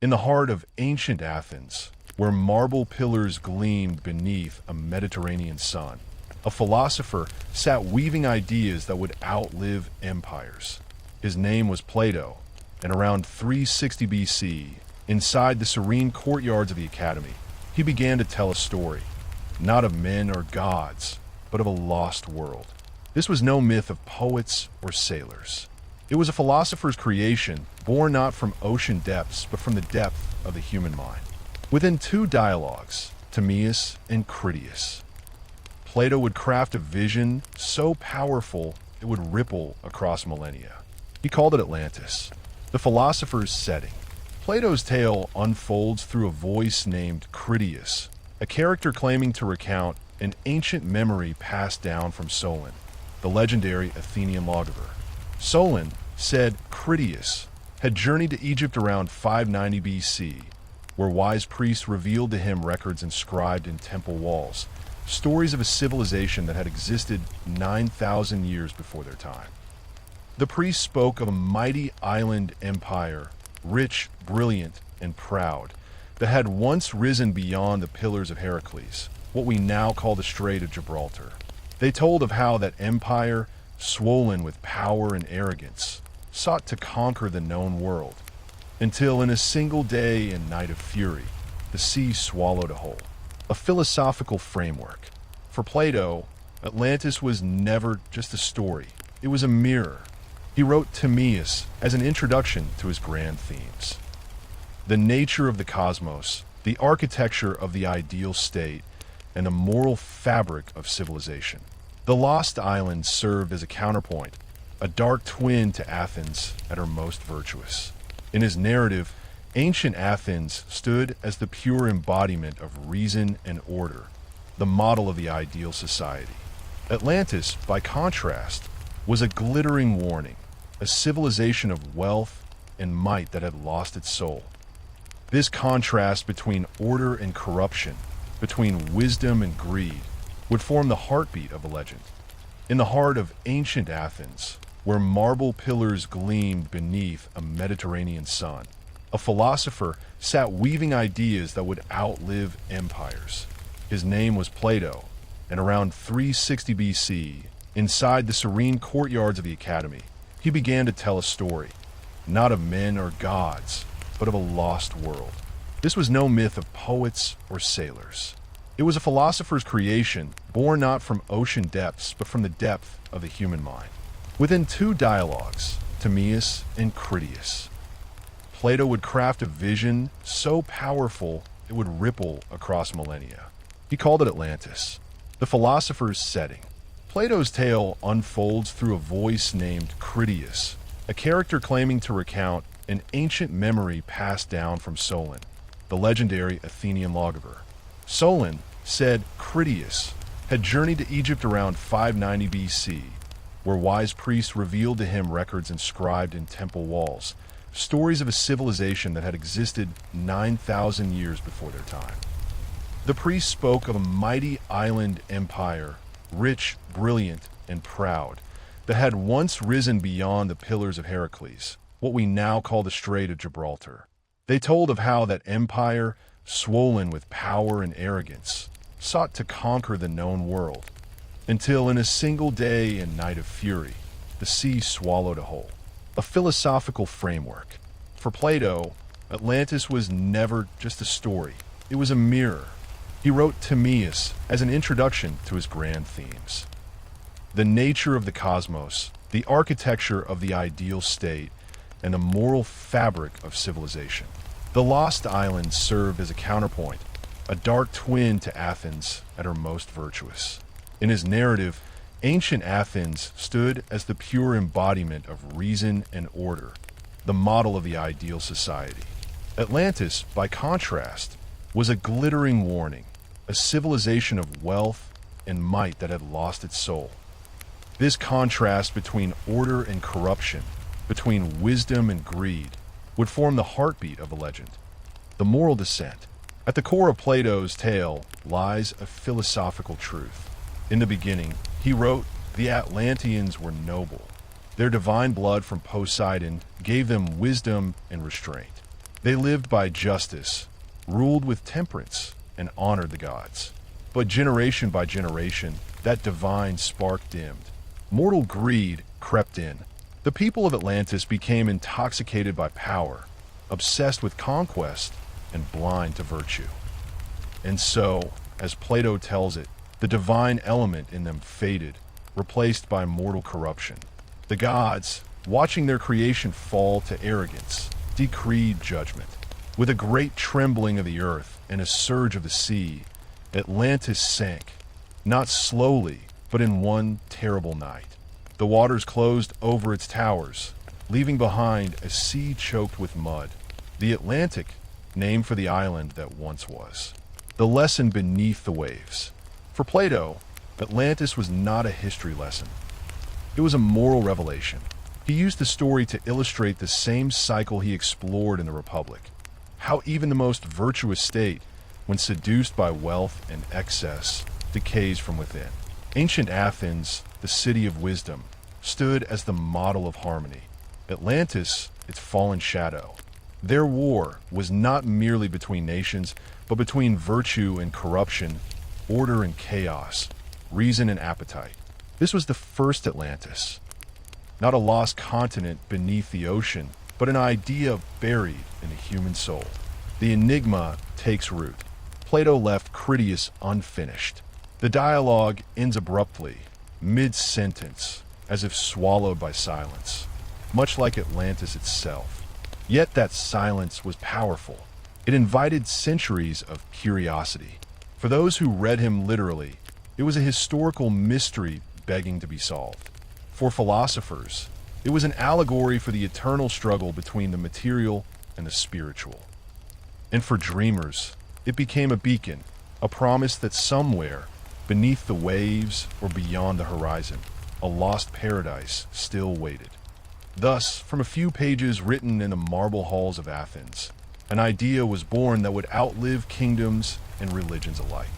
In the heart of ancient Athens, where marble pillars gleamed beneath a Mediterranean sun, a philosopher sat weaving ideas that would outlive empires. His name was Plato, and around 360 BC, inside the serene courtyards of the Academy, he began to tell a story, not of men or gods, but of a lost world. This was no myth of poets or sailors. It was a philosopher's creation, born not from ocean depths, but from the depth of the human mind. Within two dialogues, Timaeus and Critias, Plato would craft a vision so powerful it would ripple across millennia. He called it Atlantis, the philosopher's setting. Plato's tale unfolds through a voice named Critias, a character claiming to recount an ancient memory passed down from Solon, the legendary Athenian lawgiver. Solon said Critias had journeyed to Egypt around 590 BC, where wise priests revealed to him records inscribed in temple walls, stories of a civilization that had existed 9,000 years before their time. The priests spoke of a mighty island empire, rich, brilliant, and proud, that had once risen beyond the pillars of Heracles, what we now call the Strait of Gibraltar. They told of how that empire, swollen with power and arrogance, sought to conquer the known world, until in a single day and night of fury, the sea swallowed a whole. A philosophical framework. For Plato, Atlantis was never just a story. It was a mirror. He wrote Timaeus as an introduction to his grand themes. The nature of the cosmos, the architecture of the ideal state, and the moral fabric of civilization. The Lost Islands served as a counterpoint, a dark twin to Athens at her most virtuous. In his narrative, ancient Athens stood as the pure embodiment of reason and order, the model of the ideal society. Atlantis, by contrast, was a glittering warning, a civilization of wealth and might that had lost its soul. This contrast between order and corruption, between wisdom and greed, would form the heartbeat of a legend. In the heart of ancient Athens, where marble pillars gleamed beneath a Mediterranean sun, a philosopher sat weaving ideas that would outlive empires. His name was Plato, and around 360 BC, inside the serene courtyards of the Academy, he began to tell a story, not of men or gods, but of a lost world. This was no myth of poets or sailors. It was a philosopher's creation, born not from ocean depths, but from the depth of the human mind. Within two dialogues, Timaeus and Critias, Plato would craft a vision so powerful it would ripple across millennia. He called it Atlantis, the philosopher's setting. Plato's tale unfolds through a voice named Critias, a character claiming to recount an ancient memory passed down from Solon, the legendary Athenian lawgiver. Solon said Critias had journeyed to Egypt around 590 BC, where wise priests revealed to him records inscribed in temple walls, stories of a civilization that had existed 9,000 years before their time. The priests spoke of a mighty island empire, rich, brilliant, and proud, that had once risen beyond the pillars of Heracles, what we now call the Strait of Gibraltar. They told of how that empire, swollen with power and arrogance, sought to conquer the known world, until in a single day and night of fury, the sea swallowed a whole. A philosophical framework. For Plato, Atlantis was never just a story. It was a mirror. He wrote Timaeus as an introduction to his grand themes. The nature of the cosmos, the architecture of the ideal state, and the moral fabric of civilization. The Lost Islands served as a counterpoint, a dark twin to Athens at her most virtuous. In his narrative, ancient Athens stood as the pure embodiment of reason and order, the model of the ideal society. Atlantis, by contrast, was a glittering warning, a civilization of wealth and might that had lost its soul. This contrast between order and corruption, between wisdom and greed, would form the heartbeat of a legend. The moral descent. At the core of Plato's tale lies a philosophical truth. In the beginning, he wrote, the Atlanteans were noble. Their divine blood from Poseidon gave them wisdom and restraint. They lived by justice, ruled with temperance, and honored the gods. But generation by generation, that divine spark dimmed. Mortal greed crept in. The people of Atlantis became intoxicated by power, obsessed with conquest, and blind to virtue. And so, as Plato tells it, the divine element in them faded, replaced by mortal corruption. The gods, watching their creation fall to arrogance, decreed judgment. With a great trembling of the earth and a surge of the sea, Atlantis sank, not slowly, but in one terrible night. The waters closed over its towers, leaving behind a sea choked with mud, the Atlantic, named for the island that once was. The lesson beneath the waves. For Plato, Atlantis was not a history lesson. It was a moral revelation. He used the story to illustrate the same cycle he explored in the Republic. How even the most virtuous state, when seduced by wealth and excess, decays from within. Ancient Athens, the city of wisdom, stood as the model of harmony. Atlantis, its fallen shadow. Their war was not merely between nations, but between virtue and corruption, order and chaos, reason and appetite. This was the first Atlantis. Not a lost continent beneath the ocean, but an idea buried in the human soul. The enigma takes root. Plato left Critias unfinished. The dialogue ends abruptly, mid-sentence, as if swallowed by silence, much like Atlantis itself. Yet that silence was powerful. It invited centuries of curiosity. For those who read him literally, it was a historical mystery begging to be solved. For philosophers, it was an allegory for the eternal struggle between the material and the spiritual. And for dreamers, it became a beacon, a promise that somewhere, beneath the waves or beyond the horizon, a lost paradise still waited. Thus, from a few pages written in the marble halls of Athens, an idea was born that would outlive kingdoms and religions alike.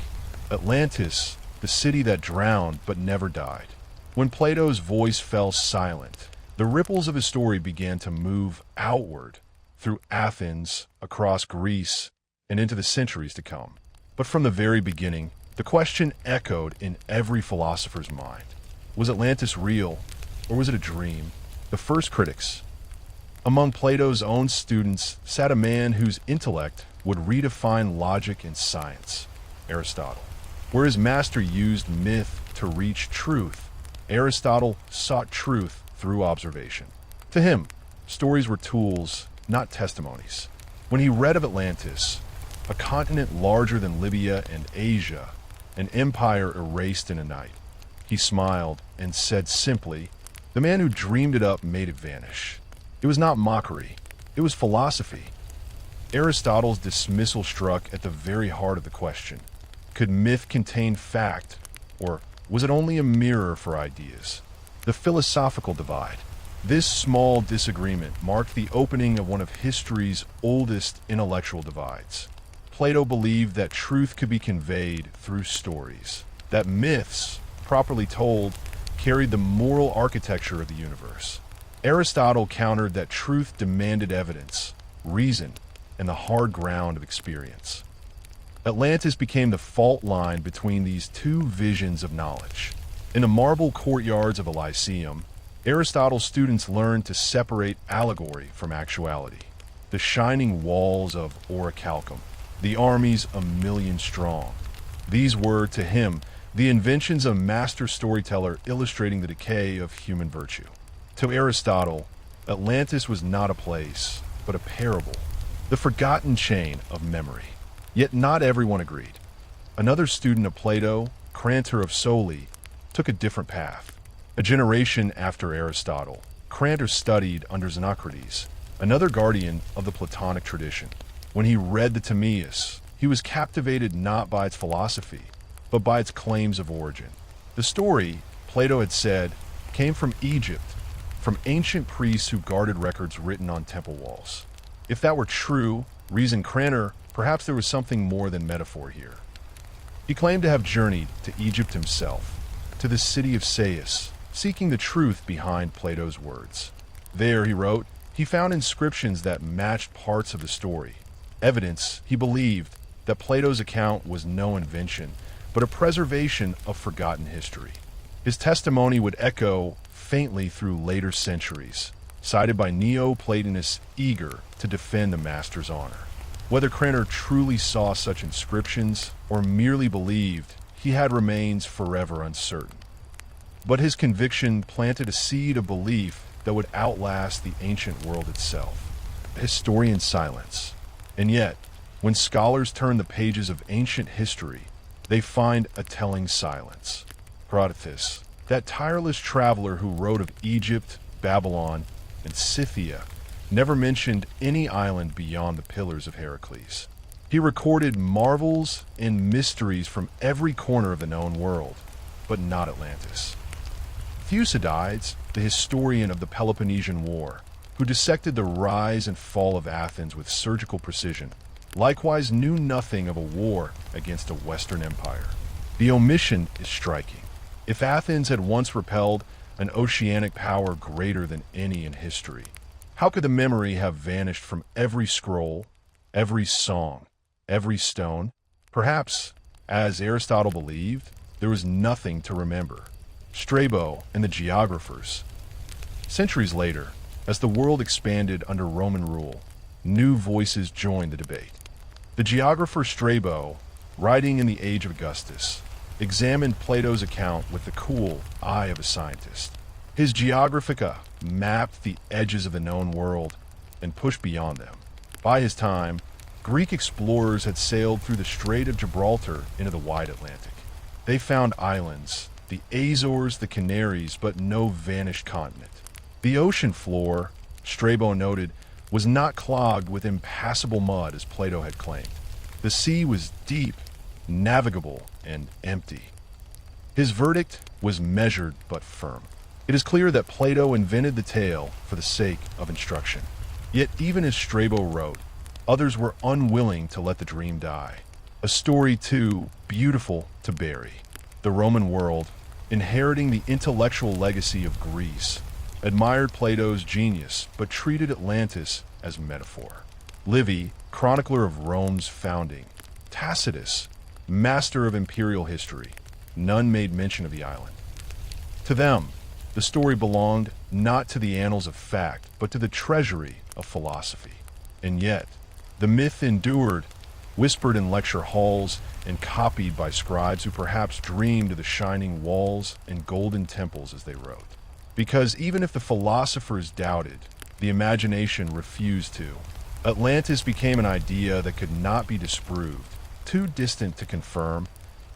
Atlantis, the city that drowned but never died. When Plato's voice fell silent, the ripples of his story began to move outward through Athens, across Greece, and into the centuries to come. But from the very beginning, the question echoed in every philosopher's mind. Was Atlantis real, or was it a dream? The first critics. Among Plato's own students sat a man whose intellect would redefine logic and science, Aristotle. Where his master used myth to reach truth, Aristotle sought truth through observation. To him, stories were tools, not testimonies. When he read of Atlantis, a continent larger than Libya and Asia, an empire erased in a night, he smiled and said simply, "The man who dreamed it up made it vanish." It was not mockery, it was philosophy. Aristotle's dismissal struck at the very heart of the question. Could myth contain fact, or was it only a mirror for ideas? The philosophical divide. This small disagreement marked the opening of one of history's oldest intellectual divides. Plato believed that truth could be conveyed through stories, that myths, properly told, carried the moral architecture of the universe. Aristotle countered that truth demanded evidence, reason, and the hard ground of experience. Atlantis became the fault line between these two visions of knowledge. In the marble courtyards of a lyceum, Aristotle's students learned to separate allegory from actuality. The shining walls of orichalcum, the armies a million strong. These were, to him, the inventions of a master storyteller illustrating the decay of human virtue. To Aristotle, Atlantis was not a place, but a parable, the forgotten chain of memory. Yet not everyone agreed. Another student of Plato, Crantor of Soli, took a different path. A generation after Aristotle, Crantor studied under Xenocrates, another guardian of the Platonic tradition. When he read the Timaeus, he was captivated not by its philosophy, but by its claims of origin. The story, Plato had said, came from Egypt, from ancient priests who guarded records written on temple walls. If that were true, reasoned Crantor, perhaps there was something more than metaphor here. He claimed to have journeyed to Egypt himself, to the city of Sais, seeking the truth behind Plato's words. There, he wrote, He found inscriptions that matched parts of the story, evidence he believed that Plato's account was no invention, but a preservation of forgotten history. His testimony would echo faintly through later centuries, cited by Neoplatonists eager to defend the master's honor. Whether Crantor truly saw such inscriptions or merely believed he had remains forever uncertain. But his conviction planted a seed of belief that would outlast the ancient world itself. Historian silence. And yet, when scholars turn the pages of ancient history, they find a telling silence. Herodotus, that tireless traveler who wrote of Egypt, Babylon, and Scythia, never mentioned any island beyond the Pillars of Heracles. He recorded marvels and mysteries from every corner of the known world, but not Atlantis. Thucydides, the historian of the Peloponnesian War, who dissected the rise and fall of Athens with surgical precision, likewise knew nothing of a war against a Western empire. The omission is striking. If Athens had once repelled an oceanic power greater than any in history, how could the memory have vanished from every scroll, every song, every stone? Perhaps, as Aristotle believed, there was nothing to remember. Strabo and the geographers. Centuries later, as the world expanded under Roman rule, new voices joined the debate. The geographer Strabo, writing in the age of Augustus, examined Plato's account with the cool eye of a scientist. His Geographica mapped the edges of the known world and pushed beyond them. By his time, Greek explorers had sailed through the Strait of Gibraltar into the wide Atlantic. They found islands, the Azores, the Canaries, but no vanished continent. The ocean floor, Strabo noted, was not clogged with impassable mud as Plato had claimed. The sea was deep, navigable, and empty. His verdict was measured but firm. It is clear that Plato invented the tale for the sake of instruction. Yet even as Strabo wrote, others were unwilling to let the dream die. A story too beautiful to bury. The Roman world, inheriting the intellectual legacy of Greece, admired Plato's genius but treated Atlantis as metaphor. Livy, chronicler of Rome's founding, Tacitus, master of imperial history, none made mention of the island. To them, the story belonged not to the annals of fact, but to the treasury of philosophy. And yet, the myth endured, whispered in lecture halls and copied by scribes who perhaps dreamed of the shining walls and golden temples as they wrote. Because even if the philosophers doubted, the imagination refused to. Atlantis became an idea that could not be disproved, too distant to confirm,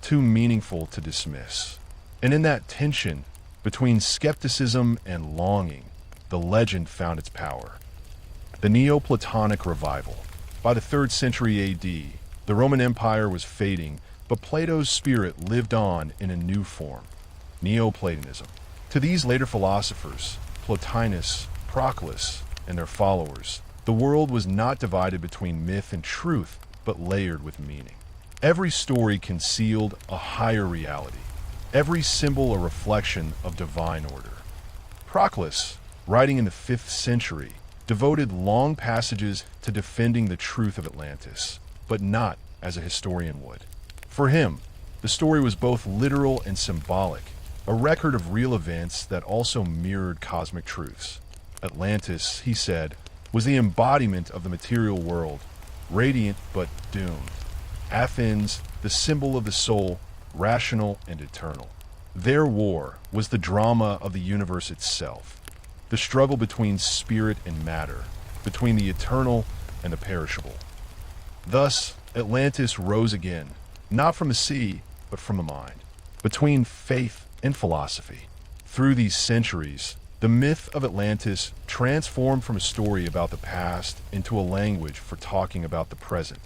too meaningful to dismiss. And in that tension between skepticism and longing, the legend found its power. The Neoplatonic revival. By the 3rd century AD, the Roman Empire was fading, but Plato's spirit lived on in a new form, Neoplatonism. To these later philosophers, Plotinus, Proclus, and their followers, the world was not divided between myth and truth, but layered with meaning. Every story concealed a higher reality, every symbol a reflection of divine order. Proclus, writing in the 5th century, devoted long passages to defending the truth of Atlantis, but not as a historian would. For him, the story was both literal and symbolic, a record of real events that also mirrored cosmic truths. Atlantis, he said, was the embodiment of the material world, radiant but doomed. Athens, the symbol of the soul, rational and eternal. Their war was the drama of the universe itself, the struggle between spirit and matter, between the eternal and the perishable. Thus, Atlantis rose again, not from the sea, but from the mind, between faith and philosophy. Through these centuries, the myth of Atlantis transformed from a story about the past into a language for talking about the present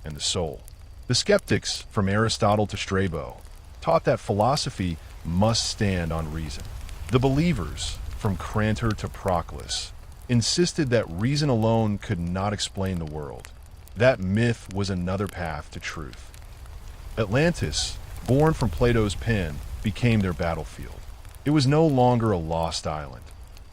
and the soul. The skeptics, from Aristotle to Strabo, taught that philosophy must stand on reason. The believers, from Crantor to Proclus, insisted that reason alone could not explain the world. That myth was another path to truth. Atlantis, born from Plato's pen, became their battlefield. It was no longer a lost island.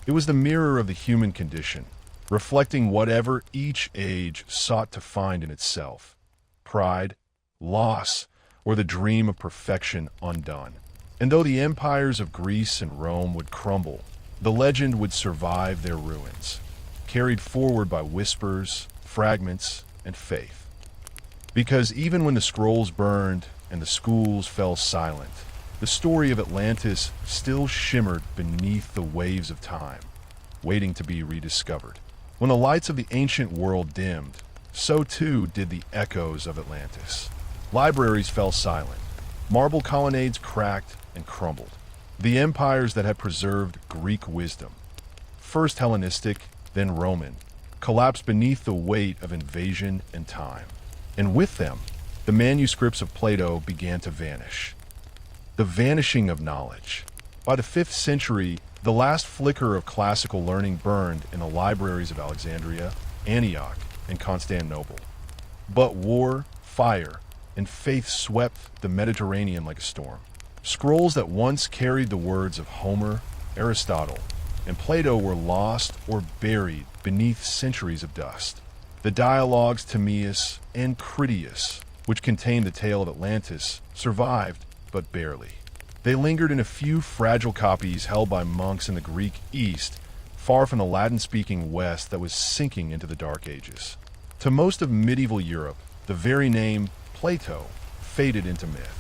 It was the mirror of the human condition, reflecting whatever each age sought to find in itself: pride, loss, or the dream of perfection undone. And though the empires of Greece and Rome would crumble, the legend would survive their ruins, carried forward by whispers, fragments, and faith. Because even when the scrolls burned and the schools fell silent, the story of Atlantis still shimmered beneath the waves of time, waiting to be rediscovered. When the lights of the ancient world dimmed, so too did the echoes of Atlantis. Libraries fell silent, marble colonnades cracked and crumbled. The empires that had preserved Greek wisdom, first Hellenistic, then Roman, collapsed beneath the weight of invasion and time. And with them, the manuscripts of Plato began to vanish. The vanishing of knowledge. By the 5th century, the last flicker of classical learning burned in the libraries of Alexandria, Antioch, and Constantinople. But war, fire, and faith swept the Mediterranean like a storm. Scrolls that once carried the words of Homer, Aristotle, and Plato were lost or buried beneath centuries of dust. The dialogues Timaeus and Critias, which contained the tale of Atlantis, survived, but barely. They lingered in a few fragile copies held by monks in the Greek East, far from the Latin-speaking West that was sinking into the Dark Ages. To most of medieval Europe, the very name Plato faded into myth.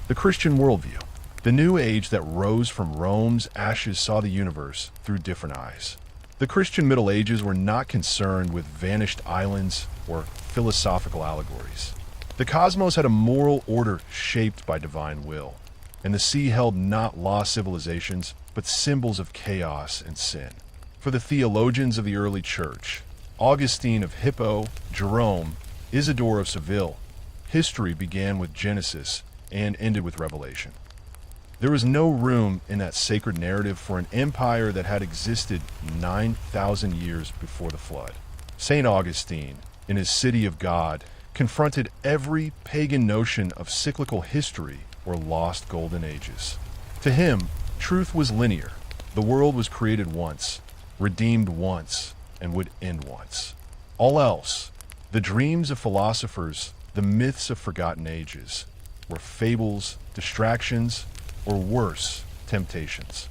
The Christian worldview. The new age that rose from Rome's ashes saw the universe through different eyes. The Christian Middle Ages were not concerned with vanished islands or philosophical allegories. The cosmos had a moral order shaped by divine will, and the sea held not lost civilizations, but symbols of chaos and sin. For the theologians of the early church, Augustine of Hippo, Jerome, Isidore of Seville, history began with Genesis and ended with Revelation. There was no room in that sacred narrative for an empire that had existed 9,000 years before the flood. St. Augustine, in his City of God, confronted every pagan notion of cyclical history or lost golden ages. To him, truth was linear. The world was created once, redeemed once, and would end once. All else, the dreams of philosophers, the myths of forgotten ages, were fables, distractions, or worse, temptations.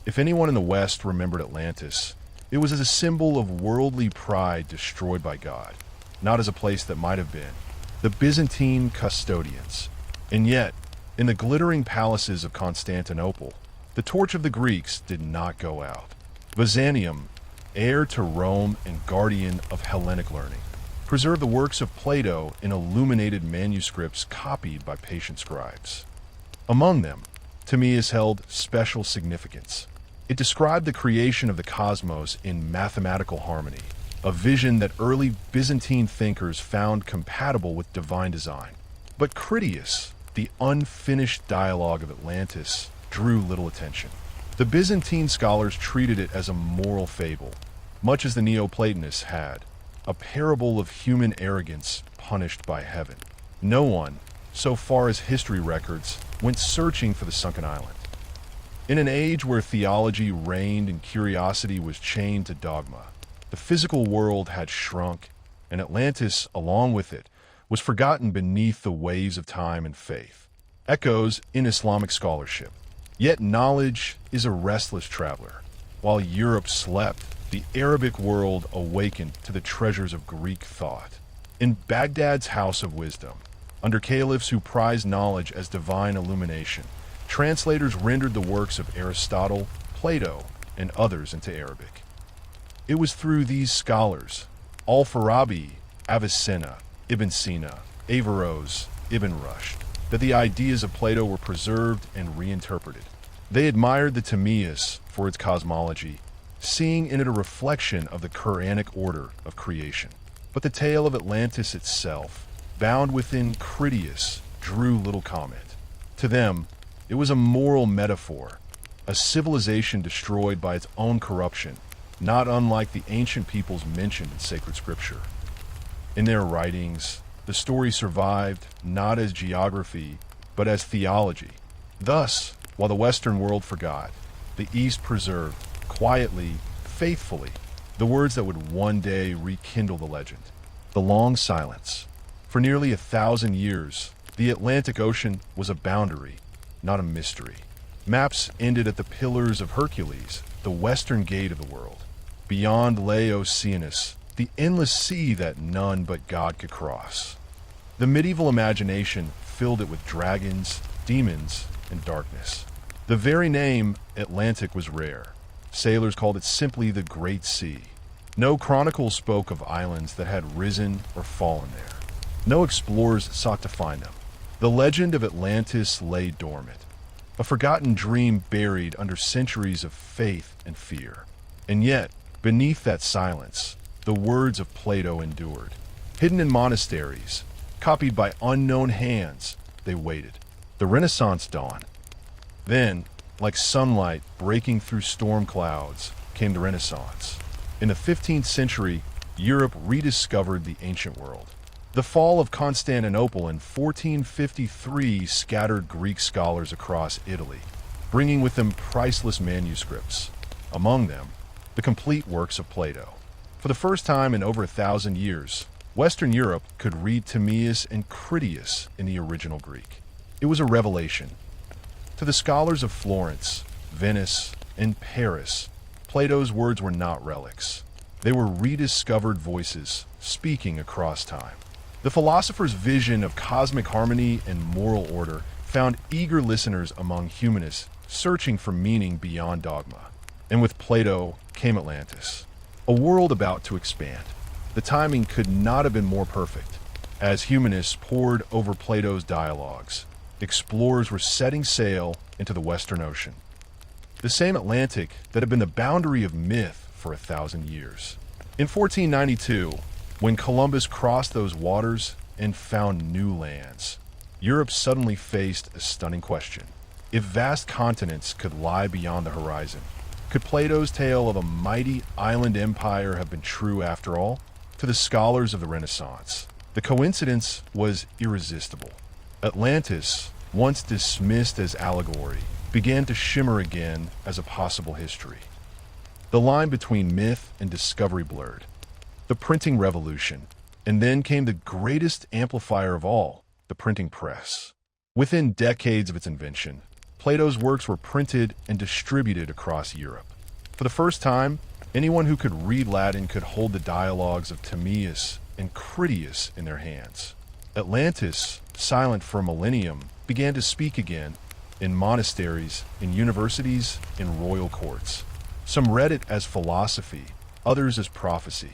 If anyone in the West remembered Atlantis, it was as a symbol of worldly pride destroyed by God, not as a place that might have been. The Byzantine custodians. And yet, in the glittering palaces of Constantinople, the torch of the Greeks did not go out. Byzantium, heir to Rome and guardian of Hellenic learning, preserved the works of Plato in illuminated manuscripts copied by patient scribes. Among them, Timaeus held special significance. It described the creation of the cosmos in mathematical harmony, a vision that early Byzantine thinkers found compatible with divine design. But Critias, the unfinished dialogue of Atlantis, drew little attention. The Byzantine scholars treated it as a moral fable, much as the Neoplatonists had, a parable of human arrogance punished by heaven. No one, so far as history records, went searching for the sunken island. In an age where theology reigned and curiosity was chained to dogma, the physical world had shrunk, and Atlantis, along with it, was forgotten beneath the waves of time and faith. Echoes in Islamic scholarship. Yet knowledge is a restless traveler. While Europe slept, the Arabic world awakened to the treasures of Greek thought. In Baghdad's House of Wisdom, under caliphs who prized knowledge as divine illumination, translators rendered the works of Aristotle, Plato, and others into Arabic. It was through these scholars, Al-Farabi, Avicenna, Ibn Sina, Averroes, Ibn Rushd, that the ideas of Plato were preserved and reinterpreted. They admired the Timaeus for its cosmology, seeing in it a reflection of the Quranic order of creation. But the tale of Atlantis itself, bound within Critias, drew little comment. To them, it was a moral metaphor, a civilization destroyed by its own corruption, not unlike the ancient peoples mentioned in sacred scripture. In their writings, the story survived not as geography, but as theology. Thus, while the Western world forgot, the East preserved, quietly, faithfully, the words that would one day rekindle the legend. The long silence. For nearly 1,000 years, the Atlantic Ocean was a boundary, not a mystery. Maps ended at the Pillars of Hercules, the western gate of the world. Beyond lay Oceanus, the endless sea that none but God could cross. The medieval imagination filled it with dragons, demons, and darkness. The very name Atlantic was rare. Sailors called it simply the Great Sea. No chronicles spoke of islands that had risen or fallen there. No explorers sought to find them. The legend of Atlantis lay dormant, a forgotten dream buried under centuries of faith and fear. And yet, beneath that silence, the words of Plato endured. Hidden in monasteries, copied by unknown hands, they waited. The Renaissance dawned. Then, like sunlight breaking through storm clouds, came the Renaissance. In the 15th century, Europe rediscovered the ancient world. The fall of Constantinople in 1453 scattered Greek scholars across Italy, bringing with them priceless manuscripts. Among them, the complete works of Plato. For the first time in over 1,000 years, Western Europe could read Timaeus and Critias in the original Greek. It was a revelation. To the scholars of Florence, Venice, and Paris, Plato's words were not relics. They were rediscovered voices speaking across time. The philosopher's vision of cosmic harmony and moral order found eager listeners among humanists searching for meaning beyond dogma. And with Plato came Atlantis, a world about to expand. The timing could not have been more perfect. As humanists pored over Plato's dialogues, explorers were setting sail into the Western Ocean, the same Atlantic that had been the boundary of myth for 1,000 years. In 1492, when Columbus crossed those waters and found new lands, Europe suddenly faced a stunning question. If vast continents could lie beyond the horizon, could Plato's tale of a mighty island empire have been true after all? To the scholars of the Renaissance, the coincidence was irresistible. Atlantis, once dismissed as allegory, began to shimmer again as a possible history. The line between myth and discovery blurred. The printing revolution, and then came the greatest amplifier of all, the printing press. Within decades of its invention, Plato's works were printed and distributed across Europe. For the first time, anyone who could read Latin could hold the dialogues of Timaeus and Critias in their hands. Atlantis, silent for a millennium, began to speak again in monasteries, in universities, in royal courts. Some read it as philosophy, others as prophecy.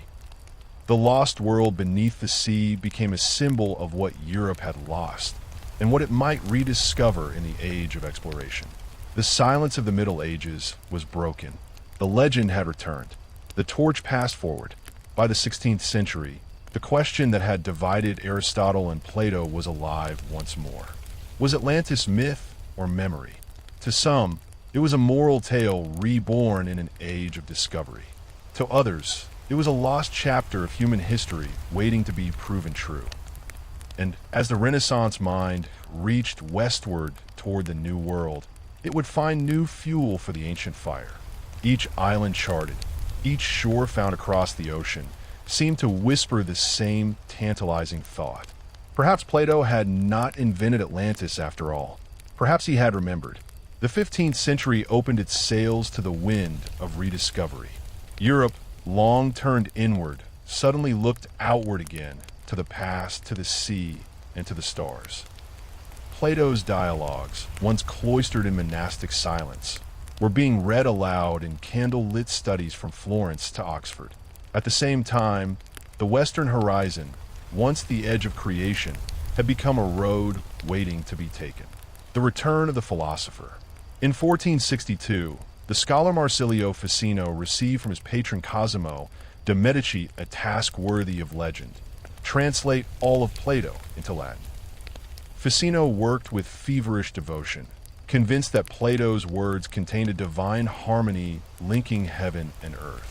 The lost world beneath the sea became a symbol of what Europe had lost and what it might rediscover in the age of exploration. The silence of the Middle Ages was broken. The legend had returned. The torch passed forward. By the 16th century, the question that had divided Aristotle and Plato was alive once more. Was Atlantis myth or memory? To some, it was a moral tale reborn in an age of discovery. To others, it was a lost chapter of human history waiting to be proven true. And as the Renaissance mind reached westward toward the New World, it would find new fuel for the ancient fire. Each island charted, each shore found across the ocean, seemed to whisper the same tantalizing thought. Perhaps Plato had not invented Atlantis after all. Perhaps he had remembered. The 15th century opened its sails to the wind of rediscovery. Europe, long turned inward, suddenly looked outward again, to the past, to the sea, and to the stars. Plato's dialogues, once cloistered in monastic silence, were being read aloud in candle-lit studies from Florence to Oxford. At the same time, the western horizon, once the edge of creation, had become a road waiting to be taken. The return of the philosopher. In 1462, the scholar Marsilio Ficino received from his patron Cosimo de' Medici a task worthy of legend: translate all of Plato into Latin. Ficino worked with feverish devotion, convinced that Plato's words contained a divine harmony linking heaven and earth.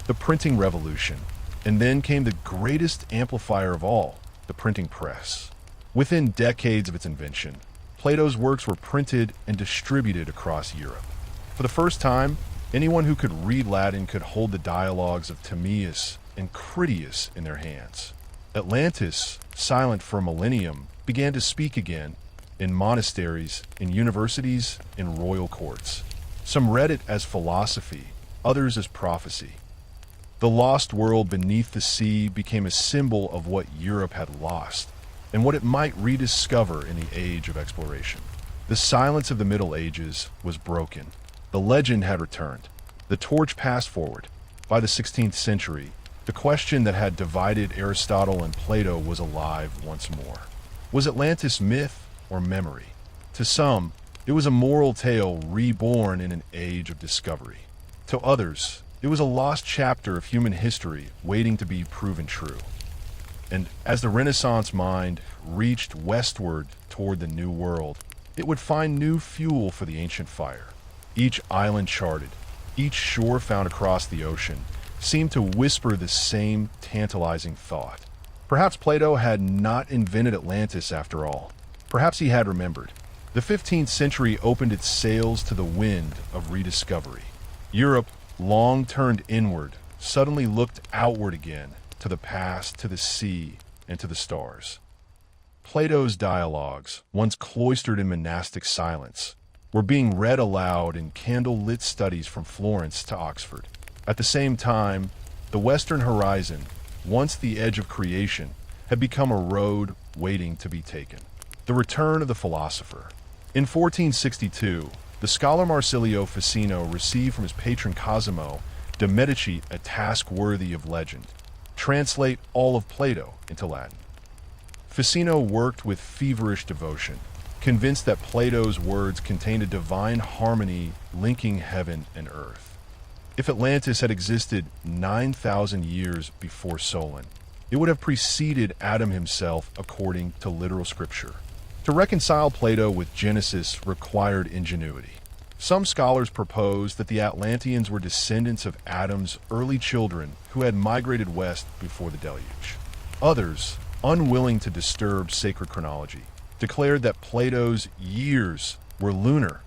The printing revolution, and then came the greatest amplifier of all, the printing press. Within decades of its invention, Plato's works were printed and distributed across Europe. For the first time, Anyone who could read Latin could hold the dialogues of Timaeus and Critias in their hands. Atlantis, silent for a millennium, began to speak again in monasteries, in universities, in royal courts. Some read it as philosophy, others as prophecy. The lost world beneath the sea became a symbol of what Europe had lost and what it might rediscover in the age of exploration. The silence of the Middle Ages was broken. The legend had returned. The torch passed forward. By the 16th century, the question that had divided Aristotle and Plato was alive once more. Was Atlantis myth or memory? To some, it was a moral tale reborn in an age of discovery. To others, it was a lost chapter of human history waiting to be proven true. And as the Renaissance mind reached westward toward the New World, it would find new fuel for the ancient fire. Each island charted, each shore found across the ocean, seemed to whisper the same tantalizing thought. Perhaps Plato had not invented Atlantis after all. Perhaps he had remembered. The 15th century opened its sails to the wind of rediscovery. Europe, long turned inward, suddenly looked outward again, to the past, to the sea, and to the stars. Plato's dialogues, once cloistered in monastic silence, were being read aloud in candle-lit studies from Florence to Oxford. At the same time, the western horizon, once the edge of creation, had become a road waiting to be taken. The return of the philosopher. In 1462, the scholar Marsilio Ficino received from his patron Cosimo de' Medici a task worthy of legend: translate all of Plato into Latin. Ficino worked with feverish devotion, convinced that Plato's words contained a divine harmony linking heaven and earth. If Atlantis had existed 9,000 years before Solon, it would have preceded Adam himself according to literal scripture. To reconcile Plato with Genesis required ingenuity. Some scholars propose that the Atlanteans were descendants of Adam's early children who had migrated west before the deluge. Others, unwilling to disturb sacred chronology, declared that Plato's years were lunar,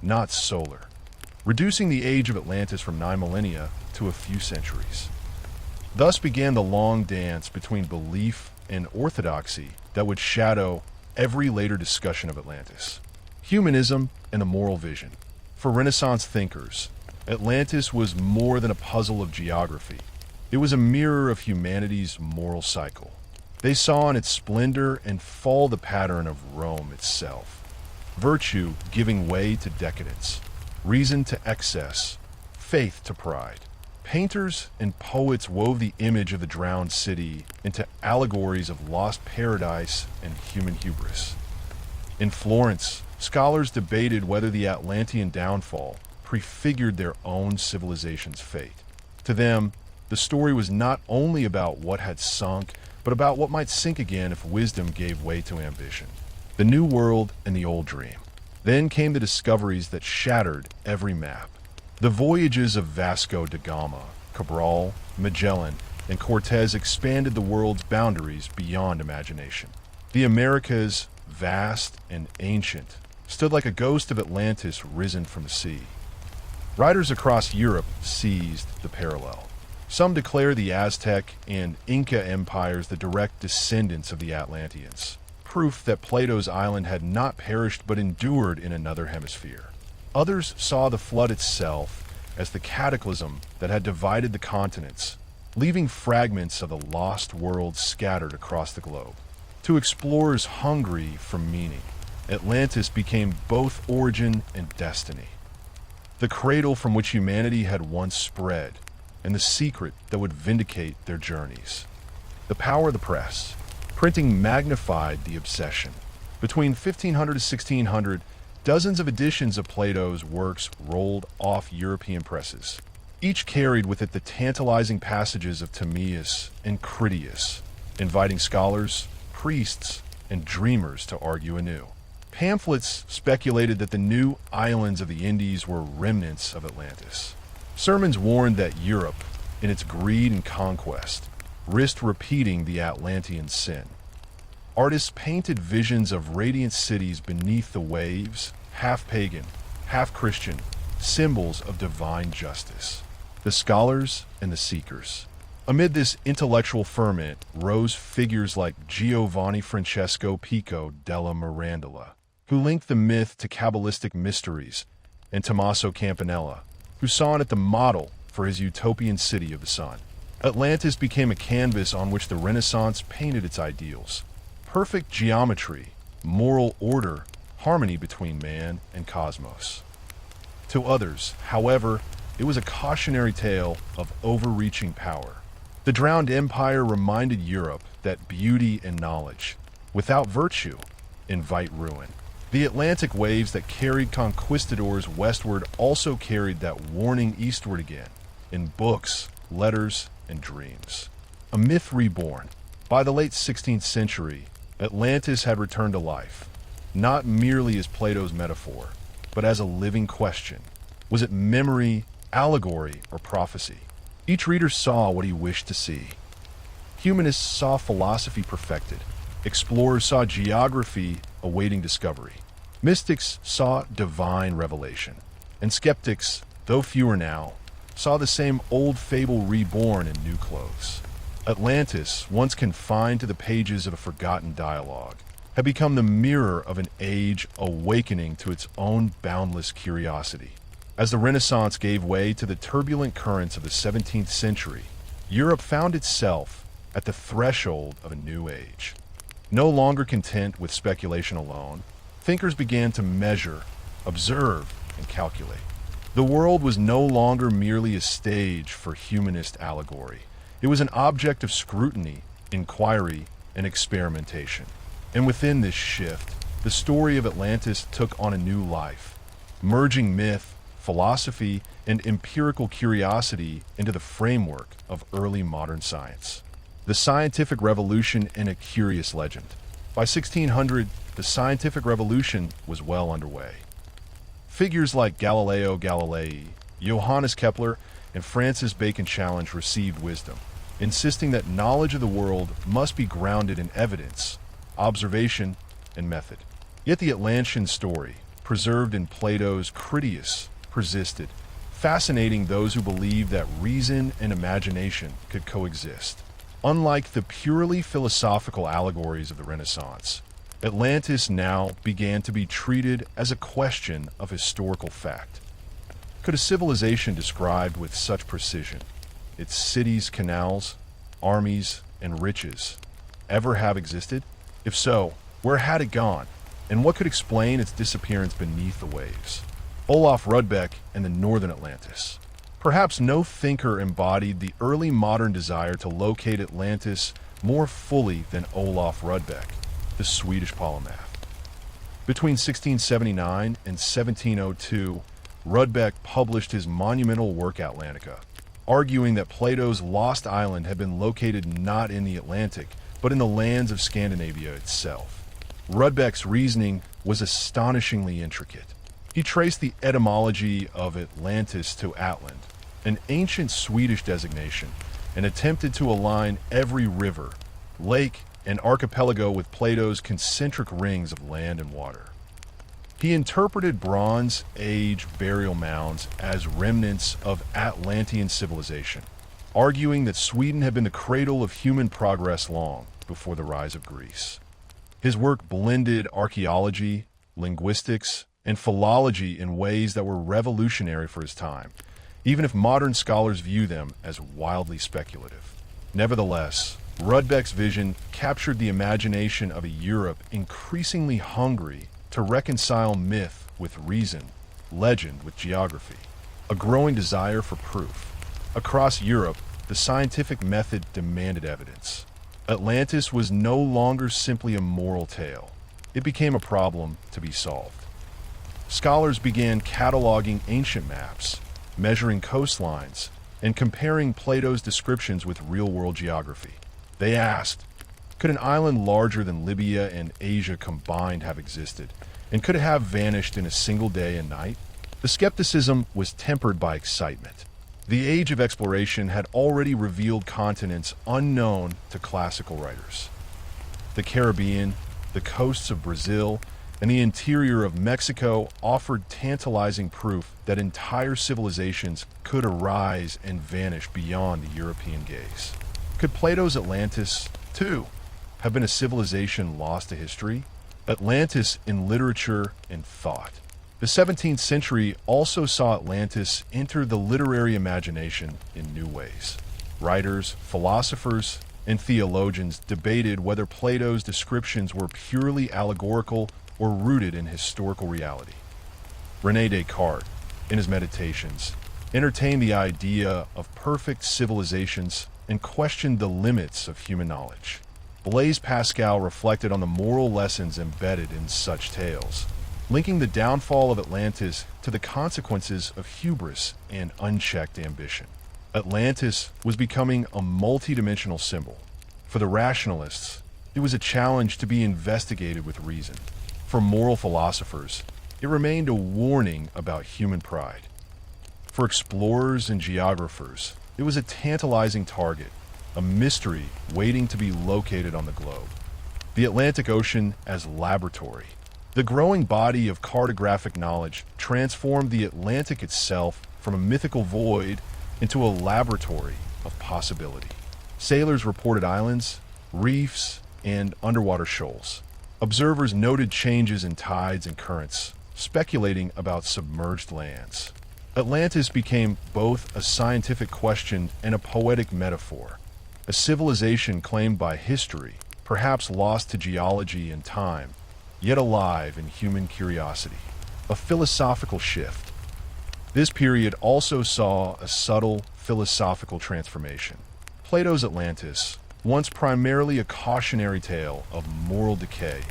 not solar, reducing the age of Atlantis from 9 millennia to a few centuries. Thus began the long dance between belief and orthodoxy that would shadow every later discussion of Atlantis. Humanism and the moral vision. For Renaissance thinkers, Atlantis was more than a puzzle of geography. It was a mirror of humanity's moral cycle. They saw in its splendor and fall the pattern of Rome itself. Virtue giving way to decadence, reason to excess, faith to pride. Painters and poets wove the image of the drowned city into allegories of lost paradise and human hubris. In Florence, scholars debated whether the Atlantean downfall prefigured their own civilization's fate. To them, the story was not only about what had sunk, but about what might sink again if wisdom gave way to ambition. The new world and the old dream. Then came the discoveries that shattered every map. The voyages of Vasco da Gama, Cabral, Magellan, and Cortez expanded the world's boundaries beyond imagination. The Americas, vast and ancient, stood like a ghost of Atlantis risen from the sea. Writers across Europe seized the parallel. Some declare the Aztec and Inca empires the direct descendants of the Atlanteans, proof that Plato's island had not perished but endured in another hemisphere. Others saw the flood itself as the cataclysm that had divided the continents, leaving fragments of the lost world scattered across the globe. To explorers hungry for meaning, Atlantis became both origin and destiny. The cradle from which humanity had once spread, and the secret that would vindicate their journeys. The power of the press. Printing magnified the obsession. Between 1500 to 1600, dozens of editions of Plato's works rolled off European presses. Each carried with it the tantalizing passages of Timaeus and Critias, inviting scholars, priests, and dreamers to argue anew. Pamphlets speculated that the new islands of the Indies were remnants of Atlantis. Sermons warned that Europe, in its greed and conquest, risked repeating the Atlantean sin. Artists painted visions of radiant cities beneath the waves, half pagan, half Christian, symbols of divine justice. The scholars and the seekers. Amid this intellectual ferment rose figures like Giovanni Francesco Pico della Mirandola, who linked the myth to Kabbalistic mysteries, and Tommaso Campanella, who saw in it the model for his utopian city of the sun. Atlantis became a canvas on which the Renaissance painted its ideals. Perfect geometry, moral order, harmony between man and cosmos. To others, however, it was a cautionary tale of overreaching power. The drowned empire reminded Europe that beauty and knowledge, without virtue, invite ruin. The Atlantic waves that carried conquistadors westward also carried that warning eastward again, in books, letters, and dreams. A myth reborn. By the late 16th century, Atlantis had returned to life, not merely as Plato's metaphor, but as a living question. Was it memory, allegory, or prophecy? Each reader saw what he wished to see. Humanists saw philosophy perfected. Explorers saw geography awaiting discovery. Mystics saw divine revelation. And skeptics, though fewer now, saw the same old fable reborn in new clothes. Atlantis, once confined to the pages of a forgotten dialogue, had become the mirror of an age awakening to its own boundless curiosity. As the Renaissance gave way to the turbulent currents of the 17th century, Europe found itself at the threshold of a new age. No longer content with speculation alone, thinkers began to measure, observe, and calculate. The world was no longer merely a stage for humanist allegory. It was an object of scrutiny, inquiry, and experimentation. And within this shift, the story of Atlantis took on a new life, merging myth, philosophy, and empirical curiosity into the framework of early modern science. The scientific revolution in a curious legend. By 1600, the scientific revolution was well underway. Figures like Galileo Galilei, Johannes Kepler, and Francis Bacon Challenge received wisdom, insisting that knowledge of the world must be grounded in evidence, observation, and method. Yet the Atlantean story, preserved in Plato's Critias, persisted, fascinating those who believed that reason and imagination could coexist. Unlike the purely philosophical allegories of the Renaissance, Atlantis now began to be treated as a question of historical fact. Could a civilization described with such precision, its cities, canals, armies, and riches, ever have existed? If so, where had it gone, and what could explain its disappearance beneath the waves? Olaf Rudbeck and the Northern Atlantis. Perhaps no thinker embodied the early modern desire to locate Atlantis more fully than Olaf Rudbeck, the Swedish polymath. Between 1679 and 1702, Rudbeck published his monumental work Atlantica, arguing that Plato's lost island had been located not in the Atlantic, but in the lands of Scandinavia itself. Rudbeck's reasoning was astonishingly intricate. He traced the etymology of Atlantis to Atland, an ancient Swedish designation, and attempted to align every river, lake, and archipelago with Plato's concentric rings of land and water. He interpreted Bronze Age burial mounds as remnants of Atlantean civilization, arguing that Sweden had been the cradle of human progress long before the rise of Greece. His work blended archaeology, linguistics, and philology in ways that were revolutionary for his time, even if modern scholars view them as wildly speculative. Nevertheless, Rudbeck's vision captured the imagination of a Europe increasingly hungry to reconcile myth with reason, legend with geography, a growing desire for proof. Across Europe, the scientific method demanded evidence. Atlantis was no longer simply a moral tale. It became a problem to be solved. Scholars began cataloging ancient maps, measuring coastlines, and comparing Plato's descriptions with real-world geography. They asked, could an island larger than Libya and Asia combined have existed, and could it have vanished in a single day and night? The skepticism was tempered by excitement. The age of exploration had already revealed continents unknown to classical writers. The Caribbean, the coasts of Brazil, and the interior of Mexico offered tantalizing proof that entire civilizations could arise and vanish beyond the European gaze. Could Plato's Atlantis, too, have been a civilization lost to history? Atlantis in literature and thought. The 17th century also saw Atlantis enter the literary imagination in new ways. Writers, philosophers, and theologians debated whether Plato's descriptions were purely allegorical or rooted in historical reality. René Descartes, in his Meditations, entertained the idea of perfect civilizations and questioned the limits of human knowledge. Blaise Pascal reflected on the moral lessons embedded in such tales, linking the downfall of Atlantis to the consequences of hubris and unchecked ambition. Atlantis was becoming a multidimensional symbol. For the rationalists, it was a challenge to be investigated with reason. For moral philosophers, it remained a warning about human pride. For explorers and geographers, it was a tantalizing target, a mystery waiting to be located on the globe. The Atlantic Ocean as laboratory. The growing body of cartographic knowledge transformed the Atlantic itself from a mythical void into a laboratory of possibility. Sailors reported islands, reefs, and underwater shoals. Observers noted changes in tides and currents, speculating about submerged lands. Atlantis became both a scientific question and a poetic metaphor, a civilization claimed by history, perhaps lost to geology and time, yet alive in human curiosity. A philosophical shift. This period also saw a subtle philosophical transformation. Plato's Atlantis, once primarily a cautionary tale of moral decay,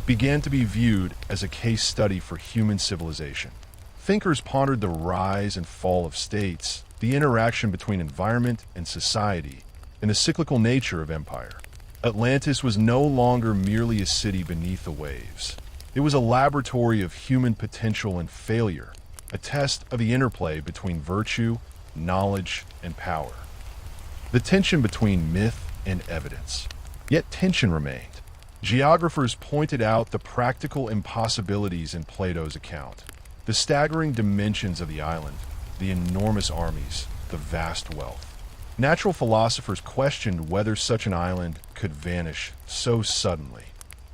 began to be viewed as a case study for human civilization. Thinkers pondered the rise and fall of states, the interaction between environment and society, and the cyclical nature of empire. Atlantis was no longer merely a city beneath the waves. It was a laboratory of human potential and failure, a test of the interplay between virtue, knowledge, and power. The tension between myth and evidence. Yet tension remained. Geographers pointed out the practical impossibilities in Plato's account. The staggering dimensions of the island, the enormous armies, the vast wealth. Natural philosophers questioned whether such an island could vanish so suddenly.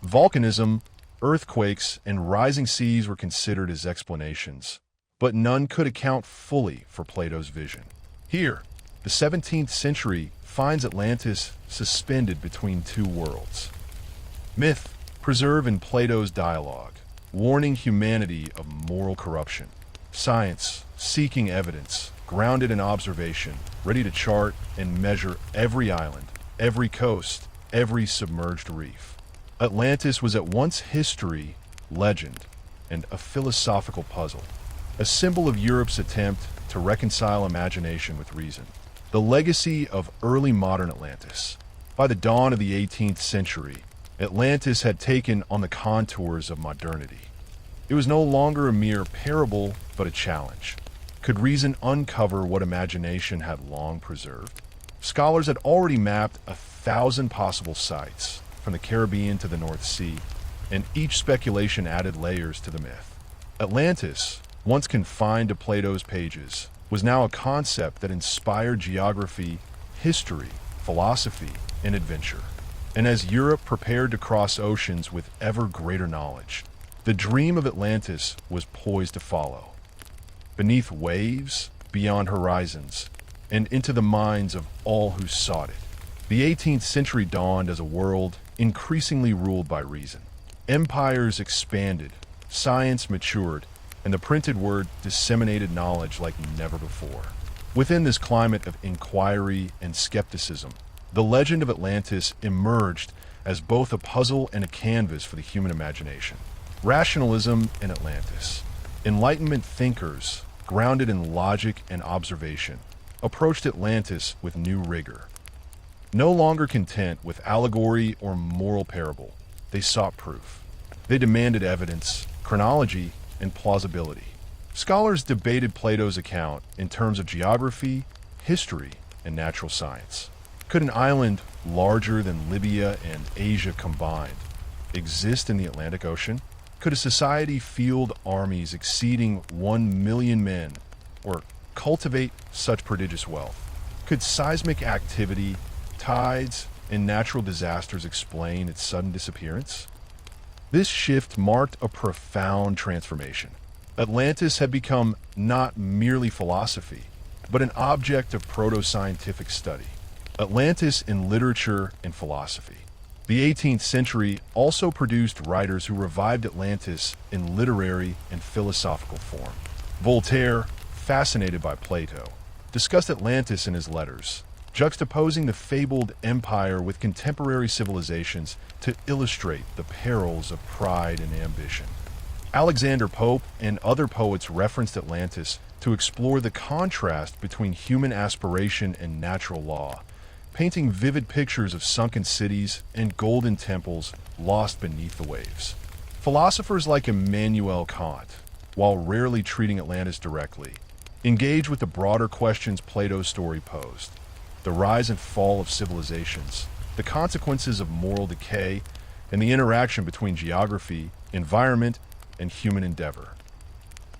Volcanism, earthquakes, and rising seas were considered as explanations, but none could account fully for Plato's vision. Here, the 17th century finds Atlantis suspended between two worlds. Myth, preserved in Plato's dialogue, warning humanity of moral corruption. Science, seeking evidence, grounded in observation, ready to chart and measure every island, every coast, every submerged reef. Atlantis was at once history, legend, and a philosophical puzzle, a symbol of Europe's attempt to reconcile imagination with reason. The legacy of early modern Atlantis. By the dawn of the 18th century, Atlantis had taken on the contours of modernity. It was no longer a mere parable, but a challenge. Could reason uncover what imagination had long preserved? Scholars had already mapped 1,000 possible sites, from the Caribbean to the North Sea, and each speculation added layers to the myth. Atlantis, once confined to Plato's pages, was now a concept that inspired geography, history, philosophy, and adventure. And as Europe prepared to cross oceans with ever greater knowledge, the dream of Atlantis was poised to follow. Beneath waves, beyond horizons, and into the minds of all who sought it. The 18th century dawned as a world increasingly ruled by reason. Empires expanded, science matured, and the printed word disseminated knowledge like never before. Within this climate of inquiry and skepticism, the legend of Atlantis emerged as both a puzzle and a canvas for the human imagination. Rationalism in Atlantis. Enlightenment thinkers, grounded in logic and observation, approached Atlantis with new rigor. No longer content with allegory or moral parable, they sought proof. They demanded evidence, chronology, and plausibility. Scholars debated Plato's account in terms of geography, history, and natural science. Could an island larger than Libya and Asia combined exist in the Atlantic Ocean? Could a society field armies exceeding 1 million men, or cultivate such prodigious wealth? Could seismic activity, tides, and natural disasters explain its sudden disappearance? This shift marked a profound transformation. Atlantis had become not merely philosophy, but an object of proto-scientific study. Atlantis in literature and philosophy. The 18th century also produced writers who revived Atlantis in literary and philosophical form. Voltaire, fascinated by Plato, discussed Atlantis in his letters, juxtaposing the fabled empire with contemporary civilizations to illustrate the perils of pride and ambition. Alexander Pope and other poets referenced Atlantis to explore the contrast between human aspiration and natural law, painting vivid pictures of sunken cities and golden temples lost beneath the waves. Philosophers like Immanuel Kant, while rarely treating Atlantis directly, engage with the broader questions Plato's story posed: the rise and fall of civilizations, the consequences of moral decay, and the interaction between geography, environment, and human endeavor.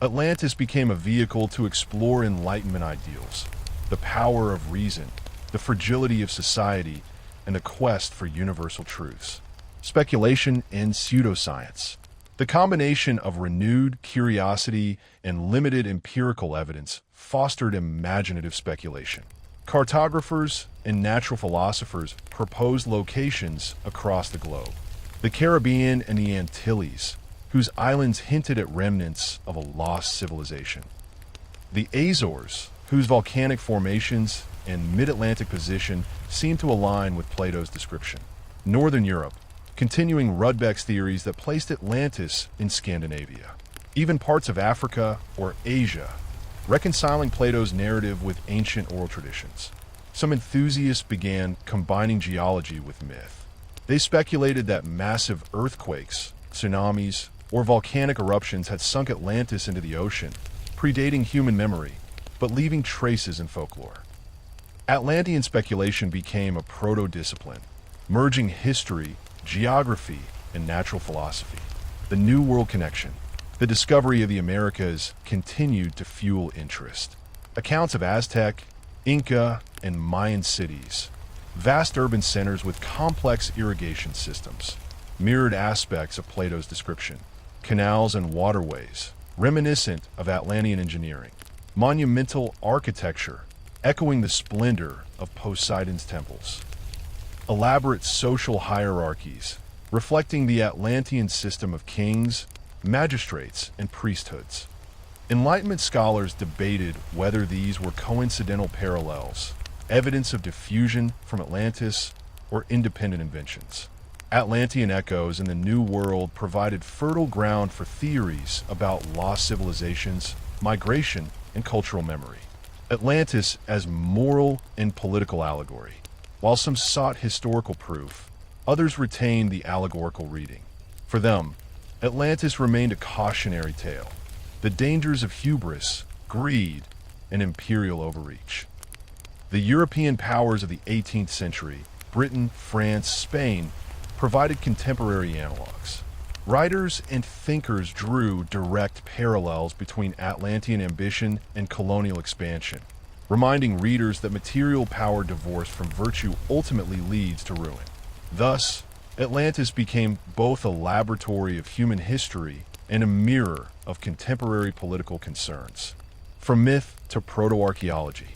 Atlantis became a vehicle to explore Enlightenment ideals, the power of reason, the fragility of society, and the quest for universal truths. Speculation and pseudoscience. The combination of renewed curiosity and limited empirical evidence fostered imaginative speculation. Cartographers and natural philosophers proposed locations across the globe. The Caribbean and the Antilles, whose islands hinted at remnants of a lost civilization. The Azores, whose volcanic formations and mid-Atlantic position seemed to align with Plato's description. Northern Europe, continuing Rudbeck's theories that placed Atlantis in Scandinavia. Even parts of Africa or Asia, reconciling Plato's narrative with ancient oral traditions. Some enthusiasts began combining geology with myth. They speculated that massive earthquakes, tsunamis, or volcanic eruptions had sunk Atlantis into the ocean, predating human memory, but leaving traces in folklore. Atlantean speculation became a proto-discipline, merging history, geography, and natural philosophy. The New World connection, the discovery of the Americas, continued to fuel interest. Accounts of Aztec, Inca, and Mayan cities, vast urban centers with complex irrigation systems, mirrored aspects of Plato's description. Canals and waterways, reminiscent of Atlantean engineering. Monumental architecture, echoing the splendor of Poseidon's temples. Elaborate social hierarchies, reflecting the Atlantean system of kings, magistrates, and priesthoods. Enlightenment scholars debated whether these were coincidental parallels, evidence of diffusion from Atlantis, or independent inventions. Atlantean echoes in the New World provided fertile ground for theories about lost civilizations, migration, and cultural memory. Atlantis as moral and political allegory. While some sought historical proof, others retained the allegorical reading. For them, Atlantis remained a cautionary tale, the dangers of hubris, greed, and imperial overreach. The European powers of the 18th century, Britain, France, Spain, provided contemporary analogs. Writers and thinkers drew direct parallels between Atlantean ambition and colonial expansion, reminding readers that material power divorced from virtue ultimately leads to ruin. Thus, Atlantis became both a laboratory of human history and a mirror of contemporary political concerns. From myth to proto-archaeology.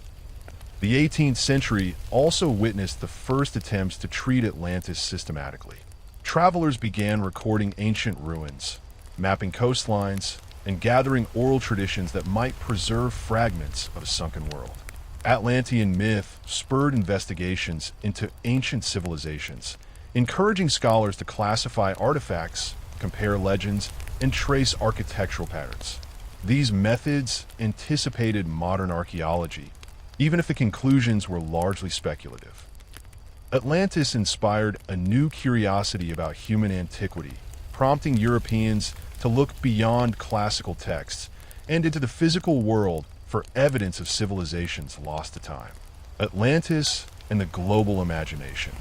The 18th century also witnessed the first attempts to treat Atlantis systematically. Travelers began recording ancient ruins, mapping coastlines, and gathering oral traditions that might preserve fragments of a sunken world. Atlantean myth spurred investigations into ancient civilizations, encouraging scholars to classify artifacts, compare legends, and trace architectural patterns. These methods anticipated modern archaeology, even if the conclusions were largely speculative. Atlantis inspired a new curiosity about human antiquity, prompting Europeans to look beyond classical texts and into the physical world for evidence of civilizations lost to time. Atlantis and the global imagination.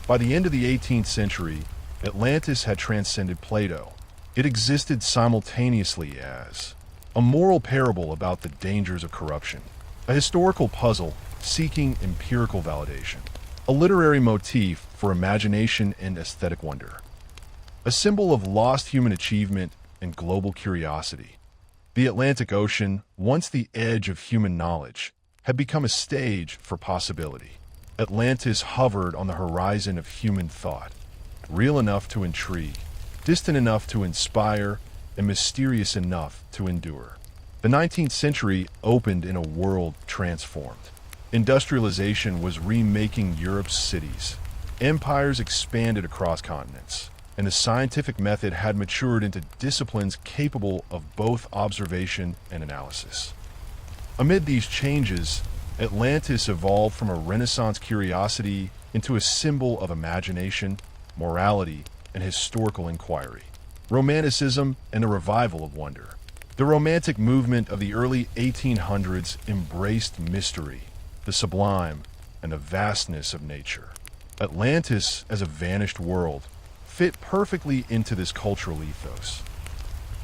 By the end of the 18th century, Atlantis had transcended Plato, It existed simultaneously as a moral parable about the dangers of corruption, a historical puzzle seeking empirical validation, a literary motif for imagination and aesthetic wonder, a symbol of lost human achievement and global curiosity. The Atlantic Ocean, once the edge of human knowledge, had become a stage for possibility. Atlantis hovered on the horizon of human thought, real enough to intrigue, distant enough to inspire, and mysterious enough to endure. The 19th century opened in a world transformed. Industrialization was remaking Europe's cities. Empires expanded across continents, and the scientific method had matured into disciplines capable of both observation and analysis. Amid these changes, Atlantis evolved from a Renaissance curiosity into a symbol of imagination, morality, and historical inquiry. Romanticism and the revival of wonder. The Romantic movement of the early 1800s embraced mystery, the sublime, and the vastness of nature. Atlantis, as a vanished world, fit perfectly into this cultural ethos.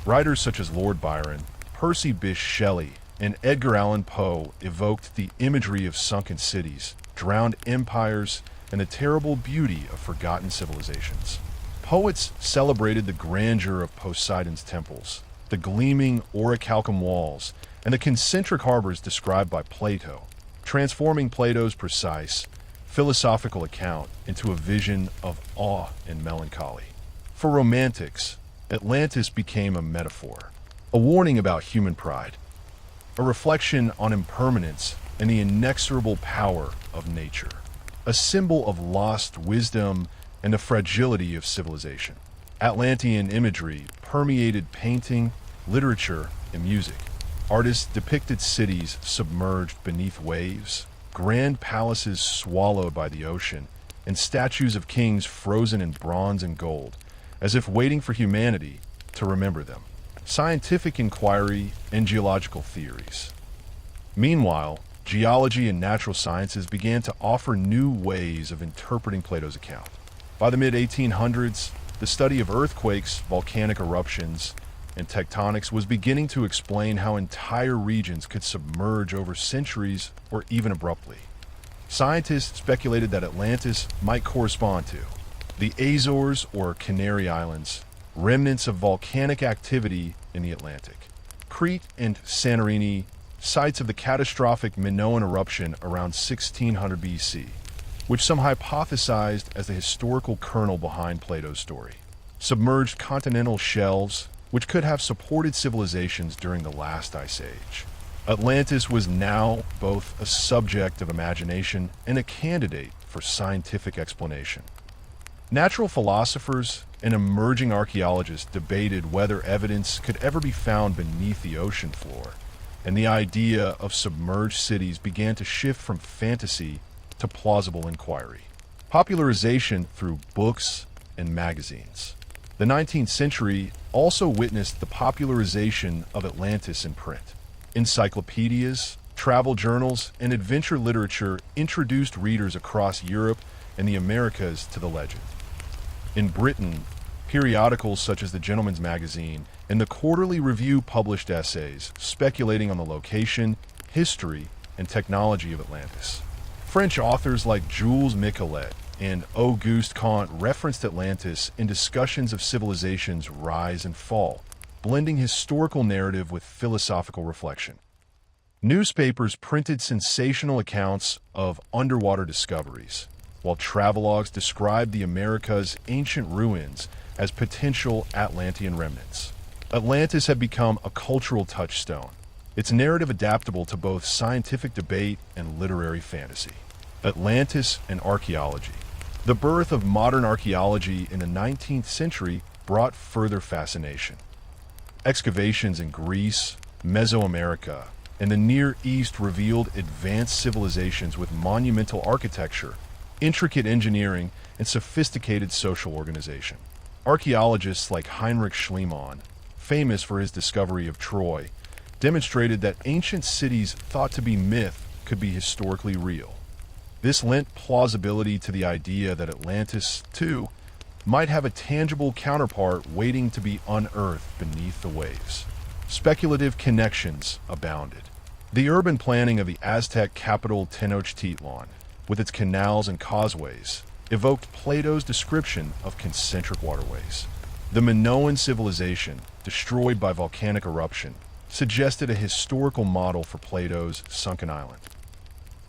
Writers such as Lord Byron, Percy Bysshe Shelley, and Edgar Allan Poe evoked the imagery of sunken cities, drowned empires, and the terrible beauty of forgotten civilizations. Poets celebrated the grandeur of Poseidon's temples, the gleaming orichalcum walls, and the concentric harbors described by Plato, transforming Plato's precise, philosophical account into a vision of awe and melancholy. For romantics, Atlantis became a metaphor, a warning about human pride, a reflection on impermanence and the inexorable power of nature, a symbol of lost wisdom and the fragility of civilization. Atlantean imagery permeated painting, literature, and music. Artists depicted cities submerged beneath waves, grand palaces swallowed by the ocean, and statues of kings frozen in bronze and gold, as if waiting for humanity to remember them. Scientific inquiry and geological theories. Meanwhile, geology and natural sciences began to offer new ways of interpreting Plato's account. By the mid-1800s, the study of earthquakes, volcanic eruptions, and tectonics was beginning to explain how entire regions could submerge over centuries or even abruptly. Scientists speculated that Atlantis might correspond to the Azores or Canary Islands, remnants of volcanic activity in the Atlantic. Crete and Santorini, sites of the catastrophic Minoan eruption around 1600 BC, which some hypothesized as the historical kernel behind Plato's story. Submerged continental shelves, which could have supported civilizations during the last ice age. Atlantis was now both a subject of imagination and a candidate for scientific explanation. Natural philosophers and emerging archaeologists debated whether evidence could ever be found beneath the ocean floor, and the idea of submerged cities began to shift from fantasy to plausible inquiry. Popularization through books and magazines. The 19th century also witnessed the popularization of Atlantis in print. Encyclopedias, travel journals, and adventure literature introduced readers across Europe and the Americas to the legend. In Britain, periodicals such as the Gentleman's Magazine and the Quarterly Review published essays speculating on the location, history, and technology of Atlantis. French authors like Jules Michelet and Auguste Comte referenced Atlantis in discussions of civilization's rise and fall, blending historical narrative with philosophical reflection. Newspapers printed sensational accounts of underwater discoveries, while travelogues described the Americas' ancient ruins as potential Atlantean remnants. Atlantis had become a cultural touchstone, its narrative adaptable to both scientific debate and literary fantasy. Atlantis and archaeology. The birth of modern archaeology in the 19th century brought further fascination. Excavations in Greece, Mesoamerica, and the Near East revealed advanced civilizations with monumental architecture, intricate engineering, and sophisticated social organization. Archaeologists like Heinrich Schliemann, famous for his discovery of Troy, demonstrated that ancient cities thought to be myth could be historically real. This lent plausibility to the idea that Atlantis, too, might have a tangible counterpart waiting to be unearthed beneath the waves. Speculative connections abounded. The urban planning of the Aztec capital Tenochtitlan, with its canals and causeways, evoked Plato's description of concentric waterways. The Minoan civilization, destroyed by volcanic eruption, suggested a historical model for Plato's sunken island.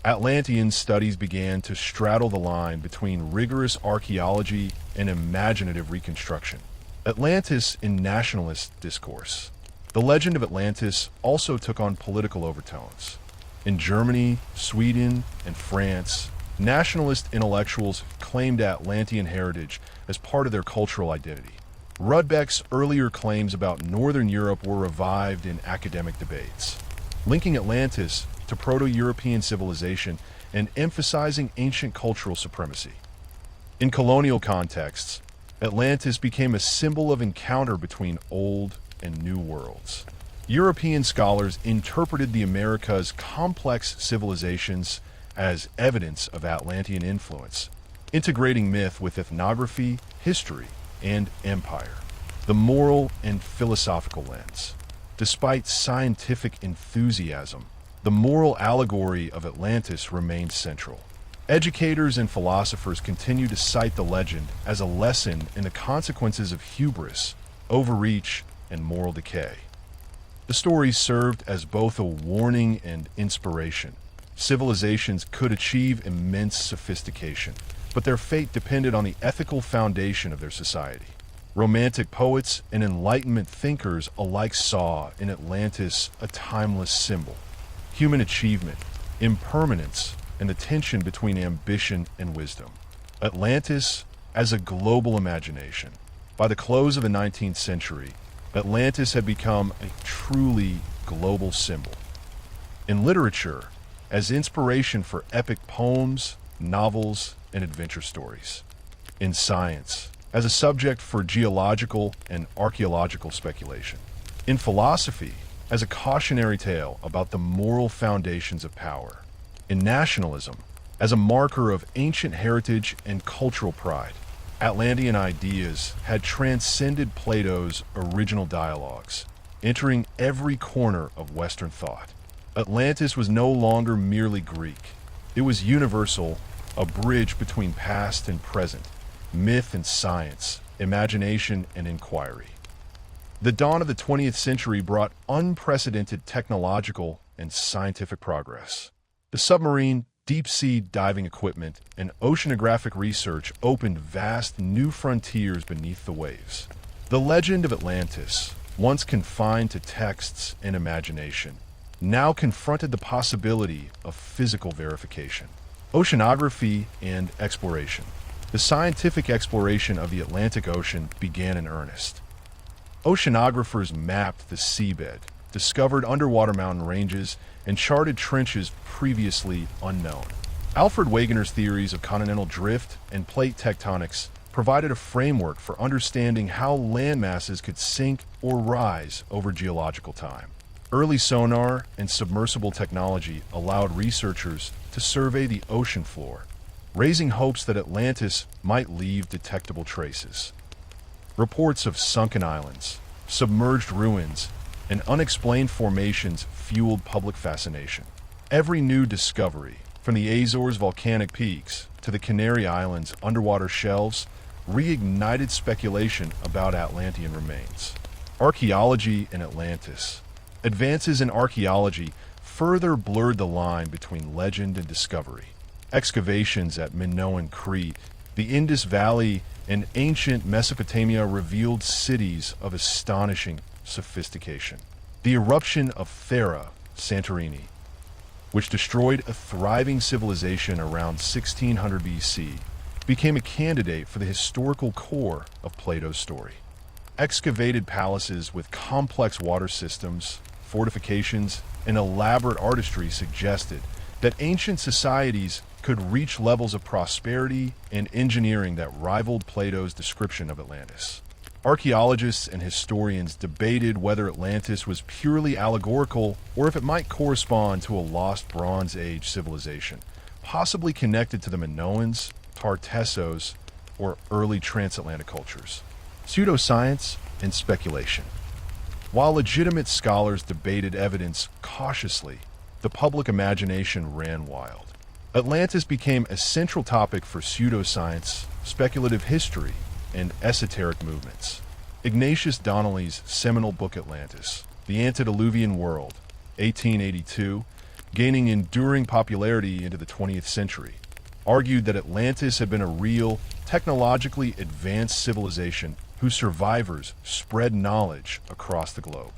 Atlantean studies began to straddle the line between rigorous archaeology and imaginative reconstruction. Atlantis in nationalist discourse. The legend of Atlantis also took on political overtones. In Germany, Sweden, and France, nationalist intellectuals claimed Atlantean heritage as part of their cultural identity. Rudbeck's earlier claims about Northern Europe were revived in academic debates, linking Atlantis to Proto-European civilization and emphasizing ancient cultural supremacy. In colonial contexts, Atlantis became a symbol of encounter between old and new worlds. European scholars interpreted the Americas' complex civilizations as evidence of Atlantean influence, integrating myth with ethnography, history, and empire. The moral and philosophical lens. Despite scientific enthusiasm, the moral allegory of Atlantis remained central. Educators and philosophers continue to cite the legend as a lesson in the consequences of hubris, overreach, and moral decay. The story served as both a warning and inspiration. Civilizations could achieve immense sophistication, but their fate depended on the ethical foundation of their society. Romantic poets and Enlightenment thinkers alike saw in Atlantis a timeless symbol. Human achievement, impermanence, and the tension between ambition and wisdom. Atlantis as a global imagination. By the close of the 19th century, Atlantis had become a truly global symbol. In literature, as inspiration for epic poems, novels, and adventure stories. In science, as a subject for geological and archaeological speculation. In philosophy, as a cautionary tale about the moral foundations of power. In nationalism, as a marker of ancient heritage and cultural pride. Atlantean ideas had transcended Plato's original dialogues, entering every corner of Western thought. Atlantis was no longer merely Greek. It was universal, a bridge between past and present, myth and science, imagination and inquiry. The dawn of the 20th century brought unprecedented technological and scientific progress. The submarine, deep-sea diving equipment, and oceanographic research opened vast new frontiers beneath the waves. The legend of Atlantis, once confined to texts and imagination, now confronted the possibility of physical verification. Oceanography and exploration. The scientific exploration of the Atlantic Ocean began in earnest. Oceanographers mapped the seabed, discovered underwater mountain ranges, and charted trenches previously unknown. Alfred Wegener's theories of continental drift and plate tectonics provided a framework for understanding how land masses could sink or rise over geological time. Early sonar and submersible technology allowed researchers to survey the ocean floor, raising hopes that Atlantis might leave detectable traces. Reports of sunken islands, submerged ruins, and unexplained formations fueled public fascination. Every new discovery, from the Azores' volcanic peaks to the Canary Islands' underwater shelves, reignited speculation about Atlantean remains. Archaeology in Atlantis. Advances in archaeology further blurred the line between legend and discovery. Excavations at Minoan Crete, the Indus Valley, and ancient Mesopotamia revealed cities of astonishing sophistication. The eruption of Thera, Santorini, which destroyed a thriving civilization around 1600 BC, became a candidate for the historical core of Plato's story. Excavated palaces with complex water systems, fortifications, and elaborate artistry suggested that ancient societies could reach levels of prosperity and engineering that rivaled Plato's description of Atlantis. Archaeologists and historians debated whether Atlantis was purely allegorical or if it might correspond to a lost Bronze Age civilization, possibly connected to the Minoans, Tartessos, or early transatlantic cultures. Pseudoscience and speculation. While legitimate scholars debated evidence cautiously, the public imagination ran wild. Atlantis became a central topic for pseudoscience, speculative history, and esoteric movements. Ignatius Donnelly's seminal book Atlantis, The Antediluvian World, 1882, gaining enduring popularity into the 20th century, argued that Atlantis had been a real, technologically advanced civilization whose survivors spread knowledge across the globe.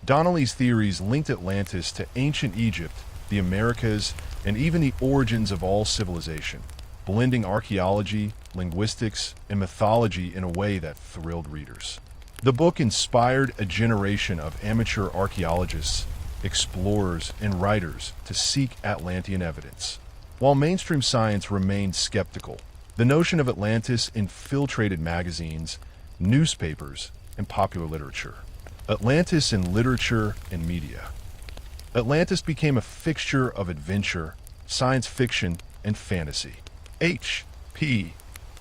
Donnelly's theories linked Atlantis to ancient Egypt, the Americas, and even the origins of all civilization, blending archaeology, linguistics, and mythology in a way that thrilled readers. The book inspired a generation of amateur archaeologists, explorers, and writers to seek Atlantean evidence. While mainstream science remained skeptical, the notion of Atlantis infiltrated magazines, newspapers, and popular literature. Atlantis in literature and media. Atlantis became a fixture of adventure, science fiction, and fantasy. H.P.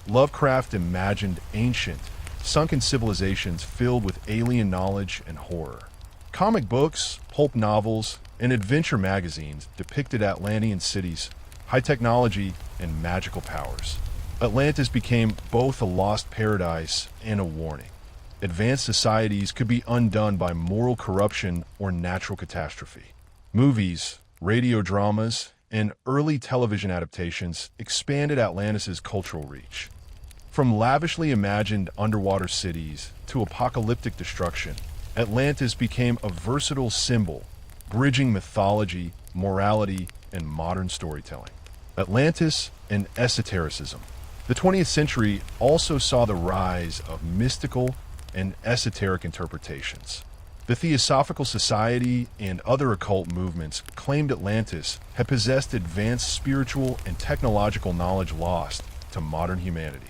Lovecraft imagined ancient, sunken civilizations filled with alien knowledge and horror. Comic books, pulp novels, and adventure magazines depicted Atlantean cities, high technology, and magical powers. Atlantis became both a lost paradise and a warning. Advanced societies could be undone by moral corruption or natural catastrophe. Movies, radio dramas, and early television adaptations expanded Atlantis's cultural reach. From lavishly imagined underwater cities to apocalyptic destruction, Atlantis became a versatile symbol, bridging mythology, morality, and modern storytelling. Atlantis and esotericism. The 20th century also saw the rise of mystical and esoteric interpretations. The Theosophical Society and other occult movements claimed Atlantis had possessed advanced spiritual and technological knowledge lost to modern humanity.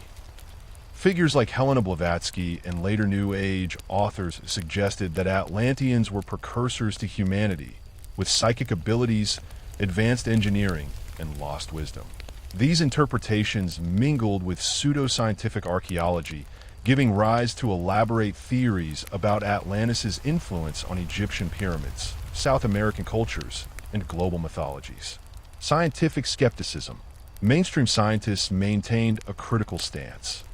Figures like Helena Blavatsky and later New Age authors suggested that Atlanteans were precursors to humanity, with psychic abilities, advanced engineering, and lost wisdom. These interpretations mingled with pseudoscientific archaeology, giving rise to elaborate theories about Atlantis' influence on Egyptian pyramids, South American cultures, and global mythologies. Scientific skepticism. Mainstream scientists maintained a critical stance.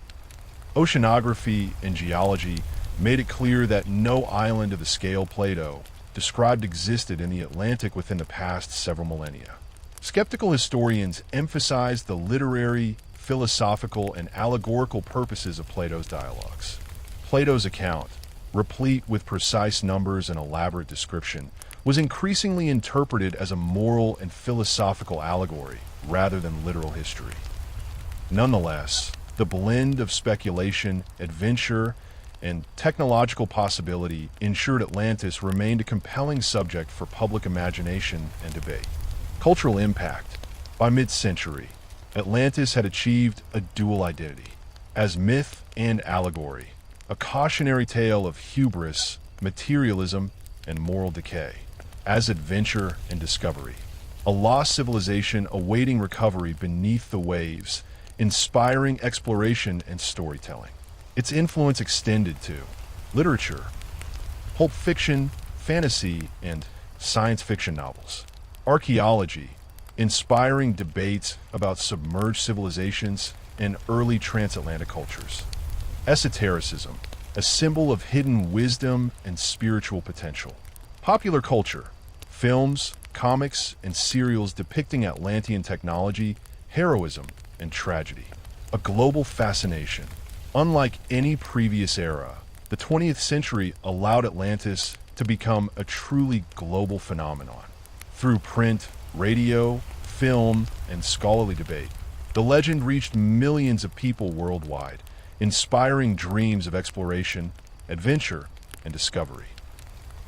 Oceanography and geology made it clear that no island of the scale Plato described existed in the Atlantic within the past several millennia. Skeptical historians emphasized the literary, philosophical, and allegorical purposes of Plato's dialogues. Plato's account, replete with precise numbers and elaborate description, was increasingly interpreted as a moral and philosophical allegory rather than literal history. Nonetheless, the blend of speculation, adventure, and technological possibility ensured Atlantis remained a compelling subject for public imagination and debate. Cultural impact. By mid-century, Atlantis had achieved a dual identity. As myth and allegory, a cautionary tale of hubris, materialism, and moral decay. As adventure and discovery, a lost civilization awaiting recovery beneath the waves, inspiring exploration and storytelling. Its influence extended to literature, pulp fiction, fantasy, and science fiction novels. Archaeology, inspiring debates about submerged civilizations and early transatlantic cultures. Esotericism, a symbol of hidden wisdom and spiritual potential. Popular culture, films, comics, and serials depicting Atlantean technology, heroism, and tragedy. A global fascination. Unlike any previous era, the 20th century allowed Atlantis to become a truly global phenomenon. Through print, radio, film, and scholarly debate, the legend reached millions of people worldwide, inspiring dreams of exploration, adventure, and discovery.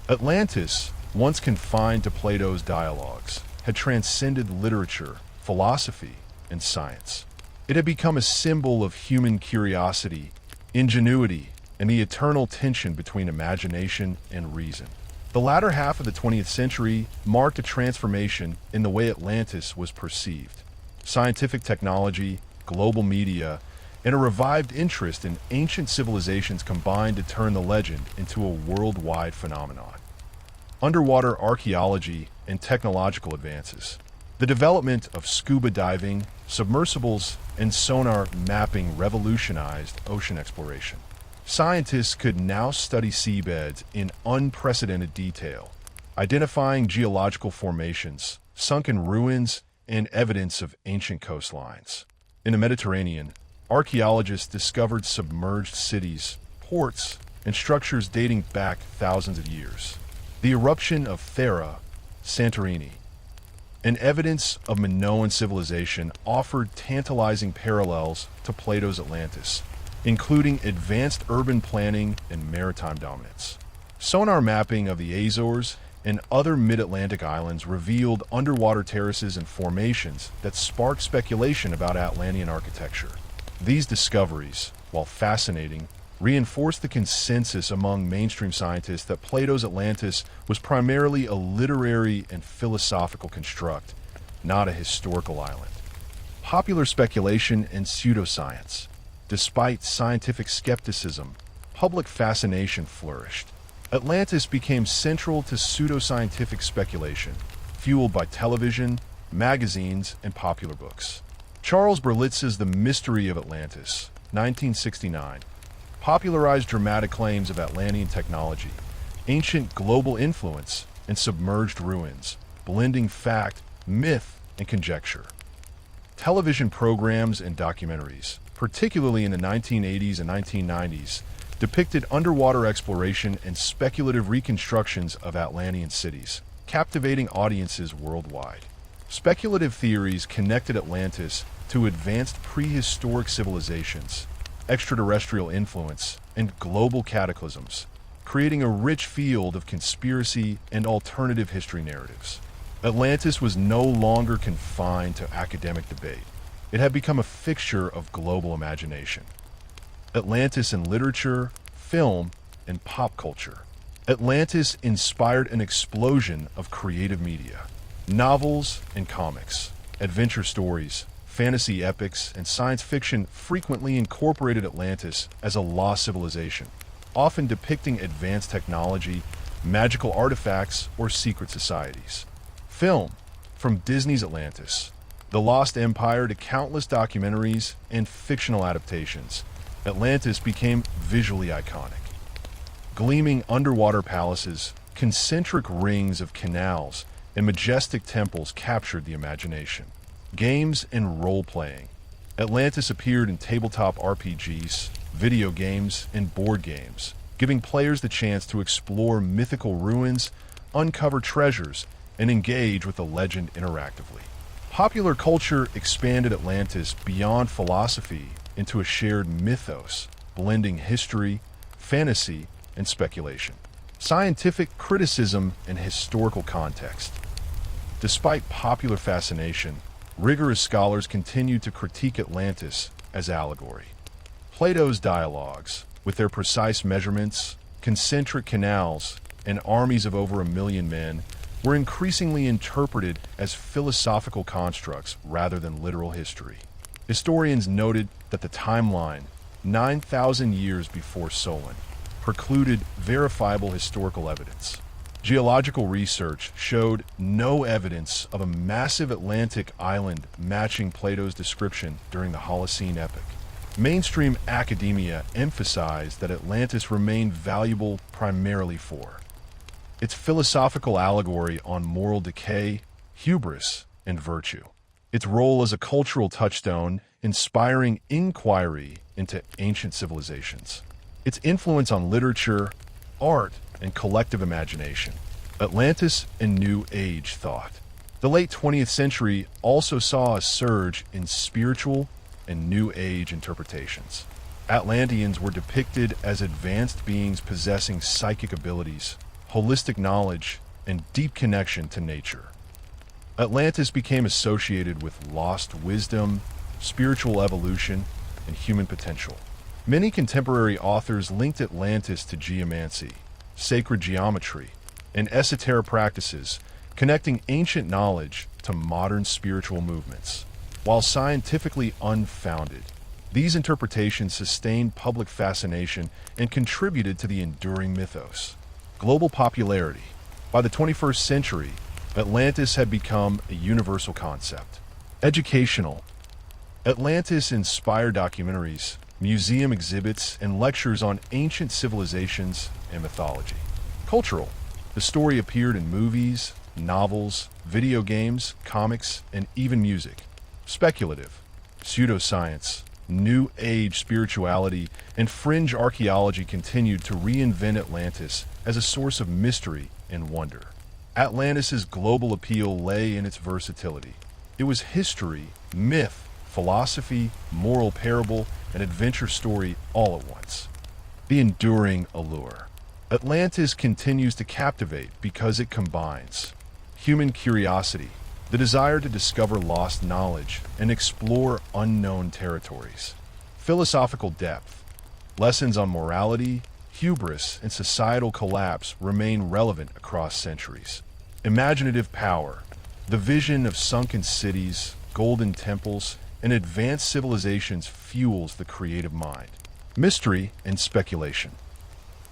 Atlantis, once confined to Plato's dialogues, had transcended literature, philosophy, and science. It had become a symbol of human curiosity, ingenuity, and the eternal tension between imagination and reason. The latter half of the 20th century marked a transformation in the way Atlantis was perceived. Scientific technology, global media, and a revived interest in ancient civilizations combined to turn the legend into a worldwide phenomenon. Underwater archaeology and technological advances. The development of scuba diving, submersibles, and sonar mapping revolutionized ocean exploration. Scientists could now study seabeds in unprecedented detail, identifying geological formations, sunken ruins, and evidence of ancient coastlines. In the Mediterranean, archaeologists discovered submerged cities, ports, and structures dating back thousands of years. The eruption of Thera, Santorini, and evidence of Minoan civilization offered tantalizing parallels to Plato's Atlantis, including advanced urban planning and maritime dominance. Sonar mapping of the Azores and other mid-Atlantic islands revealed underwater terraces and formations that sparked speculation about Atlantean architecture. These discoveries, while fascinating, reinforced the consensus among mainstream scientists that Plato's Atlantis was primarily a literary and philosophical construct, not a historical island. Popular speculation and pseudoscience. Despite scientific skepticism, public fascination flourished. Atlantis became central to pseudoscientific speculation, fueled by television, magazines, and popular books. Charles Berlitz's The Mystery of Atlantis, 1969, popularized dramatic claims of Atlantean technology, ancient global influence, and submerged ruins, blending fact, myth, and conjecture. Television programs and documentaries, particularly in the 1980s and 1990s, depicted underwater exploration and speculative reconstructions of Atlantean cities, captivating audiences worldwide. Speculative theories connected Atlantis to advanced prehistoric civilizations, extraterrestrial influence, and global cataclysms, creating a rich field of conspiracy and alternative history narratives. Atlantis was no longer confined to academic debate. It had become a fixture of global imagination. Atlantis in literature, film, and pop culture. Atlantis inspired an explosion of creative media. Novels and comics, adventure stories, fantasy epics, and science fiction frequently incorporated Atlantis as a lost civilization, often depicting advanced technology, magical artifacts, or secret societies. Film, from Disney's Atlantis, The Lost Empire to countless documentaries and fictional adaptations, Atlantis became visually iconic. Gleaming underwater palaces, concentric rings of canals, and majestic temples captured the imagination. Games and role-playing. Atlantis appeared in tabletop RPGs, video games, and board games, giving players the chance to explore mythical ruins, uncover treasures, and engage with the legend interactively. Popular culture expanded Atlantis beyond philosophy into a shared mythos, blending history, fantasy, and speculation. Scientific criticism and historical context. Despite popular fascination, rigorous scholars continue to critique Atlantis as allegory. Plato's dialogues, with their precise measurements, concentric canals, and armies of over 1 million men, were increasingly interpreted as philosophical constructs rather than literal history. Historians noted that the timeline, 9,000 years before Solon, precluded verifiable historical evidence. Geological research showed no evidence of a massive Atlantic island matching Plato's description during the Holocene epoch. Mainstream academia emphasized that Atlantis remained valuable primarily for its philosophical allegory on moral decay, hubris, and virtue. Its role as a cultural touchstone, inspiring inquiry into ancient civilizations. Its influence on literature, art, and collective imagination. Atlantis and New Age thought. The late 20th century also saw a surge in spiritual and New Age interpretations. Atlanteans were depicted as advanced beings possessing psychic abilities, holistic knowledge, and deep connection to nature. Atlantis became associated with lost wisdom, spiritual evolution, and human potential. Many contemporary authors linked Atlantis to geomancy, sacred geometry, and esoteric practices, connecting ancient knowledge to modern spiritual movements. While scientifically unfounded, These interpretations sustained public fascination and contributed to the enduring mythos. Global popularity. By the 21st century, Atlantis had become a universal concept. Educational. Atlantis inspired documentaries, museum exhibits, and lectures on ancient civilizations and mythology. Cultural. The story appeared in movies, novels, video games, comics, and even music. Speculative. Pseudoscience, New Age spirituality, and fringe archaeology continued to reinvent Atlantis as a source of mystery and wonder. Atlantis's global appeal lay in its versatility. It was history, myth, philosophy, moral parable, and adventure story all at once. The enduring allure. Atlantis continues to captivate because it combines human curiosity, the desire to discover lost knowledge and explore unknown territories. Philosophical depth. Lessons on morality, hubris, and societal collapse remain relevant across centuries. Imaginative power. The vision of sunken cities, golden temples, and advanced civilizations fuels the creative mind. Mystery and speculation.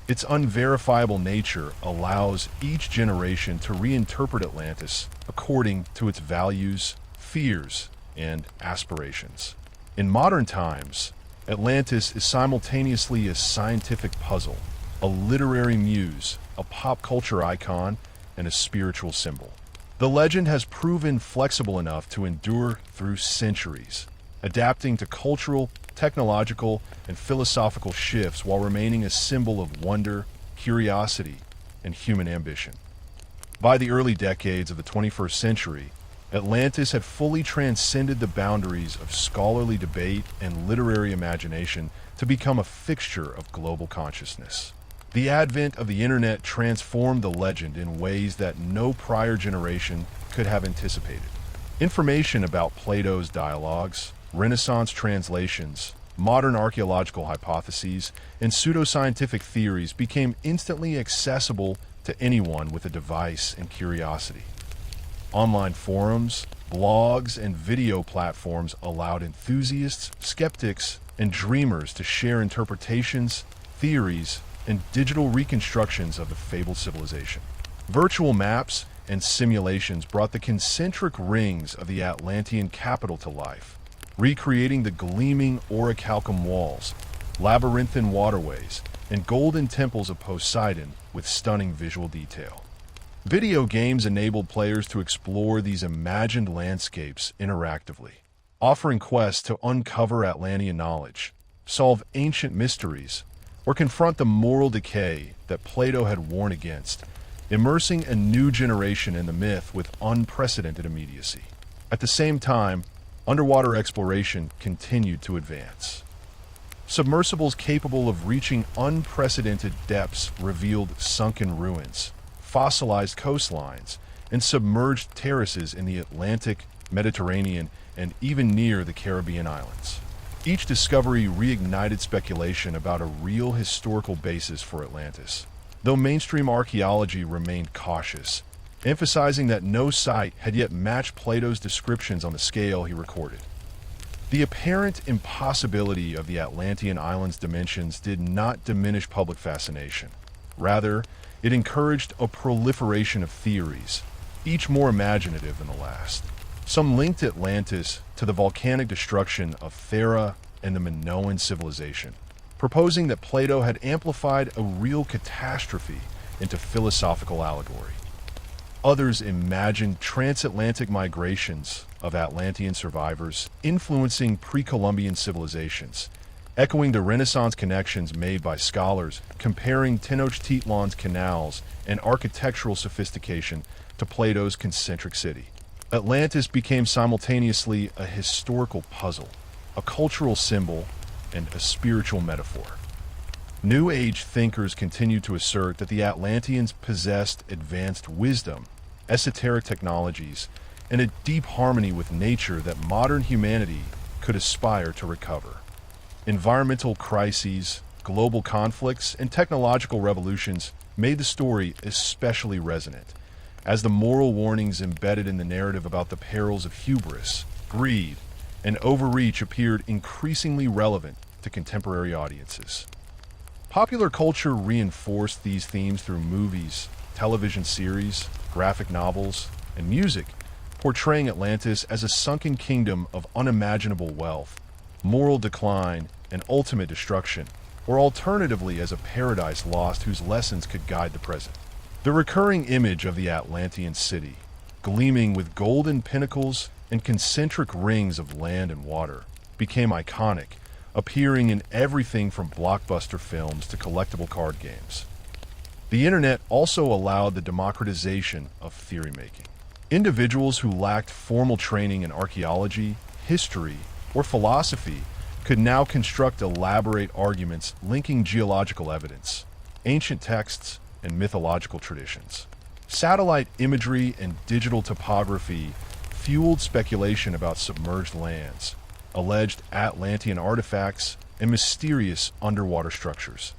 Its unverifiable nature allows each generation to reinterpret Atlantis according to its values, fears, and aspirations. In modern times, Atlantis is simultaneously a scientific puzzle, a literary muse, a pop culture icon, and a spiritual symbol. The legend has proven flexible enough to endure through centuries, adapting to cultural, technological, and philosophical shifts while remaining a symbol of wonder, curiosity, and human ambition. By the early decades of the 21st century, Atlantis had fully transcended the boundaries of scholarly debate and literary imagination to become a fixture of global consciousness. The advent of the internet transformed the legend in ways that no prior generation could have anticipated. Information about Plato's dialogues, Renaissance translations, modern archaeological hypotheses, and pseudoscientific theories became instantly accessible to anyone with a device and curiosity. Online forums, blogs, and video platforms allowed enthusiasts, skeptics, and dreamers to share interpretations, theories, and digital reconstructions of the fabled civilization. Virtual maps and simulations brought the concentric rings of the Atlantean capital to life, recreating the gleaming orichalcum walls, labyrinthine waterways, and golden temples of Poseidon with stunning visual detail. Video games enabled players to explore these imagined landscapes interactively, offering quests to uncover Atlantean knowledge, solve ancient mysteries, or confront the moral decay that Plato had warned against, immersing a new generation in the myth with unprecedented immediacy. At the same time, underwater exploration continued to advance. Submersibles capable of reaching unprecedented depths revealed sunken ruins, fossilized coastlines, and submerged terraces in the Atlantic, Mediterranean, and even near the Caribbean islands. Each discovery reignited speculation about a real historical basis for Atlantis, though mainstream archaeology remained cautious, emphasizing that no site had yet matched Plato's descriptions on the scale he recorded. The apparent impossibility of the Atlantean island's dimensions did not diminish public fascination. Rather, it encouraged a proliferation of theories, each more imaginative than the last. Some linked Atlantis to the volcanic destruction of Thera and the Minoan civilization, proposing that Plato had amplified a real catastrophe into philosophical allegory. Others imagined transatlantic migrations of Atlantean survivors influencing pre-Columbian civilizations, echoing the Renaissance connections made by scholars comparing Tenochtitlan's canals and architectural sophistication to Plato's concentric city. Atlantis became simultaneously a historical puzzle, a cultural symbol, and a spiritual metaphor. New Age thinkers continued to assert that the Atlanteans possessed advanced wisdom, esoteric technologies, and a deep harmony with nature that modern humanity could aspire to recover. Environmental crises, global conflicts, and technological revolutions made the story especially resonant, as the moral warnings embedded in the narrative about the perils of hubris, greed, and overreach appeared increasingly relevant to contemporary audiences. Popular culture reinforced these themes through movies, television series, graphic novels, and music, portraying Atlantis as a sunken kingdom of unimaginable wealth, moral decline, and ultimate destruction, or alternatively as a paradise lost whose lessons could guide the present. The recurring image of the Atlantean city, gleaming with golden pinnacles and concentric rings of land and water, became iconic, appearing in everything from blockbuster films to collectible card games. The internet also allowed the democratization of theory-making. Individuals who lacked formal training in archaeology, history, or philosophy could now construct elaborate arguments linking geological evidence, ancient texts, and mythological traditions. Satellite imagery and digital topography fueled speculation about submerged lands, alleged Atlantean artifacts, and mysterious underwater structures.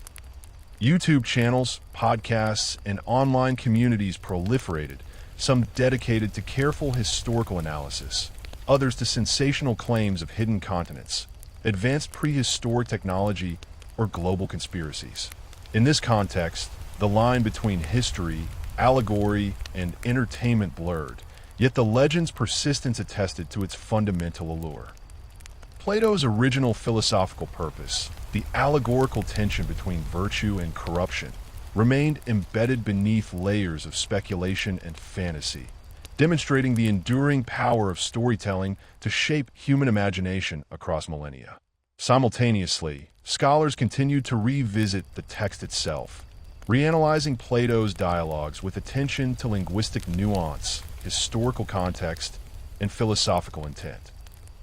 YouTube channels, podcasts, and online communities proliferated, some dedicated to careful historical analysis, others to sensational claims of hidden continents, advanced prehistoric technology, or global conspiracies. In this context, the line between history, allegory, and entertainment blurred, yet the legend's persistence attested to its fundamental allure. Plato's original philosophical purpose, the allegorical tension between virtue and corruption, remained embedded beneath layers of speculation and fantasy, demonstrating the enduring power of storytelling to shape human imagination across millennia. Simultaneously, scholars continued to revisit the text itself, reanalyzing Plato's dialogues with attention to linguistic nuance, historical context, and philosophical intent.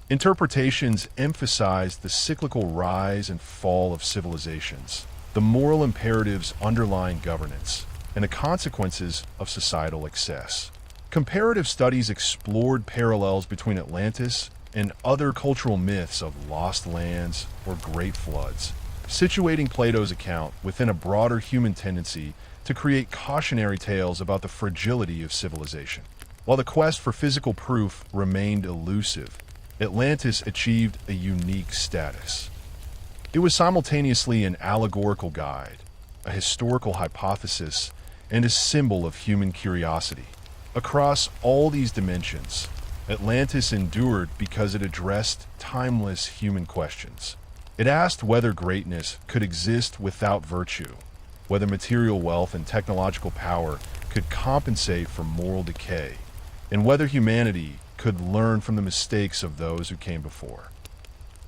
Interpretations emphasized the cyclical rise and fall of civilizations, the moral imperatives underlying governance, and the consequences of societal excess. Comparative studies explored parallels between Atlantis and other cultural myths of lost lands or great floods, situating Plato's account within a broader human tendency to create cautionary tales about the fragility of civilization. While the quest for physical proof remained elusive, Atlantis achieved a unique status. It was simultaneously an allegorical guide, a historical hypothesis, and a symbol of human curiosity. Across all these dimensions, Atlantis endured because it addressed timeless human questions. It asked whether greatness could exist without virtue, whether material wealth and technological power could compensate for moral decay, and whether humanity could learn from the mistakes of those who came before.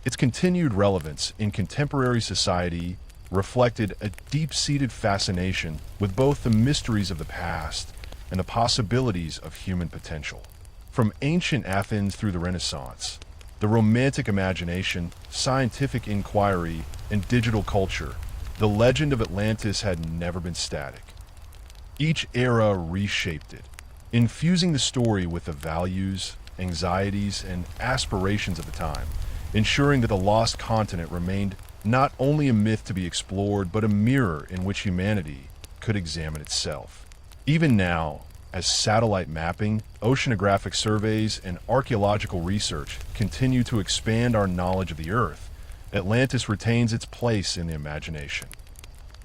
Its continued relevance in contemporary society reflected a deep-seated fascination with both the mysteries of the past and the possibilities of human potential. From ancient Athens through the Renaissance, the Romantic imagination, scientific inquiry, and digital culture, the legend of Atlantis had never been static. Each era reshaped it, infusing the story with the values, anxieties, and aspirations of the time, ensuring that the lost continent remained not only a myth to be explored, but a mirror in which humanity could examine itself. Even now, as satellite mapping, oceanographic surveys, and archaeological research continue to expand our knowledge of the Earth, Atlantis retains its place in the imagination.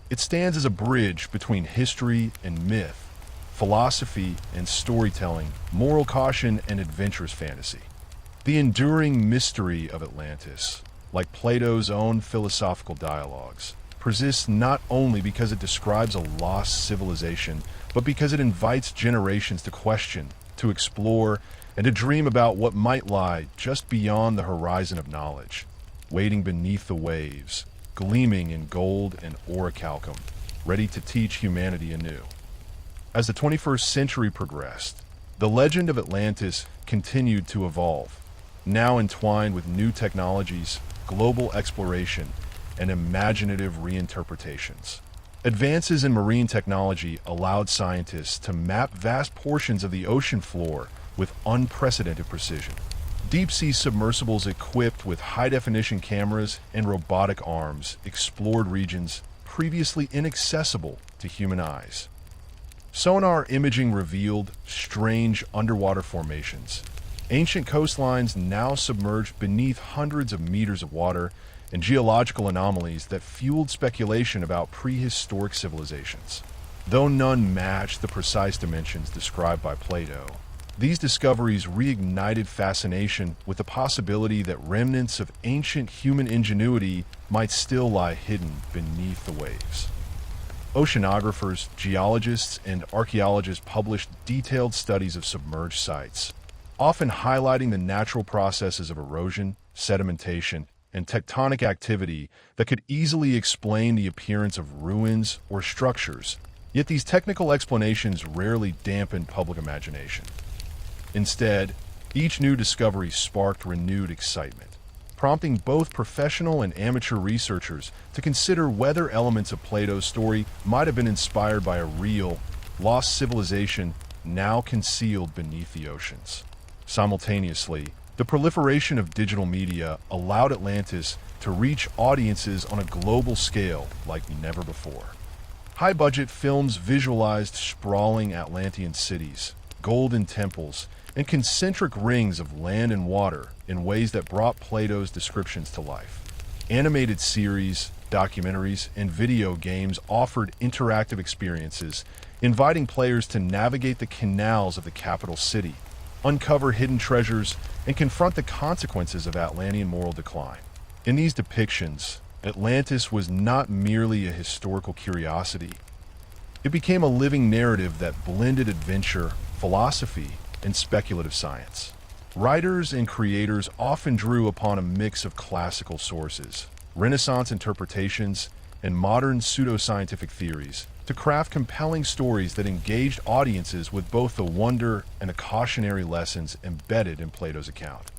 It stands as a bridge between history and myth, philosophy and storytelling, moral caution and adventurous fantasy. The enduring mystery of Atlantis, like Plato's own philosophical dialogues, persists not only because it describes a lost civilization, but because it invites generations to question, to explore, and to dream about what might lie just beyond the horizon of knowledge, waiting beneath the waves, gleaming in gold and orichalcum, ready to teach humanity anew. As the 21st century progressed, the legend of Atlantis continued to evolve, now entwined with new technologies, global exploration, and imaginative reinterpretations. Advances in marine technology allowed scientists to map vast portions of the ocean floor with unprecedented precision. Deep-sea submersibles equipped with high-definition cameras and robotic arms explored regions previously inaccessible to human eyes. Sonar imaging revealed strange underwater formations, Ancient coastlines now submerged beneath hundreds of meters of water, and geological anomalies that fueled speculation about prehistoric civilizations. Though none matched the precise dimensions described by Plato, these discoveries reignited fascination with the possibility that remnants of ancient human ingenuity might still lie hidden beneath the waves. Oceanographers, geologists, and archaeologists published detailed studies of submerged sites, often highlighting the natural processes of erosion, sedimentation, and tectonic activity that could easily explain the appearance of ruins or structures. Yet these technical explanations rarely dampened public imagination. Instead, each new discovery sparked renewed excitement, prompting both professional and amateur researchers to consider whether elements of Plato's story might have been inspired by a real, lost civilization now concealed beneath the oceans. Simultaneously, the proliferation of digital media allowed Atlantis to reach audiences on a global scale like never before. High-budget films visualized sprawling Atlantean cities, golden temples, and concentric rings of land and water in ways that brought Plato's descriptions to life. Animated series, documentaries, and video games offered interactive experiences, inviting players to navigate the canals of the capital city, uncover hidden treasures, and confront the consequences of Atlantean moral decline. In these depictions, Atlantis was not merely a historical curiosity. It became a living narrative that blended adventure, philosophy, and speculative science. Writers and creators often drew upon a mix of classical sources, Renaissance interpretations, and modern pseudoscientific theories to craft compelling stories that engaged audiences with both the wonder and the cautionary lessons embedded in Plato's account.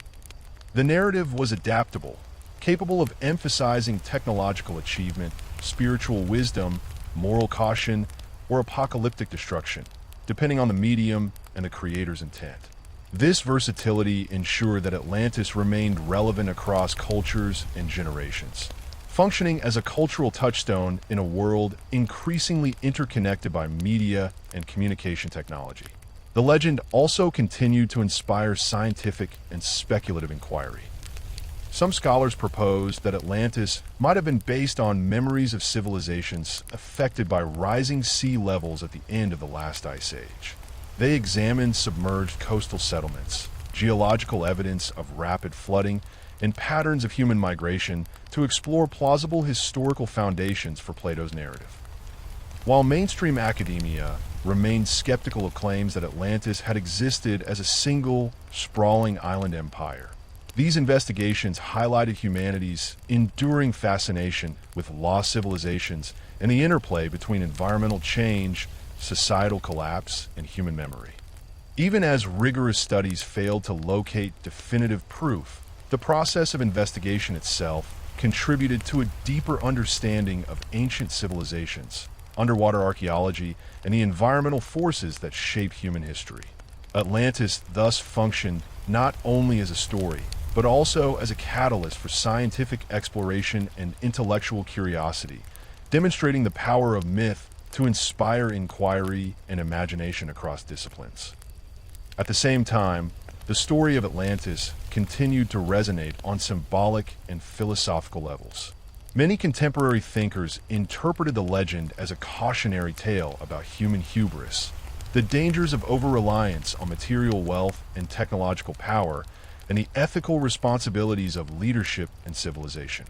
The narrative was adaptable, capable of emphasizing technological achievement, spiritual wisdom, moral caution, or apocalyptic destruction, depending on the medium and the creator's intent. This versatility ensured that Atlantis remained relevant across cultures and generations, functioning as a cultural touchstone in a world increasingly interconnected by media and communication technology. The legend also continued to inspire scientific and speculative inquiry. Some scholars proposed that Atlantis might have been based on memories of civilizations affected by rising sea levels at the end of the last ice age. They examined submerged coastal settlements, geological evidence of rapid flooding, and patterns of human migration to explore plausible historical foundations for Plato's narrative. While mainstream academia remained skeptical of claims that Atlantis had existed as a single, sprawling island empire, these investigations highlighted humanity's enduring fascination with lost civilizations and the interplay between environmental change, societal collapse, and human memory. Even as rigorous studies failed to locate definitive proof, the process of investigation itself contributed to a deeper understanding of ancient civilizations, underwater archaeology, and the environmental forces that shaped human history. Atlantis thus functioned not only as a story, but also as a catalyst for scientific exploration and intellectual curiosity, demonstrating the power of myth to inspire inquiry and imagination across disciplines. At the same time, the story of Atlantis continued to resonate on symbolic and philosophical levels. Many contemporary thinkers interpreted the legend as a cautionary tale about human hubris, the dangers of over-reliance on material wealth and technological power, and the ethical responsibilities of leadership and civilization.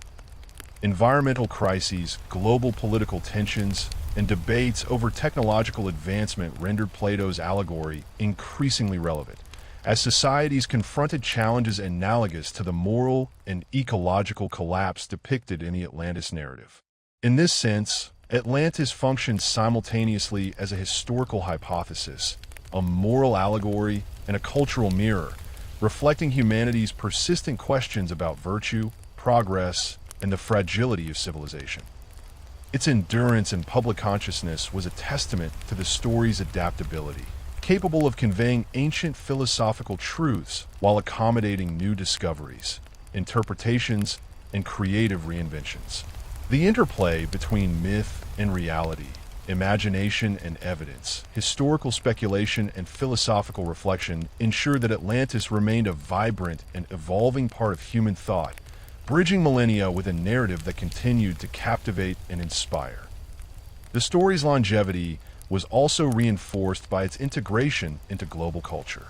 Environmental crises, global political tensions, and debates over technological advancement rendered Plato's allegory increasingly relevant, as societies confronted challenges analogous to the moral and ecological collapse depicted in the Atlantis narrative. In this sense, Atlantis functions simultaneously as a historical hypothesis, a moral allegory, and a cultural mirror, reflecting humanity's persistent questions about virtue, progress, and the fragility of civilization. Its endurance in public consciousness was a testament to the story's adaptability, capable of conveying ancient philosophical truths while accommodating new discoveries, interpretations, and creative reinventions. The interplay between myth and reality Imagination and evidence, historical speculation, and philosophical reflection ensured that Atlantis remained a vibrant and evolving part of human thought, bridging millennia with a narrative that continued to captivate and inspire. The story's longevity was also reinforced by its integration into global culture.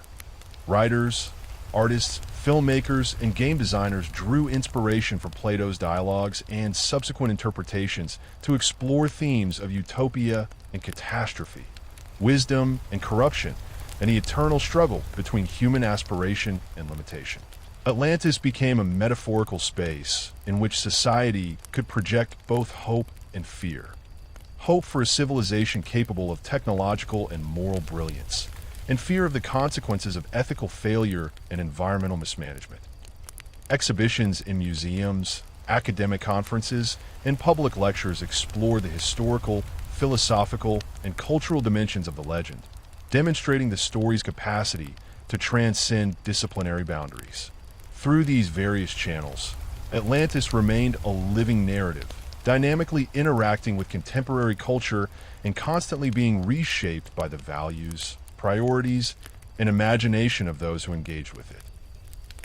Writers, artists, filmmakers, and game designers drew inspiration from Plato's dialogues and subsequent interpretations to explore themes of utopia and catastrophe, wisdom and corruption, and the eternal struggle between human aspiration and limitation. Atlantis became a metaphorical space in which society could project both hope and fear. Hope for a civilization capable of technological and moral brilliance, and fear of the consequences of ethical failure and environmental mismanagement. Exhibitions in museums, academic conferences, and public lectures explore the historical, philosophical, and cultural dimensions of the legend, demonstrating the story's capacity to transcend disciplinary boundaries. Through these various channels, Atlantis remained a living narrative, dynamically interacting with contemporary culture and constantly being reshaped by the values, priorities, and imagination of those who engage with it.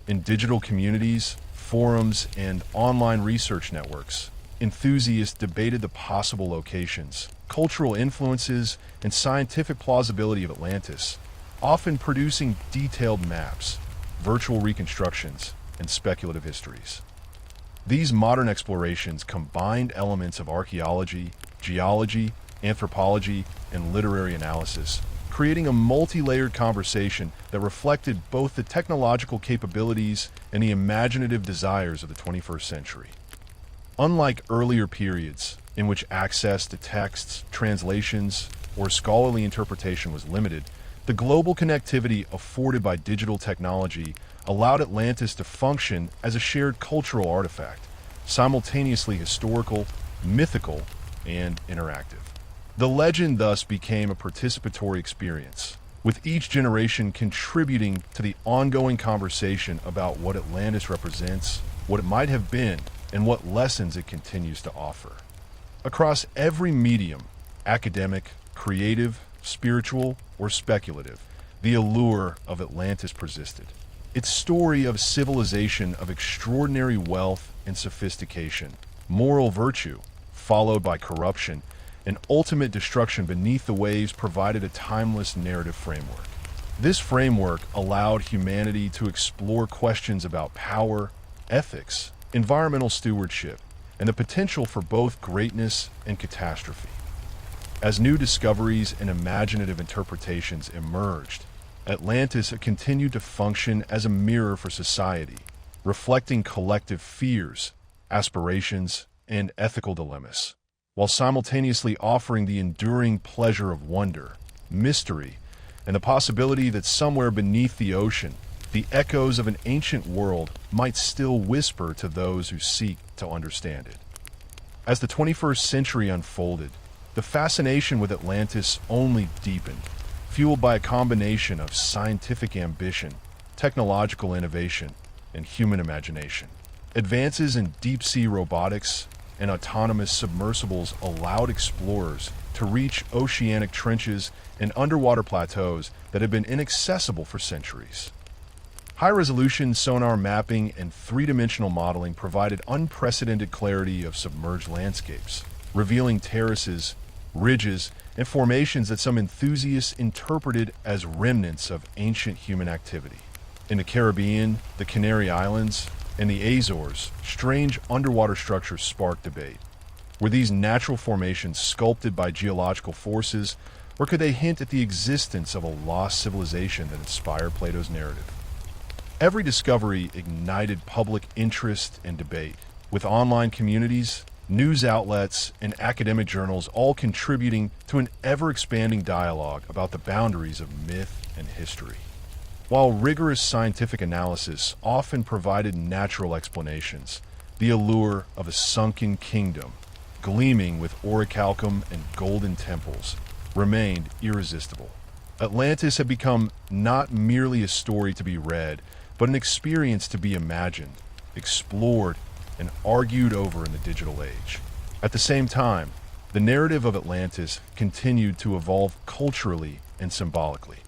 In digital communities, forums, and online research networks, enthusiasts debated the possible locations, cultural influences, and scientific plausibility of Atlantis, often producing detailed maps, virtual reconstructions, and speculative histories. These modern explorations combined elements of archaeology, geology, anthropology, and literary analysis, creating a multi-layered conversation that reflected both the technological capabilities and the imaginative desires of the 21st century. Unlike earlier periods, in which access to texts, translations, or scholarly interpretation was limited, the global connectivity afforded by digital technology allowed Atlantis to function as a shared cultural artifact, simultaneously historical, mythical, and interactive. The legend thus became a participatory experience, with each generation contributing to the ongoing conversation about what Atlantis represents, what it might have been, and what lessons it continues to offer. Across every medium, academic, creative, spiritual, or speculative, the allure of Atlantis persisted. Its story of civilization of extraordinary wealth and sophistication, moral virtue, followed by corruption, and ultimate destruction beneath the waves provided a timeless narrative framework. This framework allowed humanity to explore questions about power, ethics, environmental stewardship, and the potential for both greatness and catastrophe. As new discoveries and imaginative interpretations emerged, Atlantis continued to function as a mirror for society, reflecting collective fears, aspirations, and ethical dilemmas, while simultaneously offering the enduring pleasure of wonder, mystery, and the possibility that somewhere beneath the ocean, the echoes of an ancient world might still whisper to those who seek to understand it. As the 21st century unfolded, the fascination with Atlantis only deepened, fueled by a combination of scientific ambition, technological innovation, and human imagination. Advances in deep-sea robotics and autonomous submersibles allowed explorers to reach oceanic trenches and underwater plateaus that had been inaccessible for centuries. High-resolution sonar mapping and three-dimensional modeling provided unprecedented clarity of submerged landscapes, revealing terraces, ridges, and formations that some enthusiasts interpreted as remnants of ancient human activity. In the Caribbean, the Canary Islands, and the Azores, strange underwater structures sparked debate. Were these natural formations sculpted by geological forces, or could they hint at the existence of a lost civilization that inspired Plato's narrative? Every discovery ignited public interest and debate, with online communities, news outlets, and academic journals all contributing to an ever-expanding dialogue about the boundaries of myth and history. While rigorous scientific analysis often provided natural explanations, the allure of a sunken kingdom, gleaming with orichalcum and golden temples, remained irresistible. Atlantis had become not merely a story to be read, but an experience to be imagined, explored, and argued over in the digital age. At the same time, the narrative of Atlantis continued to evolve culturally and symbolically.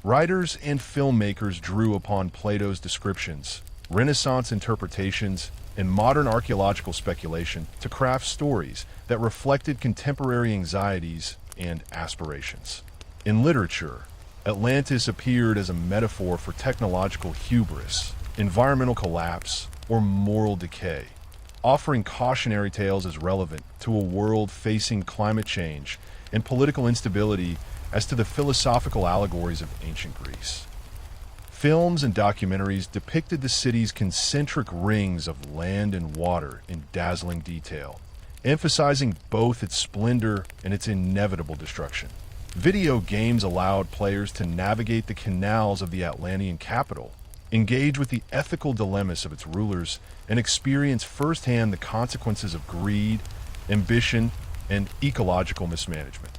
Writers and filmmakers drew upon Plato's descriptions, Renaissance interpretations, and modern archaeological speculation to craft stories that reflected contemporary anxieties and aspirations. In literature, Atlantis appeared as a metaphor for technological hubris, environmental collapse, or moral decay, offering cautionary tales as relevant to a world facing climate change and political instability as to the philosophical allegories of ancient Greece. Films and documentaries depicted the city's concentric rings of land and water in dazzling detail, emphasizing both its splendor and its inevitable destruction. Video games allowed players to navigate the canals of the Atlantean capital, engage with the ethical dilemmas of its rulers, and experience firsthand the consequences of greed, ambition, and ecological mismanagement.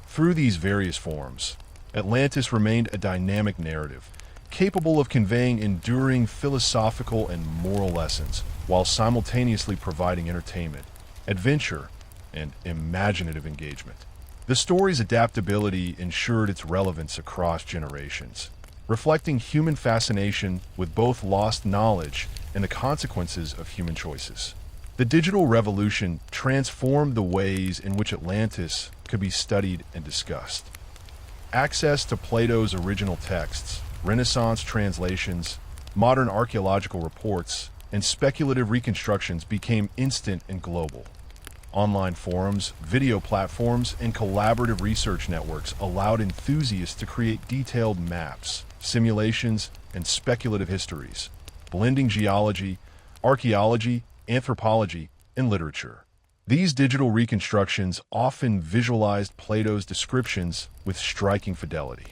Through these various forms, Atlantis remained a dynamic narrative, capable of conveying enduring philosophical and moral lessons, while simultaneously providing entertainment, adventure, and imaginative engagement. The story's adaptability ensured its relevance across generations, reflecting human fascination with both lost knowledge and the consequences of human choices. The digital revolution transformed the ways in which Atlantis could be studied and discussed. Access to Plato's original texts, Renaissance translations, modern archaeological reports, and speculative reconstructions became instant and global. Online forums, video platforms, and collaborative research networks allowed enthusiasts to create detailed maps, simulations, and speculative histories, blending geology, archaeology, anthropology, and literature. These digital reconstructions often visualized Plato's descriptions with striking fidelity.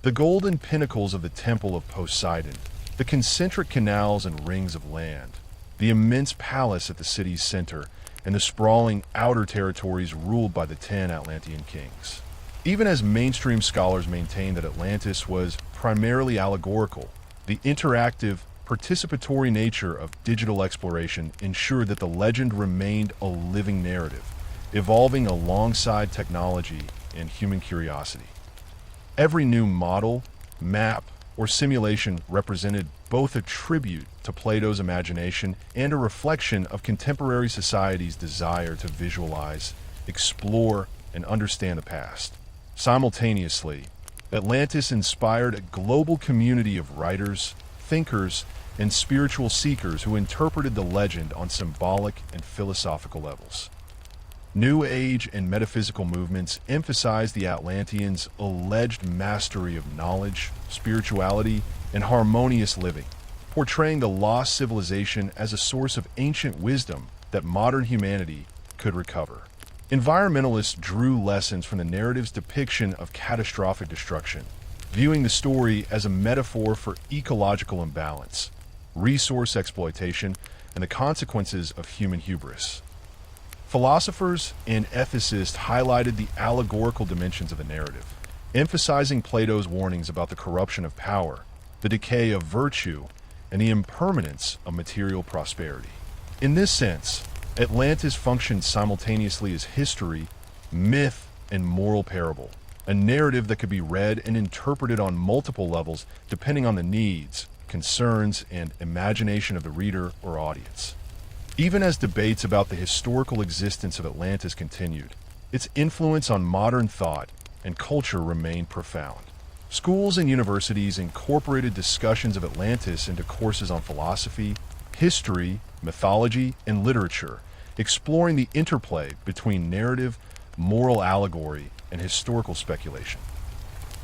The golden pinnacles of the Temple of Poseidon, the concentric canals and rings of land, the immense palace at the city's center, and the sprawling outer territories ruled by the 10 Atlantean kings. Even as mainstream scholars maintain that Atlantis was primarily allegorical, the interactive, participatory nature of digital exploration ensured that the legend remained a living narrative, evolving alongside technology and human curiosity. Every new model, map, or simulation represented both a tribute to Plato's imagination and a reflection of contemporary society's desire to visualize, explore, and understand the past. Simultaneously, Atlantis inspired a global community of writers, thinkers, and spiritual seekers who interpreted the legend on symbolic and philosophical levels. New Age and metaphysical movements emphasized the Atlanteans' alleged mastery of knowledge, spirituality, and harmonious living, portraying the lost civilization as a source of ancient wisdom that modern humanity could recover. Environmentalists drew lessons from the narrative's depiction of catastrophic destruction, viewing the story as a metaphor for ecological imbalance, resource exploitation, and the consequences of human hubris. Philosophers and ethicists highlighted the allegorical dimensions of the narrative, emphasizing Plato's warnings about the corruption of power, the decay of virtue, and the impermanence of material prosperity. In this sense, Atlantis functioned simultaneously as history, myth, and moral parable, a narrative that could be read and interpreted on multiple levels depending on the needs, concerns, and imagination of the reader or audience. Even as debates about the historical existence of Atlantis continued, its influence on modern thought and culture remained profound. Schools and universities incorporated discussions of Atlantis into courses on philosophy, history, mythology, and literature, exploring the interplay between narrative, moral allegory, and historical speculation.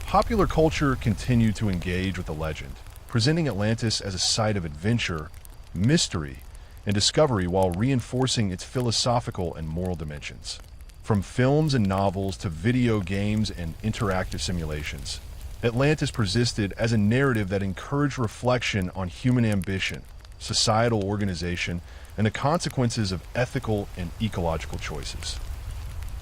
Popular culture continued to engage with the legend, presenting Atlantis as a site of adventure, mystery, and discovery while reinforcing its philosophical and moral dimensions. From films and novels to video games and interactive simulations, Atlantis persisted as a narrative that encouraged reflection on human ambition, societal organization, and the consequences of ethical and ecological choices.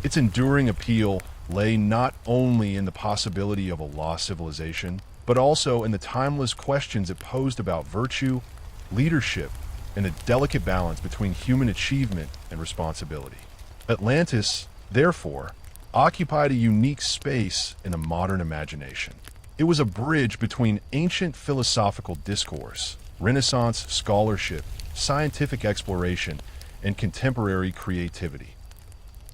Its enduring appeal lay not only in the possibility of a lost civilization, but also in the timeless questions it posed about virtue, leadership, and the delicate balance between human achievement and responsibility. Atlantis, therefore, occupied a unique space in the modern imagination. It was a bridge between ancient philosophical discourse, Renaissance scholarship, scientific exploration, and contemporary creativity.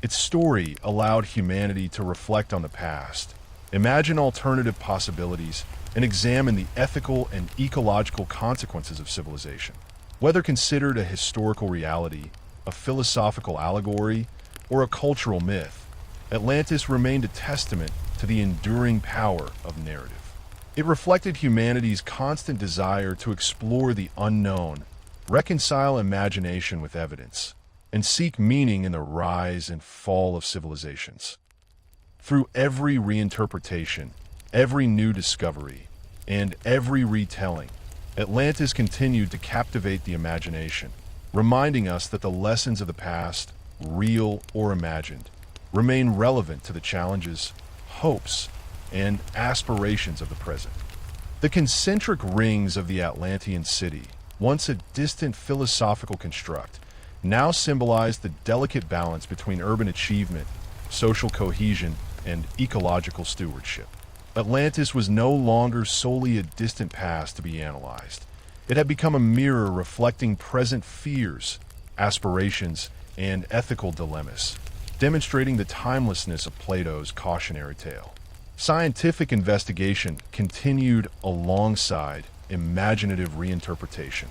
Its story allowed humanity to reflect on the past, imagine alternative possibilities, and examine the ethical and ecological consequences of civilization. Whether considered a historical reality, a philosophical allegory, or a cultural myth, Atlantis remained a testament to the enduring power of narrative. It reflected humanity's constant desire to explore the unknown, reconcile imagination with evidence, and seek meaning in the rise and fall of civilizations. Through every reinterpretation, every new discovery, and every retelling, Atlantis continued to captivate the imagination, reminding us that the lessons of the past, real or imagined, remain relevant to the challenges, hopes, and aspirations of the present. The concentric rings of the Atlantean city, once a distant philosophical construct, now symbolize the delicate balance between urban achievement, social cohesion, and ecological stewardship. Atlantis was no longer solely a distant past to be analyzed. It had become a mirror reflecting present fears, aspirations, and ethical dilemmas, demonstrating the timelessness of Plato's cautionary tale. Scientific investigation continued alongside imaginative reinterpretation.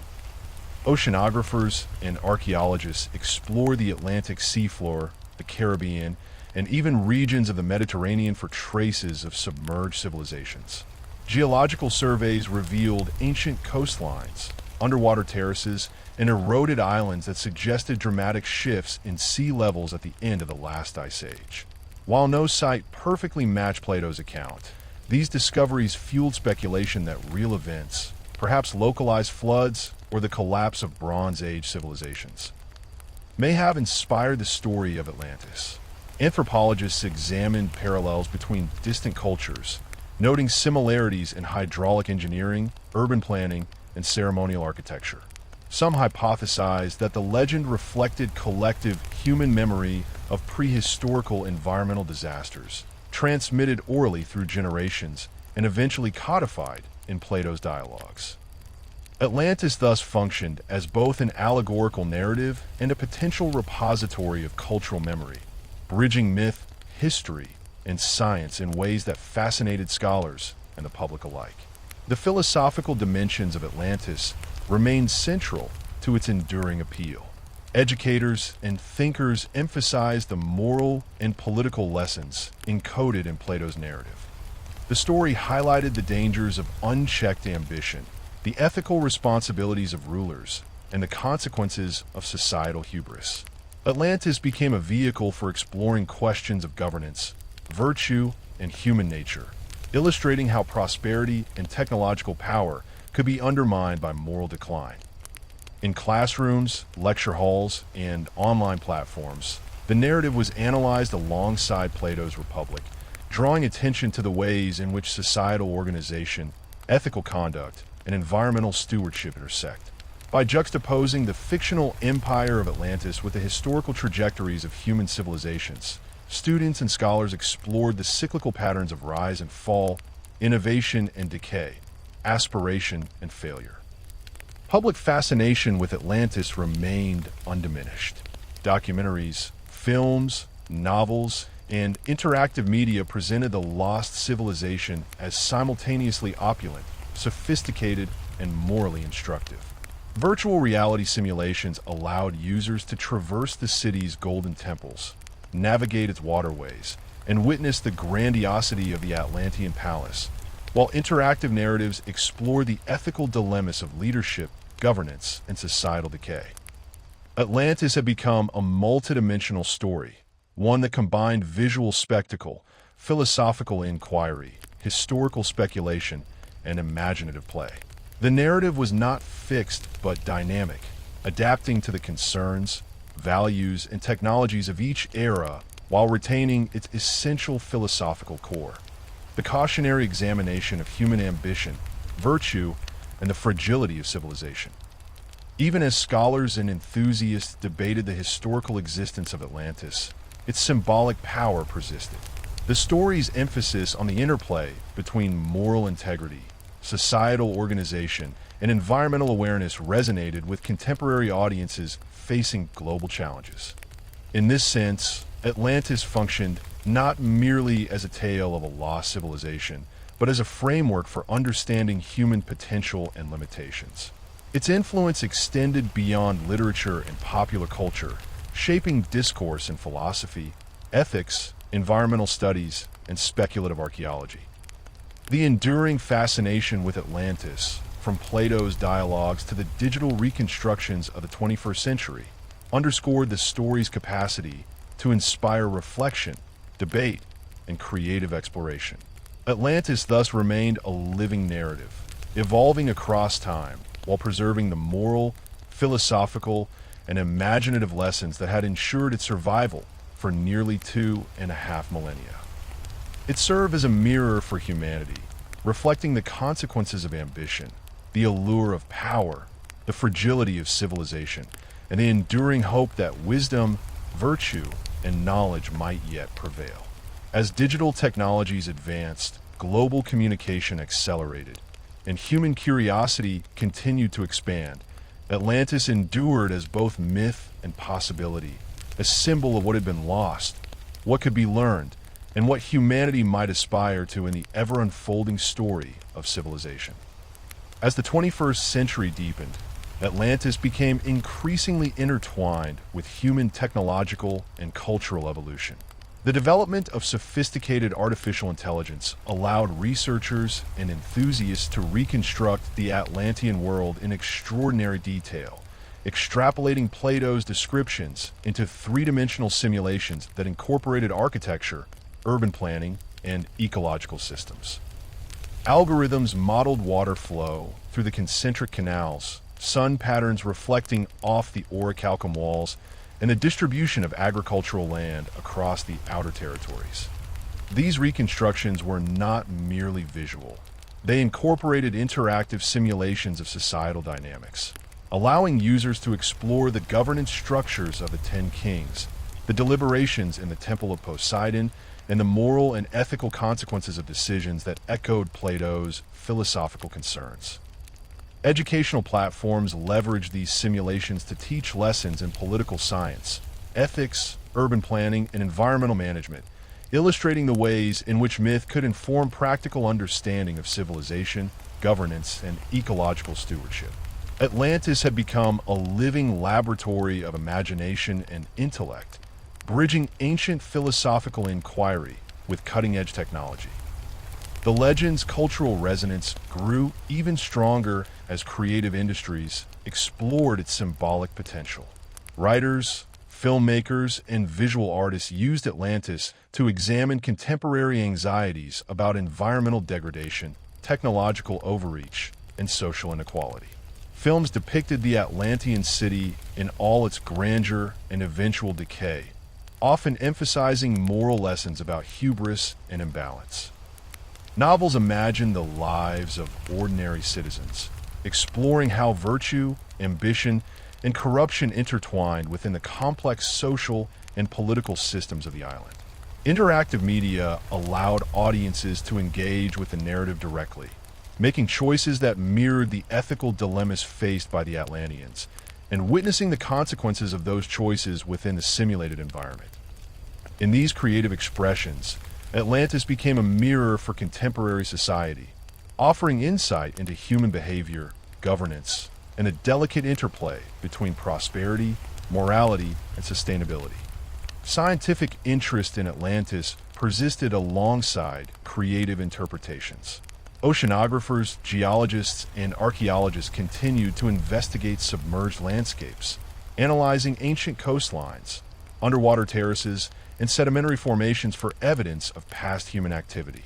Oceanographers and archaeologists explored the Atlantic seafloor, the Caribbean, and even regions of the Mediterranean for traces of submerged civilizations. Geological surveys revealed ancient coastlines, underwater terraces, and eroded islands that suggested dramatic shifts in sea levels at the end of the last ice age. While no site perfectly matched Plato's account, these discoveries fueled speculation that real events, perhaps localized floods or the collapse of Bronze Age civilizations, may have inspired the story of Atlantis. Anthropologists examined parallels between distant cultures, noting similarities in hydraulic engineering, urban planning, and ceremonial architecture. Some hypothesized that the legend reflected collective human memory of prehistorical environmental disasters, transmitted orally through generations, and eventually codified in Plato's dialogues. Atlantis thus functioned as both an allegorical narrative and a potential repository of cultural memory, bridging myth, history, and science in ways that fascinated scholars and the public alike. The philosophical dimensions of Atlantis remained central to its enduring appeal. Educators and thinkers emphasized the moral and political lessons encoded in Plato's narrative. The story highlighted the dangers of unchecked ambition, the ethical responsibilities of rulers, and the consequences of societal hubris. Atlantis became a vehicle for exploring questions of governance, virtue, and human nature, illustrating how prosperity and technological power could be undermined by moral decline. In classrooms, lecture halls, and online platforms, the narrative was analyzed alongside Plato's Republic, drawing attention to the ways in which societal organization, ethical conduct, and environmental stewardship intersect. By juxtaposing the fictional empire of Atlantis with the historical trajectories of human civilizations, students and scholars explored the cyclical patterns of rise and fall, innovation and decay, aspiration and failure. Public fascination with Atlantis remained undiminished. Documentaries, films, novels, and interactive media presented the lost civilization as simultaneously opulent, sophisticated, and morally instructive. Virtual reality simulations allowed users to traverse the city's golden temples, navigate its waterways, and witness the grandiosity of the Atlantean palace, while interactive narratives explore the ethical dilemmas of leadership, governance, and societal decay. Atlantis had become a multidimensional story, one that combined visual spectacle, philosophical inquiry, historical speculation, and imaginative play. The narrative was not fixed but dynamic, adapting to the concerns, values, and technologies of each era while retaining its essential philosophical core. The cautionary examination of human ambition, virtue, and the fragility of civilization. Even as scholars and enthusiasts debated the historical existence of Atlantis, its symbolic power persisted. The story's emphasis on the interplay between moral integrity, societal organization, and environmental awareness resonated with contemporary audiences facing global challenges. In this sense, Atlantis functioned not merely as a tale of a lost civilization, but as a framework for understanding human potential and limitations. Its influence extended beyond literature and popular culture, shaping discourse in philosophy, ethics, environmental studies, and speculative archaeology. The enduring fascination with Atlantis, from Plato's dialogues to the digital reconstructions of the 21st century, underscored the story's capacity to inspire reflection, debate, and creative exploration. Atlantis thus remained a living narrative, evolving across time while preserving the moral, philosophical, and imaginative lessons that had ensured its survival for nearly 2.5 millennia. It served as a mirror for humanity, reflecting the consequences of ambition, the allure of power, the fragility of civilization, and the enduring hope that wisdom, virtue, and knowledge might yet prevail. As digital technologies advanced, global communication accelerated, and human curiosity continued to expand, Atlantis endured as both myth and possibility, a symbol of what had been lost, what could be learned, and what humanity might aspire to in the ever-unfolding story of civilization. As the 21st century deepened, Atlantis became increasingly intertwined with human technological and cultural evolution. The development of sophisticated artificial intelligence allowed researchers and enthusiasts to reconstruct the Atlantean world in extraordinary detail, extrapolating Plato's descriptions into three-dimensional simulations that incorporated architecture, urban planning, and ecological systems. Algorithms modeled water flow through the concentric canals, sun patterns reflecting off the orichalcum walls, and the distribution of agricultural land across the outer territories. These reconstructions were not merely visual. They incorporated interactive simulations of societal dynamics, allowing users to explore the governance structures of the Ten Kings, the deliberations in the Temple of Poseidon, and the moral and ethical consequences of decisions that echoed Plato's philosophical concerns. Educational platforms leverage these simulations to teach lessons in political science, ethics, urban planning, and environmental management, illustrating the ways in which myth could inform practical understanding of civilization, governance, and ecological stewardship. Atlantis had become a living laboratory of imagination and intellect, bridging ancient philosophical inquiry with cutting-edge technology. The legend's cultural resonance grew even stronger as creative industries explored its symbolic potential. Writers, filmmakers, and visual artists used Atlantis to examine contemporary anxieties about environmental degradation, technological overreach, and social inequality. Films depicted the Atlantean city in all its grandeur and eventual decay, often emphasizing moral lessons about hubris and imbalance. Novels imagine the lives of ordinary citizens, exploring how virtue, ambition, and corruption intertwined within the complex social and political systems of the island. Interactive media allowed audiences to engage with the narrative directly, making choices that mirrored the ethical dilemmas faced by the Atlanteans, and witnessing the consequences of those choices within the simulated environment. In these creative expressions, Atlantis became a mirror for contemporary society, offering insight into human behavior, governance, and a delicate interplay between prosperity, morality, and sustainability. Scientific interest in Atlantis persisted alongside creative interpretations. Oceanographers, geologists, and archaeologists continued to investigate submerged landscapes, analyzing ancient coastlines, underwater terraces, and sedimentary formations for evidence of past human activity.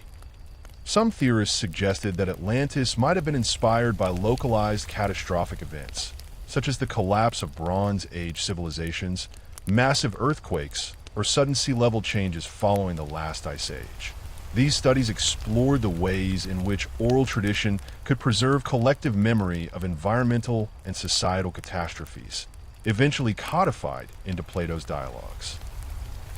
Some theorists suggested that Atlantis might have been inspired by localized catastrophic events, such as the collapse of Bronze Age civilizations, massive earthquakes, or sudden sea level changes following the last ice age. These studies explored the ways in which oral tradition could preserve collective memory of environmental and societal catastrophes, eventually codified into Plato's dialogues.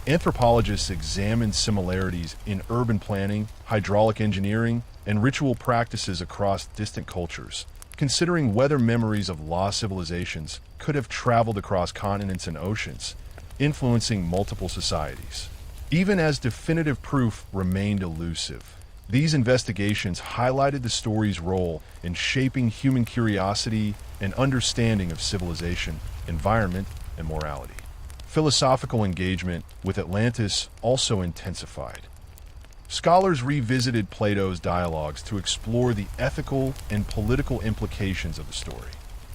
Anthropologists examined similarities in urban planning, hydraulic engineering, and ritual practices across distant cultures, considering whether memories of lost civilizations could have traveled across continents and oceans, influencing multiple societies. Even as definitive proof remained elusive, these investigations highlighted the story's role in shaping human curiosity and understanding of civilization, environment, and morality. Philosophical engagement with Atlantis also intensified. Scholars revisited Plato's dialogues to explore the ethical and political implications of the story.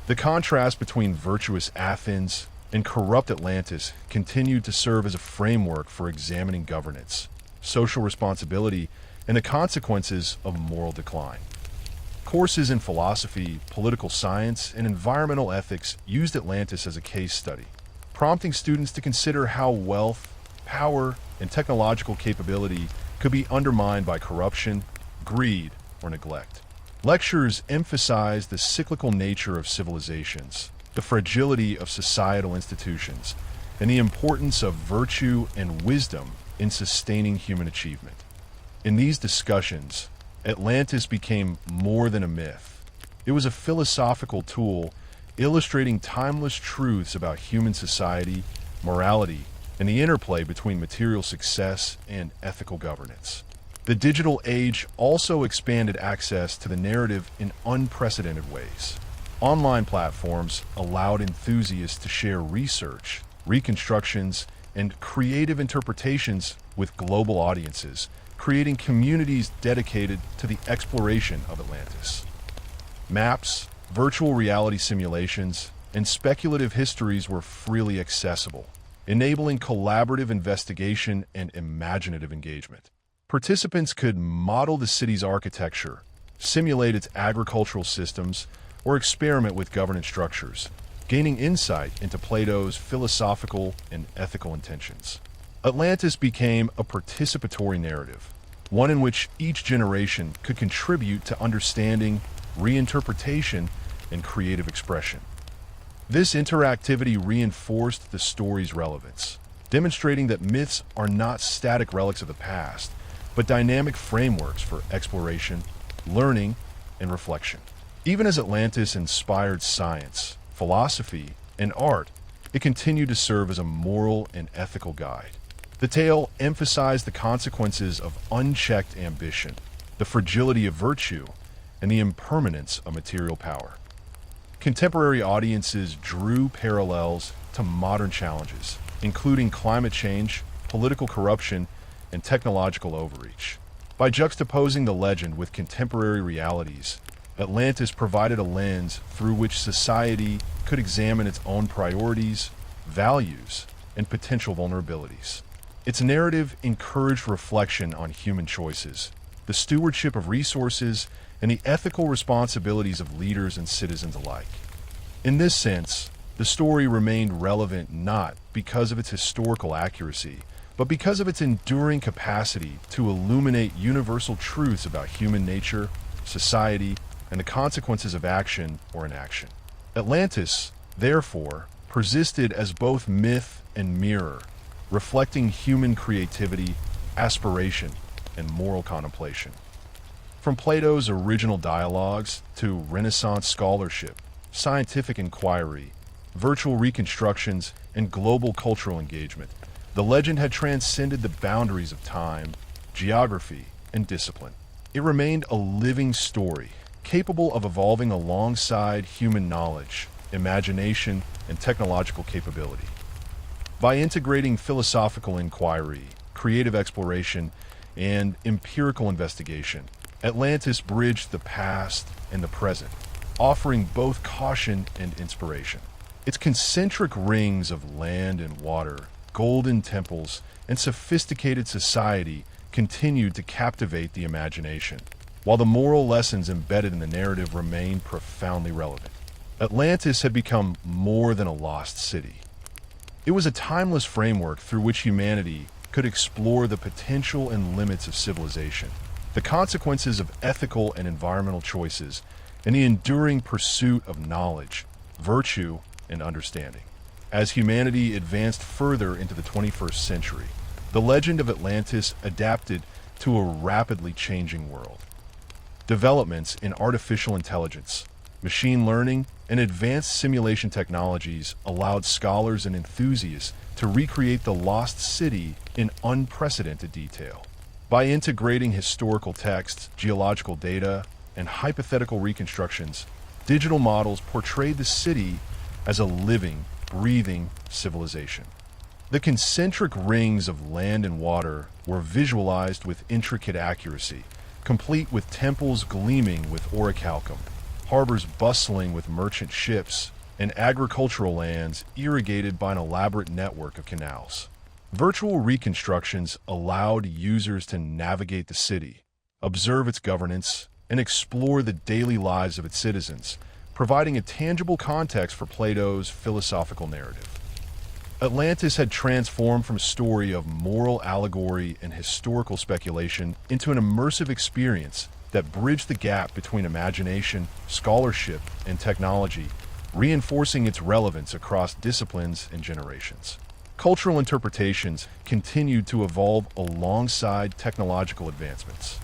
The contrast between virtuous Athens and corrupt Atlantis continued to serve as a framework for examining governance, social responsibility, and the consequences of moral decline. Courses in philosophy, political science, and environmental ethics used Atlantis as a case study, prompting students to consider how wealth, power, and technological capability could be undermined by corruption, greed, or neglect. Lectures emphasized the cyclical nature of civilizations, the fragility of societal institutions, and the importance of virtue and wisdom in sustaining human achievement. In these discussions, Atlantis became more than a myth. It was a philosophical tool illustrating timeless truths about human society, morality, and the interplay between material success and ethical governance. The digital age also expanded access to the narrative in unprecedented ways. Online platforms allowed enthusiasts to share research, reconstructions, and creative interpretations with global audiences, creating communities dedicated to the exploration of Atlantis. Maps, virtual reality simulations, and speculative histories were freely accessible, enabling collaborative investigation and imaginative engagement. Participants could model the city's architecture, simulate its agricultural systems, or experiment with governance structures, gaining insight into Plato's philosophical and ethical intentions. Atlantis became a participatory narrative, one in which each generation could contribute to understanding, reinterpretation, and creative expression. This interactivity reinforced the story's relevance, demonstrating that myths are not static relics of the past, but dynamic frameworks for exploration, learning, and reflection. Even as Atlantis inspired science, philosophy, and art, it continued to serve as a moral and ethical guide. The tale emphasized the consequences of unchecked ambition, the fragility of virtue, and the impermanence of material power. Contemporary audiences drew parallels to modern challenges, including climate change, political corruption, and technological overreach. By juxtaposing the legend with contemporary realities, Atlantis provided a lens through which society could examine its own priorities, values, and potential vulnerabilities. Its narrative encouraged reflection on human choices, the stewardship of resources, and the ethical responsibilities of leaders and citizens alike. In this sense, the story remained relevant not because of its historical accuracy, but because of its enduring capacity to illuminate universal truths about human nature, society, and the consequences of action or inaction. Atlantis, therefore, persisted as both myth and mirror, reflecting human creativity, aspiration, and moral contemplation. From Plato's original dialogues to Renaissance scholarship, scientific inquiry, virtual reconstructions, and global cultural engagement, the legend had transcended the boundaries of time, geography, and discipline. It remained a living story, capable of evolving alongside human knowledge, imagination, and technological capability. By integrating philosophical inquiry, creative exploration, and empirical investigation, Atlantis bridged the past and the present, offering both caution and inspiration. Its concentric rings of land and water, golden temples, and sophisticated society continued to captivate the imagination, while the moral lessons embedded in the narrative remained profoundly relevant. Atlantis had become more than a lost city. It was a timeless framework through which humanity, could explore the potential and limits of civilization, the consequences of ethical and environmental choices, and the enduring pursuit of knowledge, virtue, and understanding. As humanity advanced further into the 21st century, the legend of Atlantis adapted to a rapidly changing world. Developments in artificial intelligence, machine learning, and advanced simulation technologies allowed scholars and enthusiasts to recreate the lost city in unprecedented detail. By integrating historical texts, geological data, and hypothetical reconstructions, digital models portrayed the city as a living, breathing civilization. The concentric rings of land and water were visualized with intricate accuracy, complete with temples gleaming with orichalcum, harbors bustling with merchant ships, and agricultural lands irrigated by an elaborate network of canals. Virtual reconstructions allowed users to navigate the city, observe its governance, and explore the daily lives of its citizens, providing a tangible context for Plato's philosophical narrative. Atlantis had transformed from a story of moral allegory and historical speculation into an immersive experience that bridged the gap between imagination, scholarship, and technology, reinforcing its relevance across disciplines and generations. Cultural interpretations continued to evolve alongside technological advancements.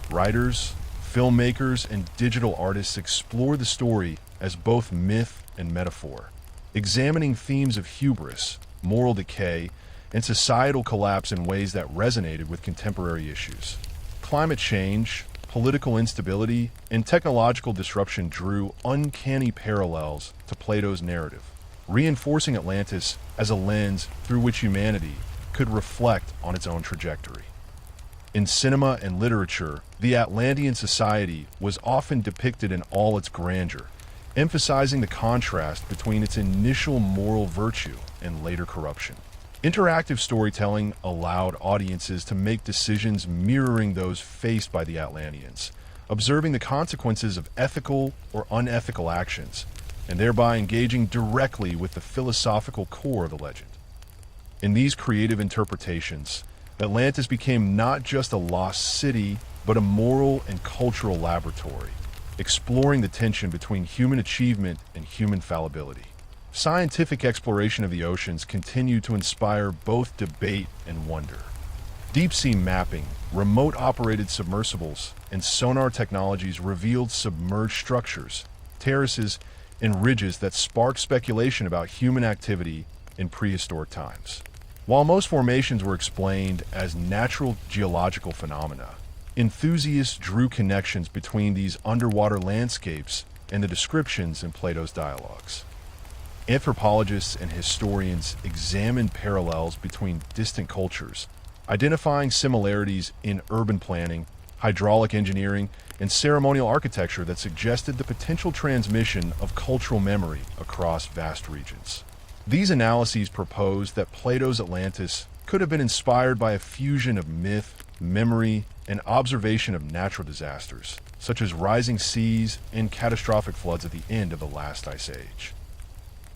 Writers, filmmakers, and digital artists explore the story as both myth and metaphor, examining themes of hubris, moral decay, and societal collapse in ways that resonated with contemporary issues. Climate change, political instability, and technological disruption drew uncanny parallels to Plato's narrative, reinforcing Atlantis as a lens through which humanity could reflect on its own trajectory. In cinema and literature, the Atlantean society was often depicted in all its grandeur, emphasizing the contrast between its initial moral virtue and later corruption. Interactive storytelling allowed audiences to make decisions mirroring those faced by the Atlanteans, observing the consequences of ethical or unethical actions, and thereby engaging directly with the philosophical core of the legend. In these creative interpretations, Atlantis became not just a lost city, but a moral and cultural laboratory, exploring the tension between human achievement and human fallibility. Scientific exploration of the oceans continued to inspire both debate and wonder. Deep-sea mapping, remote-operated submersibles, and sonar technologies revealed submerged structures, terraces, and ridges that sparked speculation about human activity in prehistoric times. While most formations were explained as natural geological phenomena, enthusiasts drew connections between these underwater landscapes and the descriptions in Plato's dialogues. Anthropologists and historians examined parallels between distant cultures, identifying similarities in urban planning, hydraulic engineering, and ceremonial architecture that suggested the potential transmission of cultural memory across vast regions. These analyses proposed that Plato's Atlantis could have been inspired by a fusion of myth, memory, and observation of natural disasters, such as rising seas and catastrophic floods at the end of the last ice age.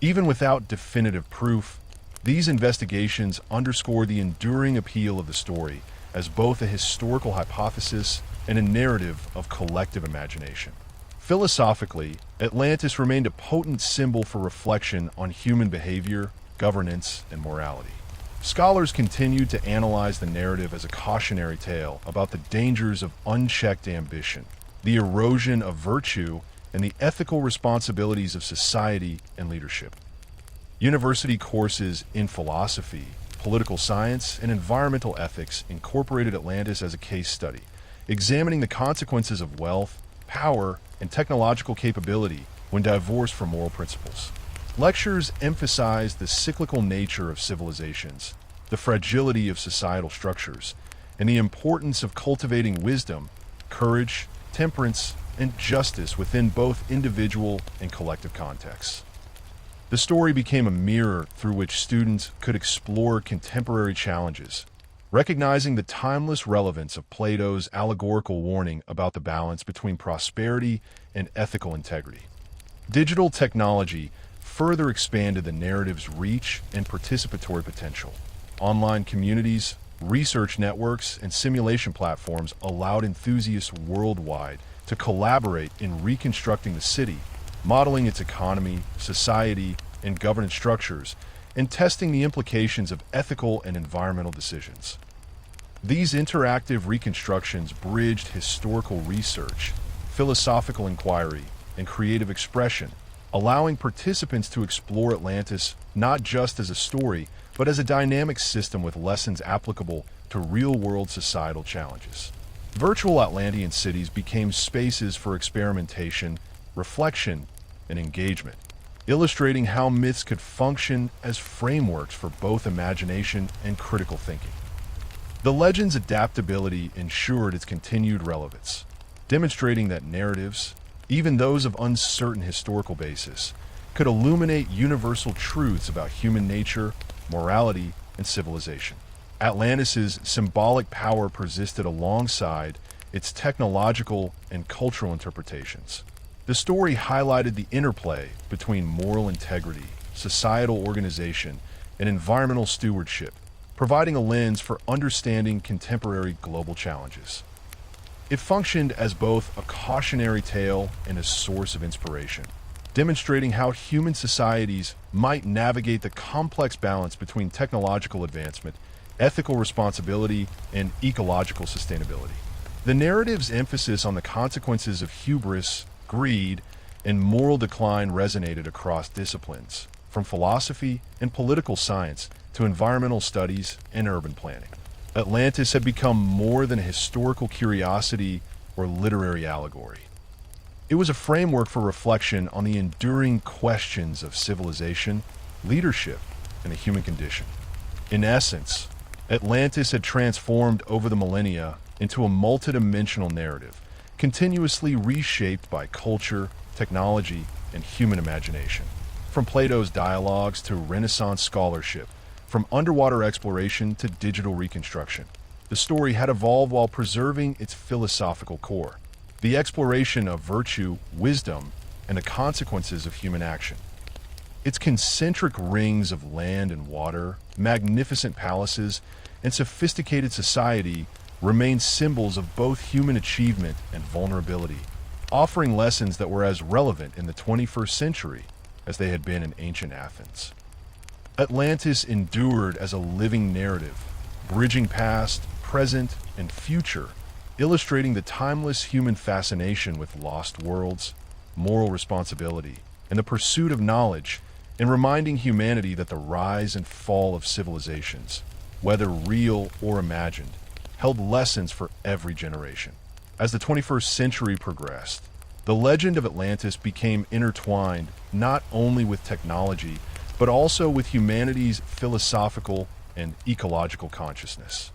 Even without definitive proof, these investigations underscore the enduring appeal of the story as both a historical hypothesis and a narrative of collective imagination. Philosophically, Atlantis remained a potent symbol for reflection on human behavior, governance, and morality. Scholars continued to analyze the narrative as a cautionary tale about the dangers of unchecked ambition, the erosion of virtue, and the ethical responsibilities of society and leadership. University courses in philosophy, political science, and environmental ethics incorporated Atlantis as a case study, examining the consequences of wealth, power, and technological capability when divorced from moral principles. Lectures emphasized the cyclical nature of civilizations, the fragility of societal structures, and the importance of cultivating wisdom, courage, temperance, and justice within both individual and collective contexts. The story became a mirror through which students could explore contemporary challenges, recognizing the timeless relevance of Plato's allegorical warning about the balance between prosperity and ethical integrity. Digital technology further expanded the narrative's reach and participatory potential, Online communities, research networks, and simulation platforms allowed enthusiasts worldwide to collaborate in reconstructing the city, modeling its economy, society, and governance structures, and testing the implications of ethical and environmental decisions. These interactive reconstructions bridged historical research, philosophical inquiry, and creative expression, allowing participants to explore Atlantis not just as a story, but as a dynamic system with lessons applicable to real-world societal challenges. Virtual Atlantean cities became spaces for experimentation, reflection, and engagement, illustrating how myths could function as frameworks for both imagination and critical thinking. The legend's adaptability ensured its continued relevance, demonstrating that narratives, even those of uncertain historical basis, could illuminate universal truths about human nature, morality, and civilization. Atlantis's symbolic power persisted alongside its technological and cultural interpretations. The story highlighted the interplay between moral integrity, societal organization, and environmental stewardship, providing a lens for understanding contemporary global challenges. It functioned as both a cautionary tale and a source of inspiration, demonstrating how human societies might navigate the complex balance between technological advancement, ethical responsibility, and ecological sustainability. The narrative's emphasis on the consequences of hubris, greed, and moral decline resonated across disciplines, from philosophy and political science to environmental studies and urban planning. Atlantis had become more than a historical curiosity or literary allegory. It was a framework for reflection on the enduring questions of civilization, leadership, and the human condition. In essence, Atlantis had transformed over the millennia into a multidimensional narrative, continuously reshaped by culture, technology, and human imagination. From Plato's dialogues to Renaissance scholarship, from underwater exploration to digital reconstruction, the story had evolved while preserving its philosophical core, the exploration of virtue, wisdom, and the consequences of human action. Its concentric rings of land and water, magnificent palaces, and sophisticated society remain symbols of both human achievement and vulnerability, offering lessons that were as relevant in the 21st century as they had been in ancient Athens. Atlantis endured as a living narrative, bridging past, present, and future, illustrating the timeless human fascination with lost worlds, moral responsibility, and the pursuit of knowledge, and reminding humanity that the rise and fall of civilizations, whether real or imagined, held lessons for every generation. As the 21st century progressed, the legend of Atlantis became intertwined not only with technology, but also with humanity's philosophical and ecological consciousness.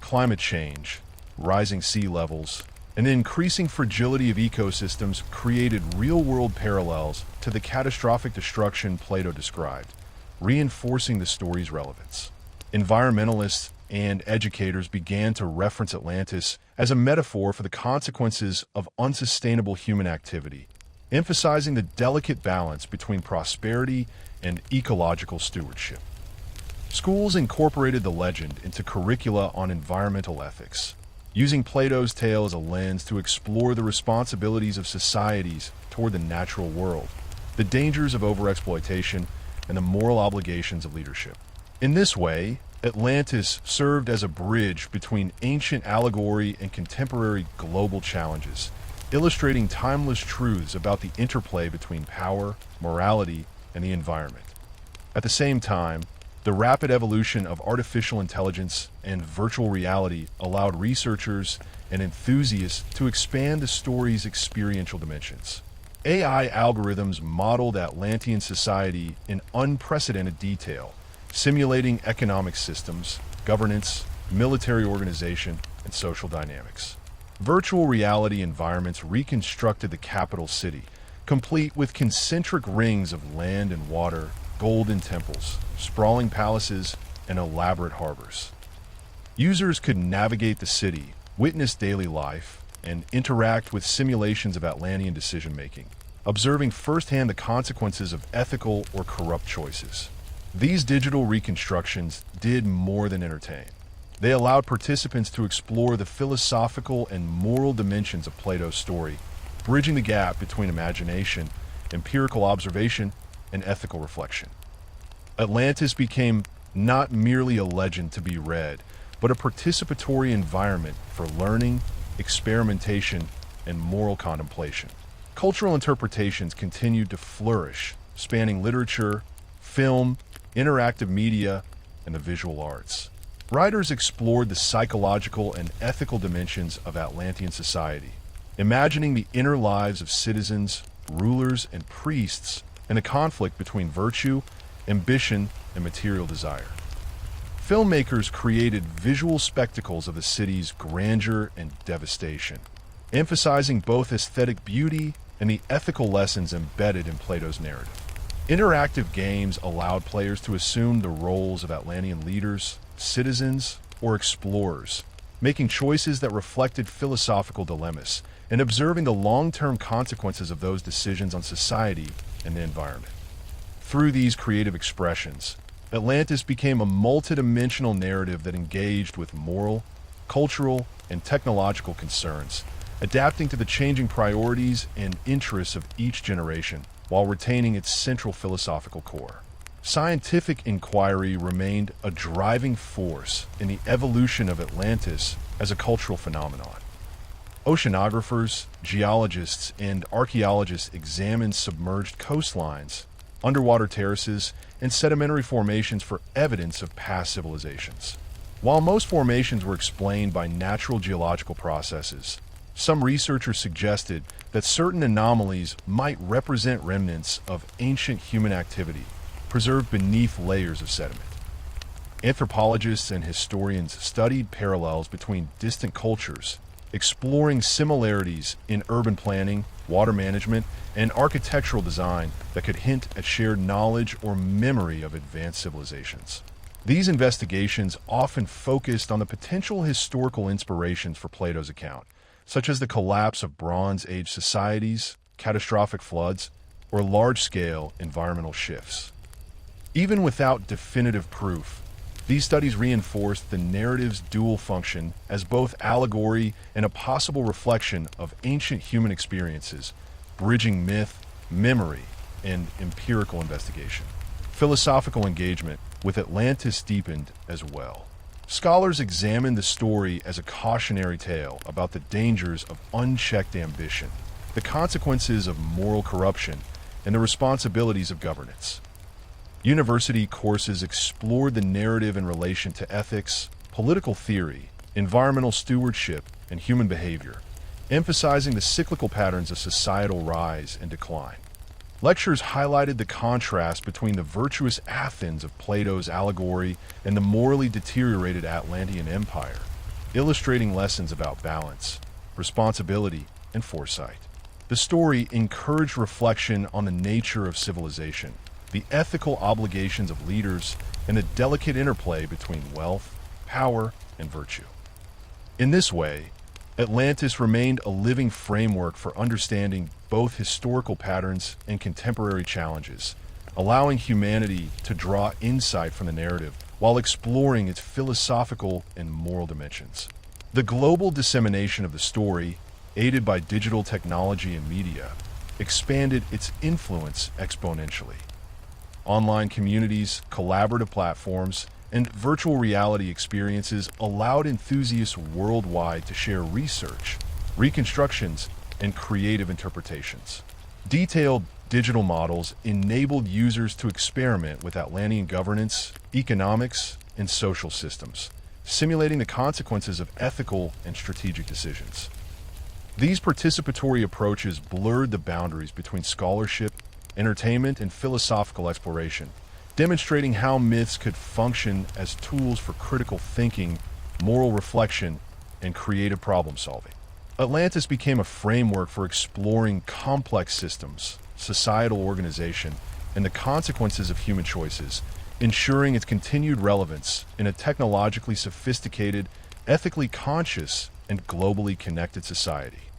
Climate change, rising sea levels, and the increasing fragility of ecosystems created real-world parallels to the catastrophic destruction Plato described, reinforcing the story's relevance. Environmentalists and educators began to reference Atlantis as a metaphor for the consequences of unsustainable human activity, emphasizing the delicate balance between prosperity and ecological stewardship. Schools incorporated the legend into curricula on environmental ethics, using Plato's tale as a lens to explore the responsibilities of societies toward the natural world, the dangers of overexploitation, and the moral obligations of leadership. In this way, Atlantis served as a bridge between ancient allegory and contemporary global challenges, illustrating timeless truths about the interplay between power, morality, and the environment. At the same time, the rapid evolution of artificial intelligence and virtual reality allowed researchers and enthusiasts to expand the story's experiential dimensions. AI algorithms modeled Atlantean society in unprecedented detail, simulating economic systems, governance, military organization, and social dynamics. Virtual reality environments reconstructed the capital city, complete with concentric rings of land and water, golden temples, sprawling palaces, and elaborate harbors. Users could navigate the city, witness daily life, and interact with simulations of Atlantean decision-making, observing firsthand the consequences of ethical or corrupt choices. These digital reconstructions did more than entertain. They allowed participants to explore the philosophical and moral dimensions of Plato's story, bridging the gap between imagination, empirical observation, and ethical reflection. Atlantis became not merely a legend to be read, but a participatory environment for learning, experimentation, and moral contemplation. Cultural interpretations continued to flourish, spanning literature, film, interactive media, and the visual arts. Writers explored the psychological and ethical dimensions of Atlantean society, imagining the inner lives of citizens, rulers, and priests, and the conflict between virtue, ambition, and material desire. Filmmakers created visual spectacles of the city's grandeur and devastation, emphasizing both aesthetic beauty and the ethical lessons embedded in Plato's narrative. Interactive games allowed players to assume the roles of Atlantean leaders, citizens, or explorers, making choices that reflected philosophical dilemmas and observing the long-term consequences of those decisions on society and the environment. Through these creative expressions, Atlantis became a multidimensional narrative that engaged with moral, cultural, and technological concerns, adapting to the changing priorities and interests of each generation while retaining its central philosophical core. Scientific inquiry remained a driving force in the evolution of Atlantis as a cultural phenomenon. Oceanographers, geologists, and archaeologists examined submerged coastlines, underwater terraces, and sedimentary formations for evidence of past civilizations. While most formations were explained by natural geological processes, some researchers suggested that certain anomalies might represent remnants of ancient human activity preserved beneath layers of sediment. Anthropologists and historians studied parallels between distant cultures, exploring similarities in urban planning, water management, and architectural design that could hint at shared knowledge or memory of advanced civilizations. These investigations often focused on the potential historical inspirations for Plato's account, such as the collapse of Bronze Age societies, catastrophic floods, or large-scale environmental shifts. Even without definitive proof, these studies reinforced the narrative's dual function as both allegory and a possible reflection of ancient human experiences, bridging myth, memory, and empirical investigation. Philosophical engagement with Atlantis deepened as well. Scholars examined the story as a cautionary tale about the dangers of unchecked ambition, the consequences of moral corruption, and the responsibilities of governance. University courses explored the narrative in relation to ethics, political theory, environmental stewardship, and human behavior, emphasizing the cyclical patterns of societal rise and decline. Lectures highlighted the contrast between the virtuous Athens of Plato's allegory and the morally deteriorated Atlantean Empire, illustrating lessons about balance, responsibility, and foresight. The story encouraged reflection on the nature of civilization, the ethical obligations of leaders, and the delicate interplay between wealth, power, and virtue. In this way, Atlantis remained a living framework for understanding both historical patterns and contemporary challenges, allowing humanity to draw insight from the narrative while exploring its philosophical and moral dimensions. The global dissemination of the story, aided by digital technology and media, expanded its influence exponentially. Online communities, collaborative platforms, and virtual reality experiences allowed enthusiasts worldwide to share research, reconstructions, and creative interpretations. Detailed digital models enabled users to experiment with Atlantean governance, economics, and social systems, simulating the consequences of ethical and strategic decisions. These participatory approaches blurred the boundaries between scholarship, entertainment, and philosophical exploration, demonstrating how myths could function as tools for critical thinking, moral reflection, and creative problem-solving. Atlantis became a framework for exploring complex systems, societal organization, and the consequences of human choices, ensuring its continued relevance in a technologically sophisticated, ethically conscious, and globally connected society.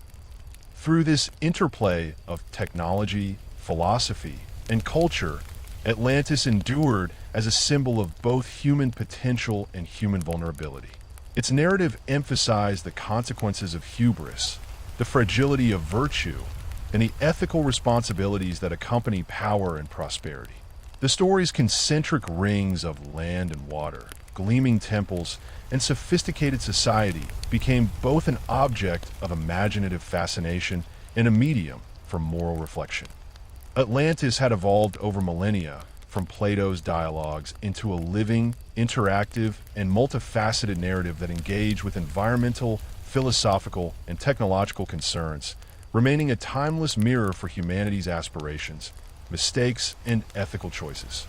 Through this interplay of technology, philosophy, and culture, Atlantis endured as a symbol of both human potential and human vulnerability. Its narrative emphasized the consequences of hubris, the fragility of virtue, and the ethical responsibilities that accompany power and prosperity. The story's concentric rings of land and water, gleaming temples, and sophisticated society became both an object of imaginative fascination and a medium for moral reflection. Atlantis had evolved over millennia from Plato's dialogues into a living, interactive, and multifaceted narrative that engaged with environmental, philosophical, and technological concerns, remaining a timeless mirror for humanity's aspirations, mistakes, and ethical choices.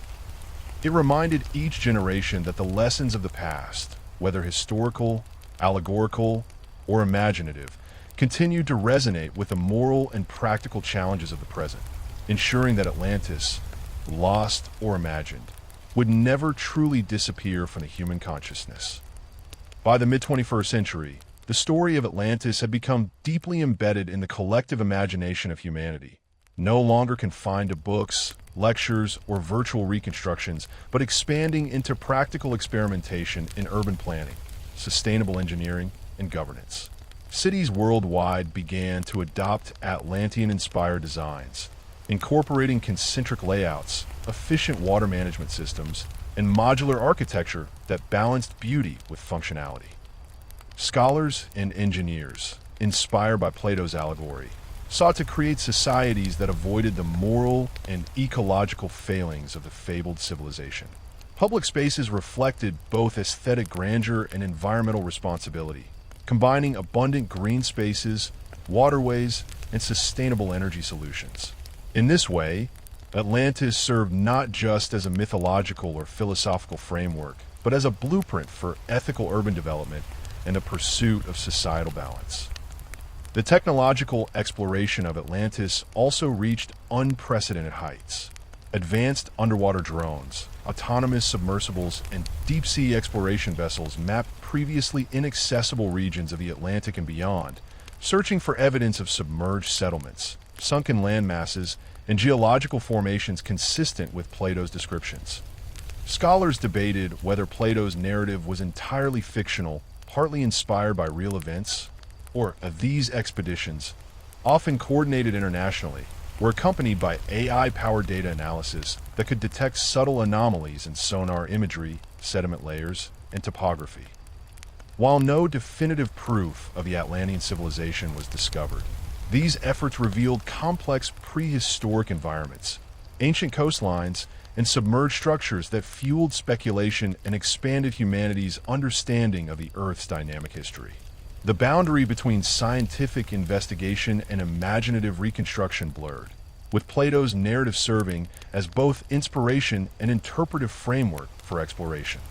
It reminded each generation that the lessons of the past, whether historical, allegorical, or imaginative, continued to resonate with the moral and practical challenges of the present, ensuring that Atlantis, lost or imagined, would never truly disappear from the human consciousness. By the mid-21st century, the story of Atlantis had become deeply embedded in the collective imagination of humanity, no longer confined to books, lectures, or virtual reconstructions, but expanding into practical experimentation in urban planning, sustainable engineering, and governance. Cities worldwide began to adopt Atlantean-inspired designs, incorporating concentric layouts, efficient water management systems, and modular architecture that balanced beauty with functionality. Scholars and engineers, inspired by Plato's allegory, sought to create societies that avoided the moral and ecological failings of the fabled civilization. Public spaces reflected both aesthetic grandeur and environmental responsibility, combining abundant green spaces, waterways, and sustainable energy solutions. In this way, Atlantis served not just as a mythological or philosophical framework, but as a blueprint for ethical urban development and a pursuit of societal balance. The technological exploration of Atlantis also reached unprecedented heights. Advanced underwater drones, autonomous submersibles, and deep-sea exploration vessels mapped previously inaccessible regions of the Atlantic and beyond, searching for evidence of submerged settlements, sunken land masses, and geological formations consistent with Plato's descriptions. Scholars debated whether Plato's narrative was entirely fictional, partly inspired by real events, or these expeditions, often coordinated internationally, were accompanied by AI-powered data analysis that could detect subtle anomalies in sonar imagery, sediment layers, and topography. While no definitive proof of the Atlantean civilization was discovered, these efforts revealed complex prehistoric environments, ancient coastlines, and submerged structures that fueled speculation and expanded humanity's understanding of the Earth's dynamic history. The boundary between scientific investigation and imaginative reconstruction blurred, with Plato's narrative serving as both inspiration and interpretive framework for exploration.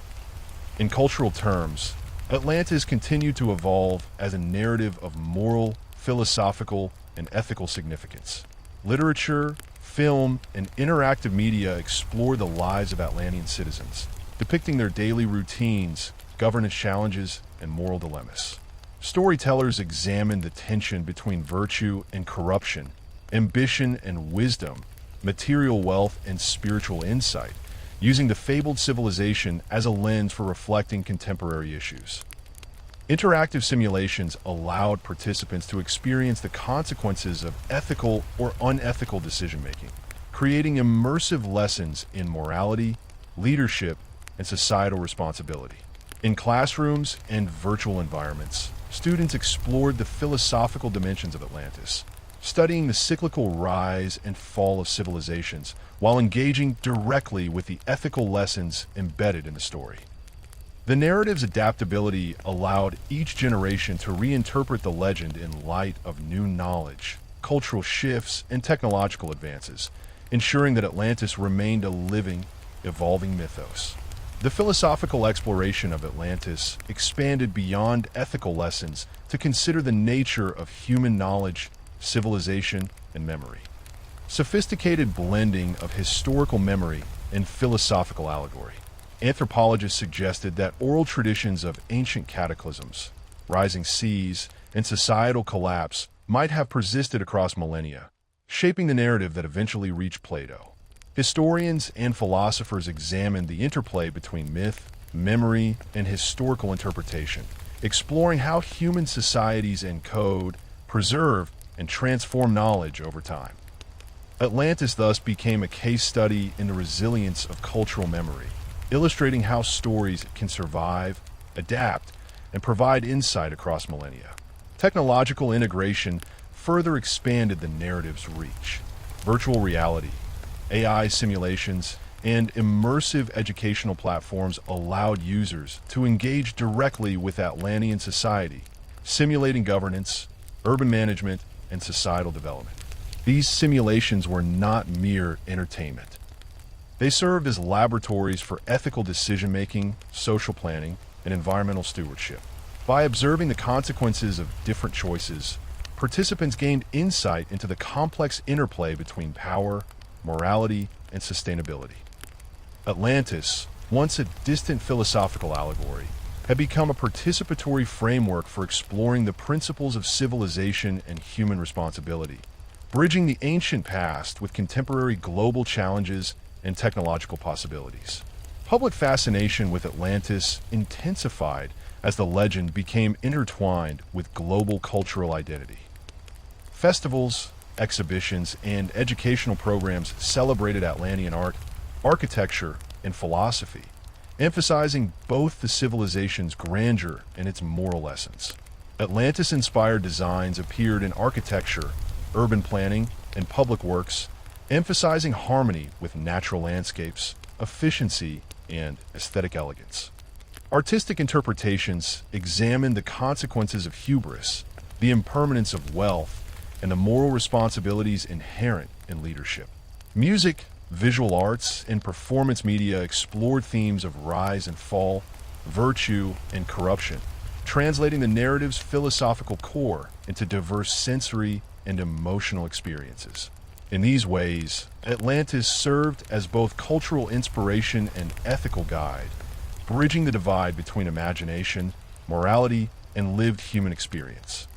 In cultural terms, Atlantis continued to evolve as a narrative of moral, philosophical, and ethical significance. Literature, film, and interactive media explore the lives of Atlantean citizens, depicting their daily routines, governance challenges, and moral dilemmas. Storytellers examine the tension between virtue and corruption, ambition and wisdom, material wealth and spiritual insight, using the fabled civilization as a lens for reflecting contemporary issues. Interactive simulations allowed participants to experience the consequences of ethical or unethical decision-making, creating immersive lessons in morality, leadership, and societal responsibility. In classrooms and virtual environments, students explored the philosophical dimensions of Atlantis, studying the cyclical rise and fall of civilizations while engaging directly with the ethical lessons embedded in the story. The narrative's adaptability allowed each generation to reinterpret the legend in light of new knowledge, cultural shifts, and technological advances, ensuring that Atlantis remained a living, evolving mythos. The philosophical exploration of Atlantis expanded beyond ethical lessons to consider the nature of human knowledge, civilization, and memory. Sophisticated blending of historical memory and philosophical allegory. Anthropologists suggested that oral traditions of ancient cataclysms, rising seas, and societal collapse might have persisted across millennia, shaping the narrative that eventually reached Plato. Historians and philosophers examined the interplay between myth, memory, and historical interpretation, exploring how human societies encode, preserve, and transform knowledge over time. Atlantis thus became a case study in the resilience of cultural memory, illustrating how stories can survive, adapt, and provide insight across millennia. Technological integration further expanded the narrative's reach. Virtual reality, AI simulations, and immersive educational platforms allowed users to engage directly with Atlantean society, simulating governance, urban management, and societal development. These simulations were not mere entertainment. They served as laboratories for ethical decision-making, social planning, and environmental stewardship. By observing the consequences of different choices, participants gained insight into the complex interplay between power, morality, and sustainability. Atlantis, once a distant philosophical allegory, had become a participatory framework for exploring the principles of civilization and human responsibility, bridging the ancient past with contemporary global challenges and technological possibilities. Public fascination with Atlantis intensified as the legend became intertwined with global cultural identity. Festivals, exhibitions, and educational programs celebrated Atlantean art, architecture, and philosophy, emphasizing both the civilization's grandeur and its moral lessons. Atlantis-inspired designs appeared in architecture, urban planning, and public works, emphasizing harmony with natural landscapes, efficiency, and aesthetic elegance. Artistic interpretations examine the consequences of hubris, the impermanence of wealth, and the moral responsibilities inherent in leadership. Music, visual arts, and performance media explored themes of rise and fall, virtue, and corruption, translating the narrative's philosophical core into diverse sensory and emotional experiences. In these ways, Atlantis served as both cultural inspiration and ethical guide, bridging the divide between imagination, morality, and lived human experience.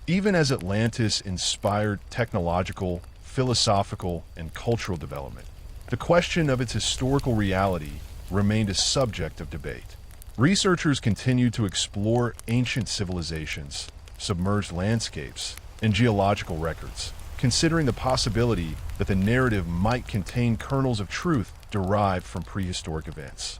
Even as Atlantis inspired technological, philosophical, and cultural development, the question of its historical reality remained a subject of debate. Researchers continued to explore ancient civilizations, submerged landscapes, and geological records, considering the possibility that the narrative might contain kernels of truth derived from prehistoric events.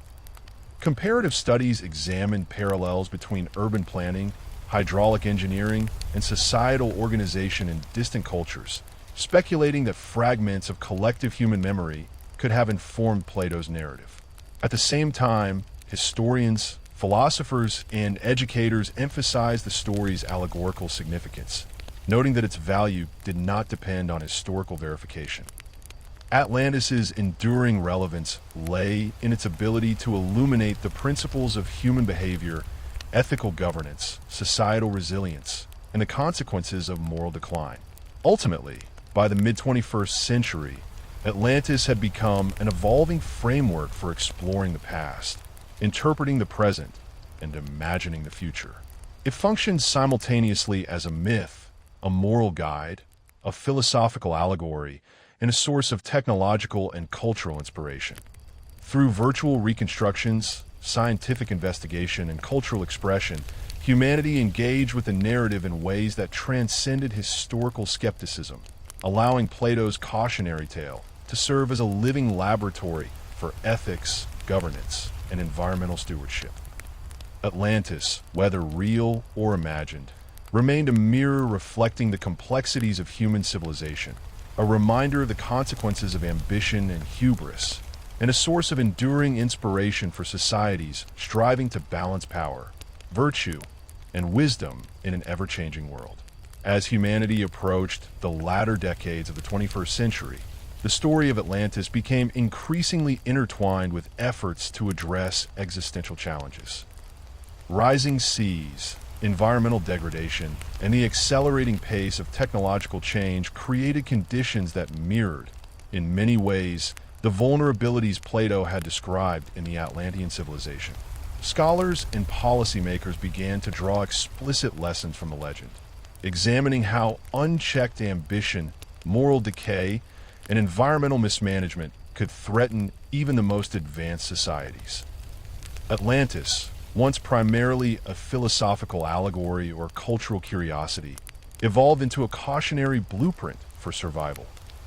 Comparative studies examined parallels between urban planning, hydraulic engineering, and societal organization in distant cultures, speculating that fragments of collective human memory could have informed Plato's narrative. At the same time, historians, philosophers, and educators emphasized the story's allegorical significance, noting that its value did not depend on historical verification. Atlantis's enduring relevance lay in its ability to illuminate the principles of human behavior, ethical governance, societal resilience, and the consequences of moral decline. Ultimately, by the mid-21st century, Atlantis had become an evolving framework for exploring the past, interpreting the present, and imagining the future. It functioned simultaneously as a myth, a moral guide, a philosophical allegory, and a source of technological and cultural inspiration. Through virtual reconstructions, scientific investigation, and cultural expression, humanity engaged with the narrative in ways that transcended historical skepticism, allowing Plato's cautionary tale to serve as a living laboratory for ethics, governance, and environmental stewardship. Atlantis, whether real or imagined, remained a mirror reflecting the complexities of human civilization, a reminder of the consequences of ambition and hubris, and a source of enduring inspiration for societies striving to balance power, virtue, and wisdom in an ever-changing world. As humanity approached the latter decades of the 21st century, the story of Atlantis became increasingly intertwined with efforts to address existential challenges. Rising seas, environmental degradation, and the accelerating pace of technological change created conditions that mirrored, in many ways, the vulnerabilities Plato had described in the Atlantean civilization. Scholars and policymakers began to draw explicit lessons from the legend, examining how unchecked ambition, moral decay, and environmental mismanagement could threaten even the most advanced societies. Atlantis, once primarily a philosophical allegory or cultural curiosity, evolved into a cautionary blueprint for survival,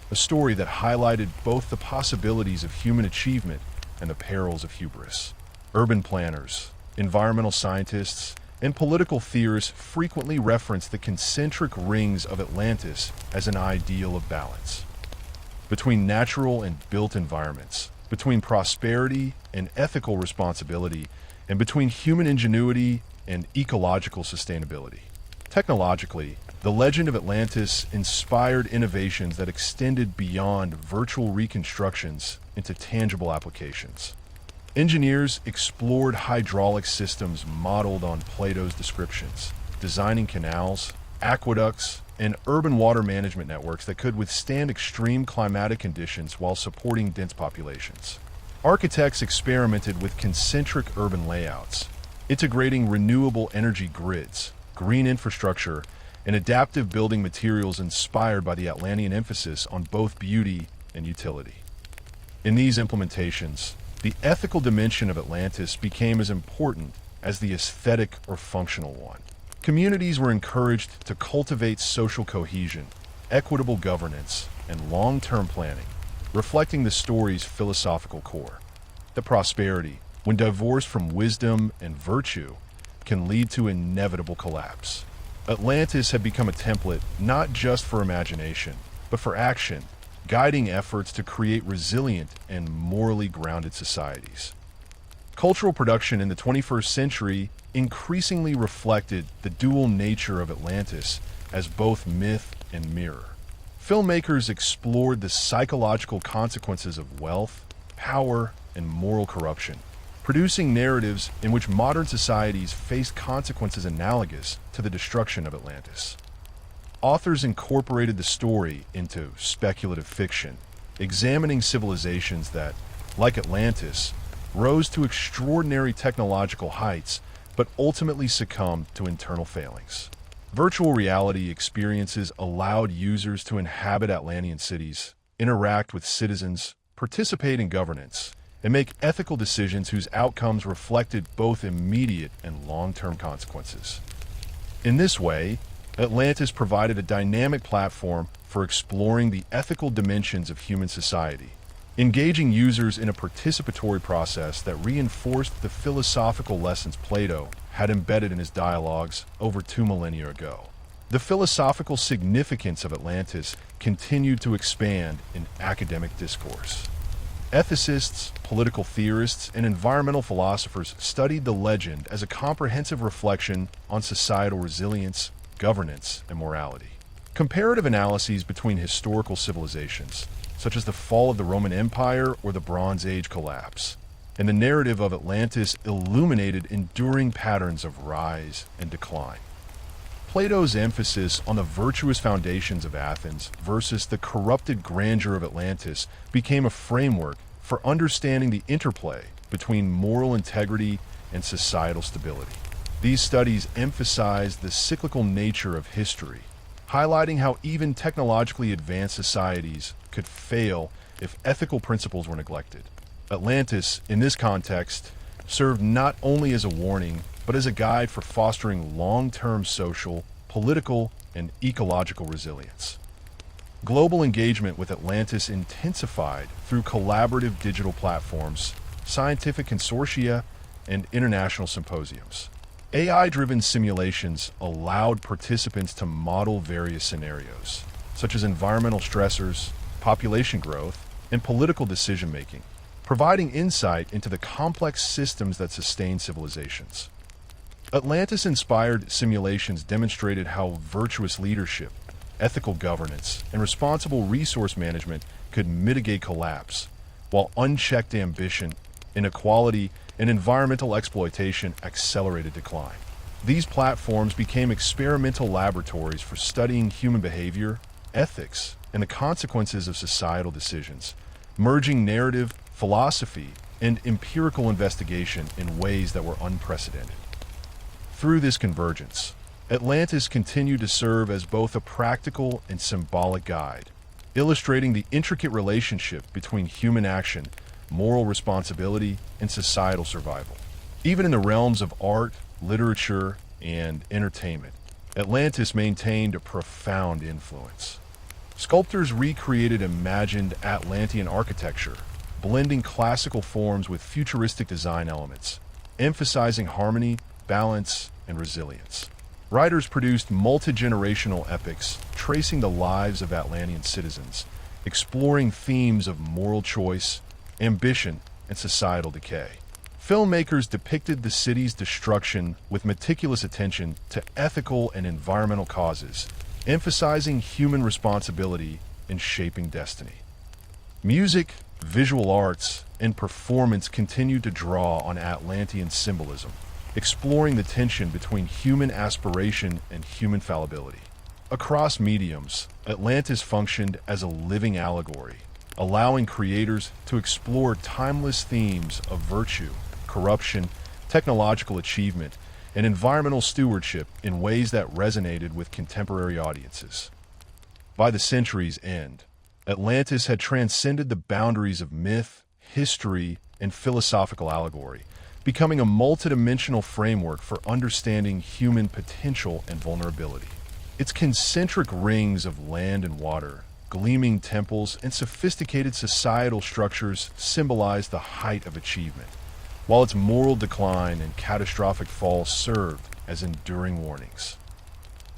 a story that highlighted both the possibilities of human achievement and the perils of hubris. Urban planners, environmental scientists, and political theorists frequently reference the concentric rings of Atlantis as an ideal of balance between natural and built environments, between prosperity and ethical responsibility, and between human ingenuity and ecological sustainability. Technologically, the legend of Atlantis inspired innovations that extended beyond virtual reconstructions into tangible applications. Engineers explored hydraulic systems modeled on Plato's descriptions, designing canals, aqueducts, and urban water management networks that could withstand extreme climatic conditions while supporting dense populations. Architects experimented with concentric urban layouts, integrating renewable energy grids, green infrastructure, and adaptive building materials inspired by the Atlantean emphasis on both beauty and utility. In these implementations, the ethical dimension of Atlantis became as important as the aesthetic or functional one. Communities were encouraged to cultivate social cohesion, equitable governance, and long-term planning, reflecting the story's philosophical core. The prosperity, when divorced from wisdom and virtue, can lead to inevitable collapse. Atlantis had become a template not just for imagination, but for action, guiding efforts to create resilient and morally grounded societies. Cultural production in the 21st century increasingly reflected the dual nature of Atlantis as both myth and mirror. Filmmakers explored the psychological consequences of wealth, power, and moral corruption, producing narratives in which modern societies faced consequences analogous to the destruction of Atlantis. Authors incorporated the story into speculative fiction, examining civilizations that, like Atlantis, rose to extraordinary technological heights but ultimately succumbed to internal failings. Virtual reality experiences allowed users to inhabit Atlantean cities, interact with citizens, participate in governance, and make ethical decisions whose outcomes reflected both immediate and long-term consequences. In this way, Atlantis provided a dynamic platform for exploring the ethical dimensions of human society, engaging users in a participatory process that reinforced the philosophical lessons Plato had embedded in his dialogues over 2 millennia ago. The philosophical significance of Atlantis continued to expand in academic discourse. Ethicists, political theorists, and environmental philosophers studied the legend as a comprehensive reflection on societal resilience, governance, and morality. Comparative analyses between historical civilizations, such as the fall of the Roman Empire or the Bronze Age collapse, and the narrative of Atlantis illuminated enduring patterns of rise and decline. Plato's emphasis on the virtuous foundations of Athens versus the corrupted grandeur of Atlantis became a framework for understanding the interplay between moral integrity and societal stability. These studies emphasize the cyclical nature of history, highlighting how even technologically advanced societies could fail if ethical principles were neglected. Atlantis, in this context, served not only as a warning, but as a guide for fostering long-term social, political, and ecological resilience. Global engagement with Atlantis intensified through collaborative digital platforms, scientific consortia, and international symposiums. AI-driven simulations allowed participants to model various scenarios, such as environmental stressors, population growth, and political decision-making, providing insight into the complex systems that sustain civilizations. Atlantis-inspired simulations demonstrated how virtuous leadership, ethical governance, and responsible resource management could mitigate collapse, while unchecked ambition, inequality, and environmental exploitation accelerated decline. These platforms became experimental laboratories for studying human behavior, ethics, and the consequences of societal decisions, merging narrative, philosophy, and empirical investigation in ways that were unprecedented. Through this convergence, Atlantis continued to serve as both a practical and symbolic guide, illustrating the intricate relationship between human action, moral responsibility, and societal survival. Even in the realms of art, literature, and entertainment, Atlantis maintained a profound influence. Sculptors recreated imagined Atlantean architecture, blending classical forms with futuristic design elements, emphasizing harmony, balance, and resilience. Writers produced multi-generational epics tracing the lives of Atlantean citizens, exploring themes of moral choice, ambition, and societal decay. Filmmakers depicted the city's destruction with meticulous attention to ethical and environmental causes, emphasizing human responsibility in shaping destiny. Music, visual arts, and performance continued to draw on Atlantean symbolism, exploring the tension between human aspiration and human fallibility. Across mediums, Atlantis functioned as a living allegory, allowing creators to explore timeless themes of virtue, corruption, technological achievement, and environmental stewardship in ways that resonated with contemporary audiences. By the century's end, Atlantis had transcended the boundaries of myth, history, and philosophical allegory, becoming a multidimensional framework for understanding human potential and vulnerability. Its concentric rings of land and water, gleaming temples, and sophisticated societal structures symbolize the height of achievement, while its moral decline and catastrophic fall served as enduring warnings.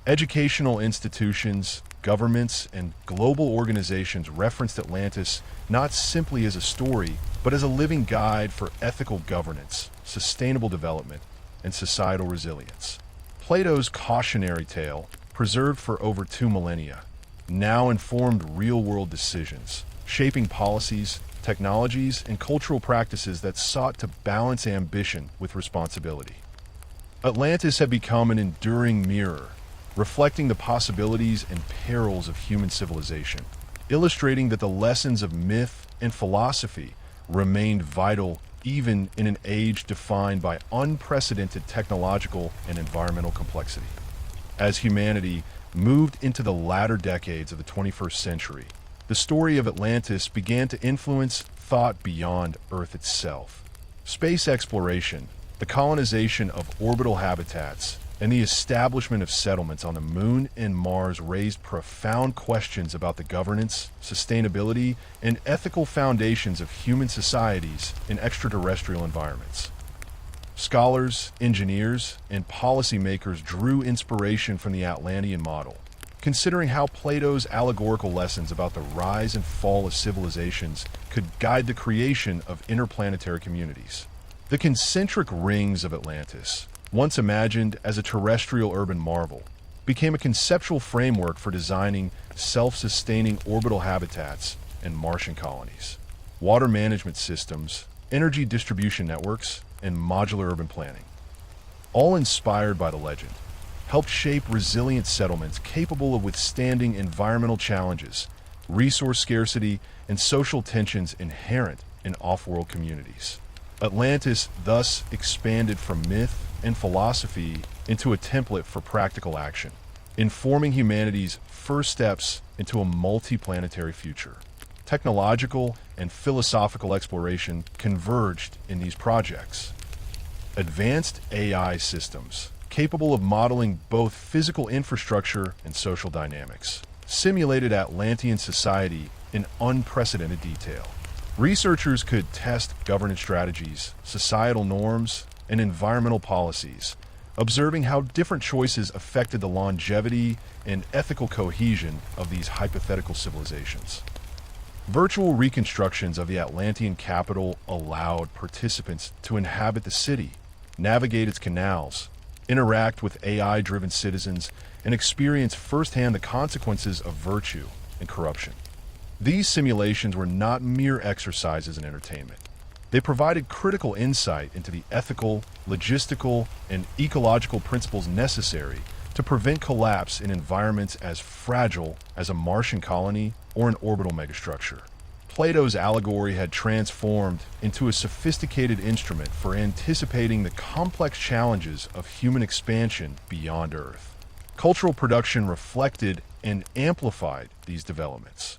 Educational institutions, governments, and global organizations referenced Atlantis not simply as a story, but as a living guide for ethical governance, sustainable development, and societal resilience. Plato's cautionary tale, preserved for over 2 millennia, now informed real-world decisions, shaping policies, technologies, and cultural practices that sought to balance ambition with responsibility. Atlantis had become an enduring mirror, reflecting the possibilities and perils of human civilization, illustrating that the lessons of myth and philosophy remained vital even in an age defined by unprecedented technological and environmental complexity. As humanity moved into the latter decades of the 21st century, the story of Atlantis began to influence thought beyond Earth itself. Space exploration, the colonization of orbital habitats, and the establishment of settlements on the Moon and Mars raised profound questions about the governance, sustainability, and ethical foundations of human societies in extraterrestrial environments. Scholars, engineers, and policymakers drew inspiration from the Atlantean model, considering how Plato's allegorical lessons about the rise and fall of civilizations could guide the creation of interplanetary communities. The concentric rings of Atlantis, once imagined as a terrestrial urban marvel, became a conceptual framework for designing self-sustaining orbital habitats and Martian colonies. Water management systems, energy distribution networks, and modular urban planning, all inspired by the legend, helped shape resilient settlements capable of withstanding environmental challenges, resource scarcity, and social tensions inherent in off-world communities. Atlantis thus expanded from myth and philosophy into a template for practical action, informing humanity's first steps into a multi-planetary future. Technological and philosophical exploration converged in these projects. Advanced AI systems, capable of modeling both physical infrastructure and social dynamics, simulated Atlantean society in unprecedented detail. Researchers could test governance strategies, societal norms, and environmental policies, observing how different choices affected the longevity and ethical cohesion of these hypothetical civilizations. Virtual reconstructions of the Atlantean capital allowed participants to inhabit the city, navigate its canals, interact with AI-driven citizens, and experience firsthand the consequences of virtue and corruption. These simulations were not mere exercises in entertainment. They provided critical insight into the ethical, logistical, and ecological principles necessary to prevent collapse in environments as fragile as a Martian colony or an orbital megastructure. Plato's allegory had transformed into a sophisticated instrument for anticipating the complex challenges of human expansion beyond Earth. Cultural production reflected and amplified these developments.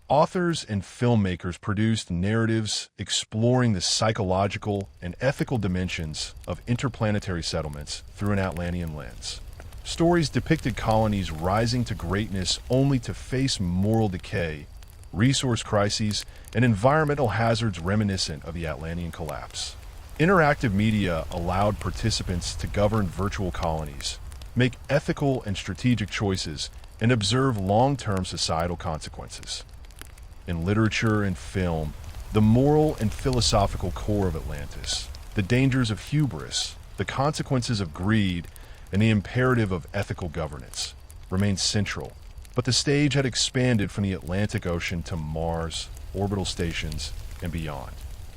Authors and filmmakers produced narratives exploring the psychological and ethical dimensions of interplanetary settlements through an Atlantean lens. Stories depicted colonies rising to greatness only to face moral decay, resource crises, and environmental hazards reminiscent of the Atlantean collapse. Interactive media allowed participants to govern virtual colonies, make ethical and strategic choices, and observe long-term societal consequences. In literature and film, the moral and philosophical core of Atlantis, the dangers of hubris, the consequences of greed, and the imperative of ethical governance, remained central. But the stage had expanded from the Atlantic Ocean to Mars, orbital stations, and beyond.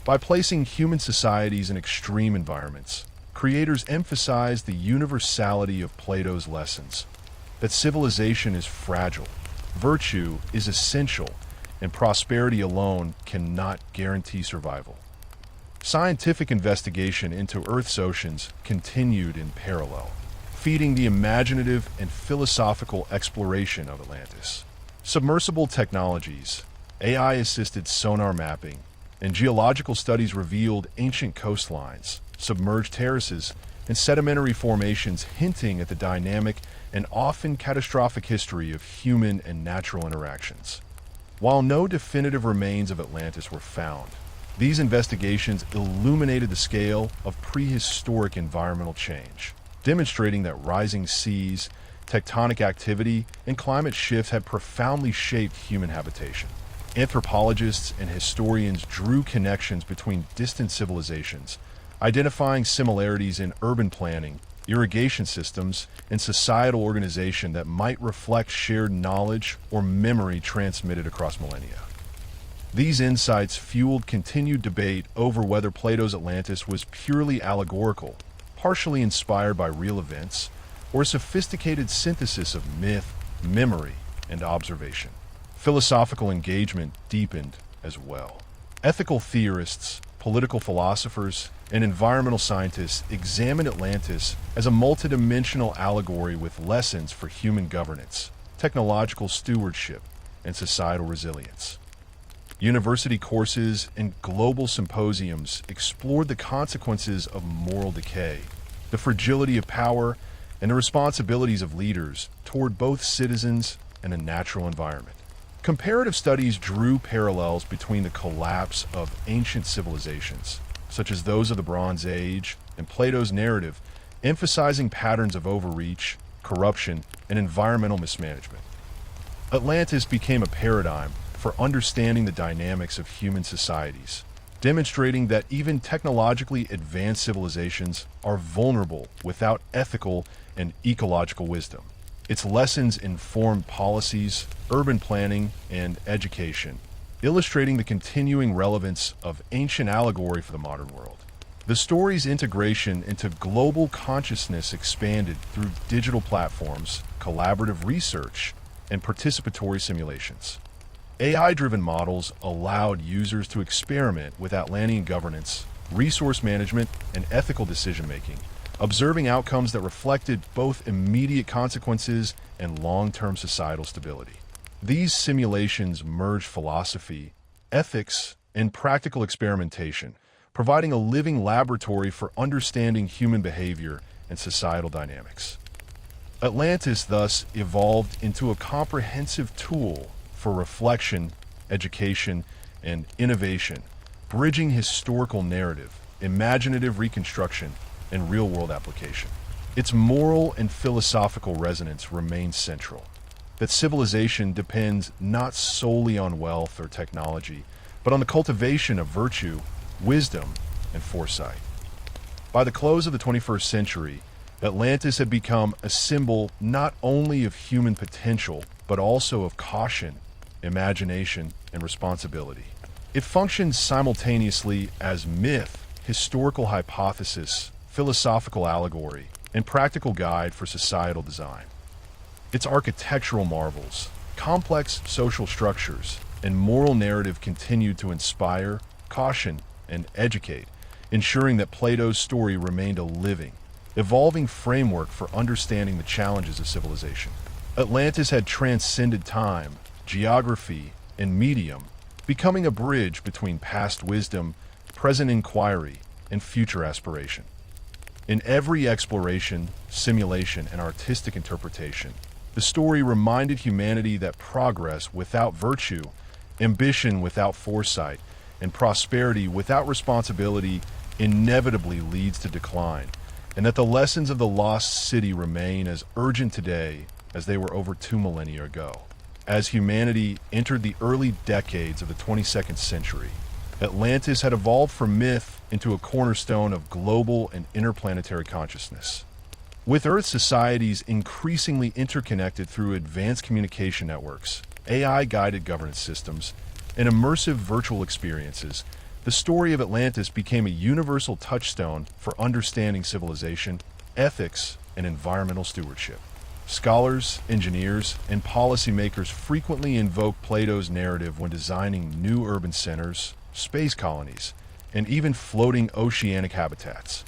By placing human societies in extreme environments, creators emphasized the universality of Plato's lessons, that civilization is fragile, virtue is essential, and prosperity alone cannot guarantee survival. Scientific investigation into Earth's oceans continued in parallel, feeding the imaginative and philosophical exploration of Atlantis. Submersible technologies, AI-assisted sonar mapping, and geological studies revealed ancient coastlines, submerged terraces, and sedimentary formations hinting at the dynamic and often catastrophic history of human and natural interactions. While no definitive remains of Atlantis were found, these investigations illuminated the scale of prehistoric environmental change, demonstrating that rising seas, tectonic activity, and climate shifts had profoundly shaped human habitation. Anthropologists and historians drew connections between distant civilizations, identifying similarities in urban planning, irrigation systems, and societal organization that might reflect shared knowledge or memory transmitted across millennia. These insights fueled continued debate over whether Plato's Atlantis was purely allegorical, partially inspired by real events, or a sophisticated synthesis of myth, memory, and observation. Philosophical engagement deepened as well. Ethical theorists, political philosophers, and environmental scientists examined Atlantis as a multidimensional allegory with lessons for human governance, technological stewardship, and societal resilience. University courses and global symposiums explored the consequences of moral decay, the fragility of power, and the responsibilities of leaders toward both citizens and the natural environment. Comparative studies drew parallels between the collapse of ancient civilizations, such as those of the Bronze Age, and Plato's narrative, emphasizing patterns of overreach, corruption, and environmental mismanagement. Atlantis became a paradigm for understanding the dynamics of human societies, demonstrating that even technologically advanced civilizations are vulnerable without ethical and ecological wisdom. Its lessons informed policies, urban planning, and education, illustrating the continuing relevance of ancient allegory for the modern world. The story's integration into global consciousness expanded through digital platforms, collaborative research, and participatory simulations. AI-driven models allowed users to experiment with Atlantean governance, resource management, and ethical decision-making, observing outcomes that reflected both immediate consequences and long-term societal stability. These simulations merged philosophy, ethics, and practical experimentation, providing a living laboratory for understanding human behavior and societal dynamics. Atlantis thus evolved into a comprehensive tool for reflection, education, and innovation, bridging historical narrative, imaginative reconstruction, and real-world application. Its moral and philosophical resonance remains central, that civilization depends not solely on wealth or technology, but on the cultivation of virtue, wisdom, and foresight. By the close of the 21st century, Atlantis had become a symbol not only of human potential, but also of caution, imagination, and responsibility. It functions simultaneously as myth, historical hypothesis, philosophical allegory, and practical guide for societal design. Its architectural marvels, complex social structures, and moral narrative continued to inspire, caution, and educate, ensuring that Plato's story remained a living, evolving framework for understanding the challenges of civilization. Atlantis had transcended time, geography, and medium, becoming a bridge between past wisdom, present inquiry, and future aspiration. In every exploration, simulation, and artistic interpretation, the story reminded humanity that progress without virtue, ambition without foresight, and prosperity without responsibility inevitably leads to decline, and that the lessons of the lost city remain as urgent today as they were over 2 millennia ago. As humanity entered the early decades of the 22nd century, Atlantis had evolved from myth into a cornerstone of global and interplanetary consciousness. With Earth's societies increasingly interconnected through advanced communication networks, AI-guided governance systems, and immersive virtual experiences, the story of Atlantis became a universal touchstone for understanding civilization, ethics, and environmental stewardship. Scholars, engineers, and policymakers frequently invoke Plato's narrative when designing new urban centers, space colonies, and even floating oceanic habitats.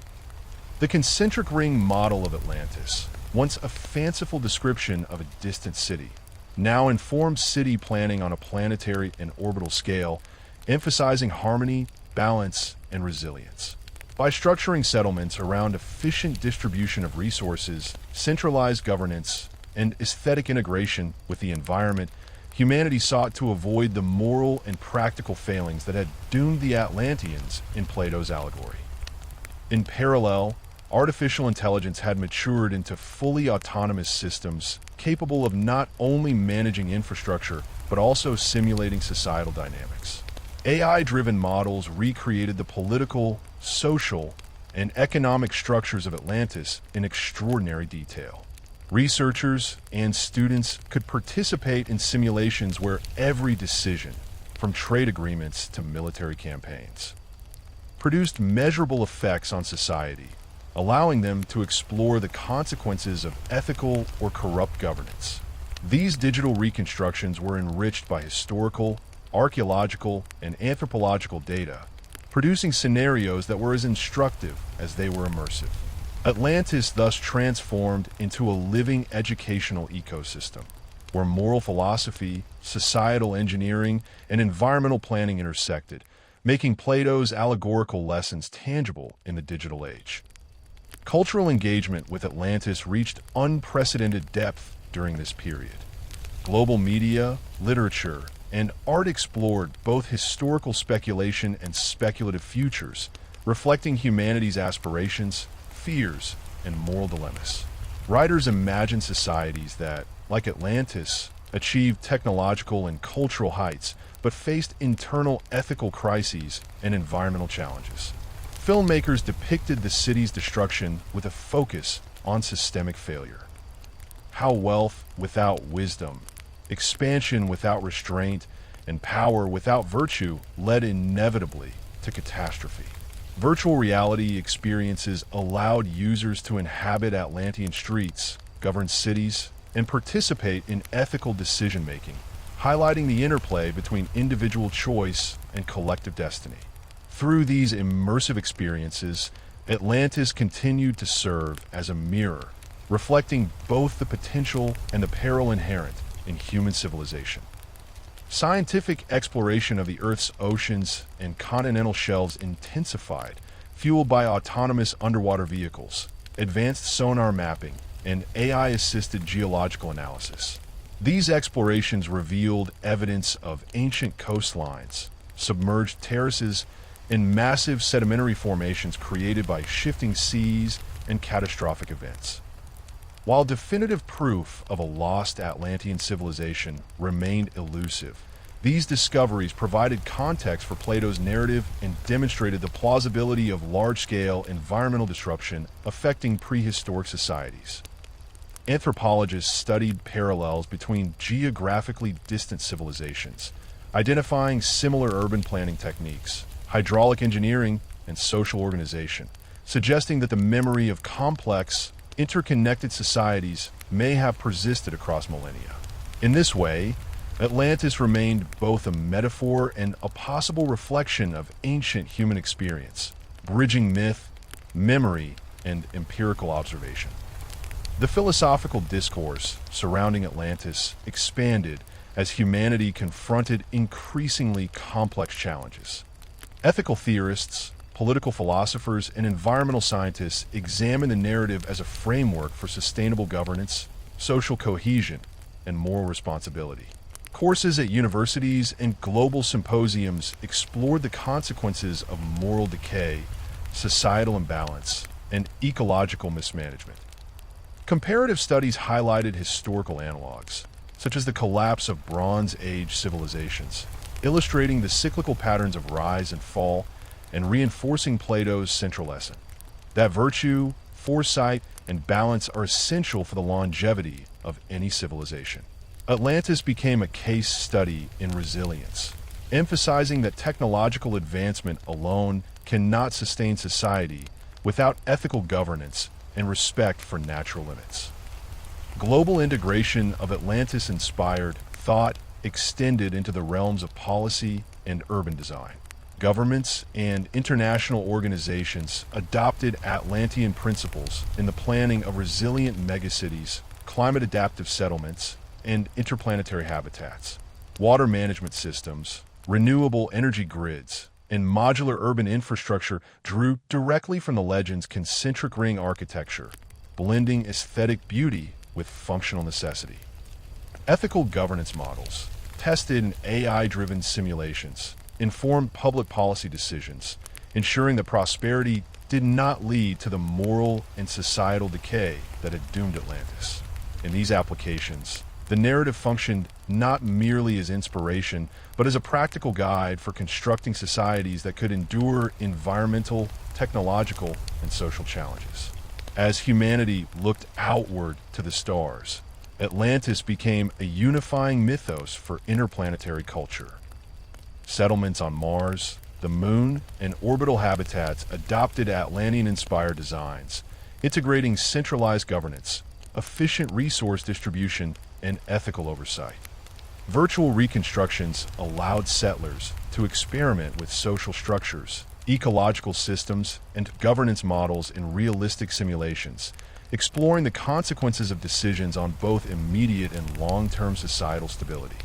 The concentric ring model of Atlantis, once a fanciful description of a distant city, now informs city planning on a planetary and orbital scale, emphasizing harmony, balance, and resilience. By structuring settlements around efficient distribution of resources, centralized governance, and aesthetic integration with the environment, humanity sought to avoid the moral and practical failings that had doomed the Atlanteans in Plato's allegory. In parallel, artificial intelligence had matured into fully autonomous systems capable of not only managing infrastructure, but also simulating societal dynamics. AI-driven models recreated the political, social, and economic structures of Atlantis in extraordinary detail. Researchers and students could participate in simulations where every decision, from trade agreements to military campaigns, produced measurable effects on society, allowing them to explore the consequences of ethical or corrupt governance. These digital reconstructions were enriched by historical, archaeological, and anthropological data, producing scenarios that were as instructive as they were immersive. Atlantis thus transformed into a living educational ecosystem, where moral philosophy, societal engineering, and environmental planning intersected, making Plato's allegorical lessons tangible in the digital age. Cultural engagement with Atlantis reached unprecedented depth during this period. Global media, literature, and art explored both historical speculation and speculative futures, reflecting humanity's aspirations, fears, and moral dilemmas. Writers imagined societies that, like Atlantis, achieved technological and cultural heights, but faced internal ethical crises and environmental challenges. Filmmakers depicted the city's destruction with a focus on systemic failure. How wealth without wisdom, expansion without restraint, and power without virtue led inevitably to catastrophe. Virtual reality experiences allowed users to inhabit Atlantean streets, govern cities, and participate in ethical decision-making, highlighting the interplay between individual choice and collective destiny. Through these immersive experiences, Atlantis continued to serve as a mirror, reflecting both the potential and the peril inherent in human civilization. Scientific exploration of the Earth's oceans and continental shelves intensified, fueled by autonomous underwater vehicles, advanced sonar mapping, and AI-assisted geological analysis. These explorations revealed evidence of ancient coastlines, submerged terraces, and massive sedimentary formations created by shifting seas and catastrophic events. While definitive proof of a lost Atlantean civilization remained elusive, these discoveries provided context for Plato's narrative and demonstrated the plausibility of large-scale environmental disruption affecting prehistoric societies. Anthropologists studied parallels between geographically distant civilizations, identifying similar urban planning techniques, hydraulic engineering, and social organization, suggesting that the memory of complex, interconnected societies may have persisted across millennia. In this way, Atlantis remained both a metaphor and a possible reflection of ancient human experience, bridging myth, memory, and empirical observation. The philosophical discourse surrounding Atlantis expanded as humanity confronted increasingly complex challenges. Ethical theorists, political philosophers, and environmental scientists examine the narrative as a framework for sustainable governance, social cohesion, and moral responsibility. Courses at universities and global symposiums explored the consequences of moral decay, societal imbalance, and ecological mismanagement. Comparative studies highlighted historical analogs, such as the collapse of Bronze Age civilizations, illustrating the cyclical patterns of rise and fall and reinforcing Plato's central lesson that virtue, foresight, and balance are essential for the longevity of any civilization. Atlantis became a case study in resilience, emphasizing that technological advancement alone cannot sustain society without ethical governance and respect for natural limits. Global integration of Atlantis-inspired thought extended into the realms of policy and urban design. Governments and international organizations adopted Atlantean principles in the planning of resilient megacities, climate-adaptive settlements, and interplanetary habitats. Water management systems, renewable energy grids, and modular urban infrastructure drew directly from the legend's concentric ring architecture, blending aesthetic beauty with functional necessity. Ethical governance models, tested in AI-driven simulations, informed public policy decisions, ensuring that prosperity did not lead to the moral and societal decay that had doomed Atlantis. In these applications, the narrative functioned not merely as inspiration, but as a practical guide for constructing societies that could endure environmental, technological, and social challenges. As humanity looked outward to the stars, Atlantis became a unifying mythos for interplanetary culture. Settlements on Mars, the Moon, and orbital habitats adopted Atlantean-inspired designs, integrating centralized governance, efficient resource distribution, and ethical oversight. Virtual reconstructions allowed settlers to experiment with social structures, ecological systems, and governance models in realistic simulations, exploring the consequences of decisions on both immediate and long-term societal stability.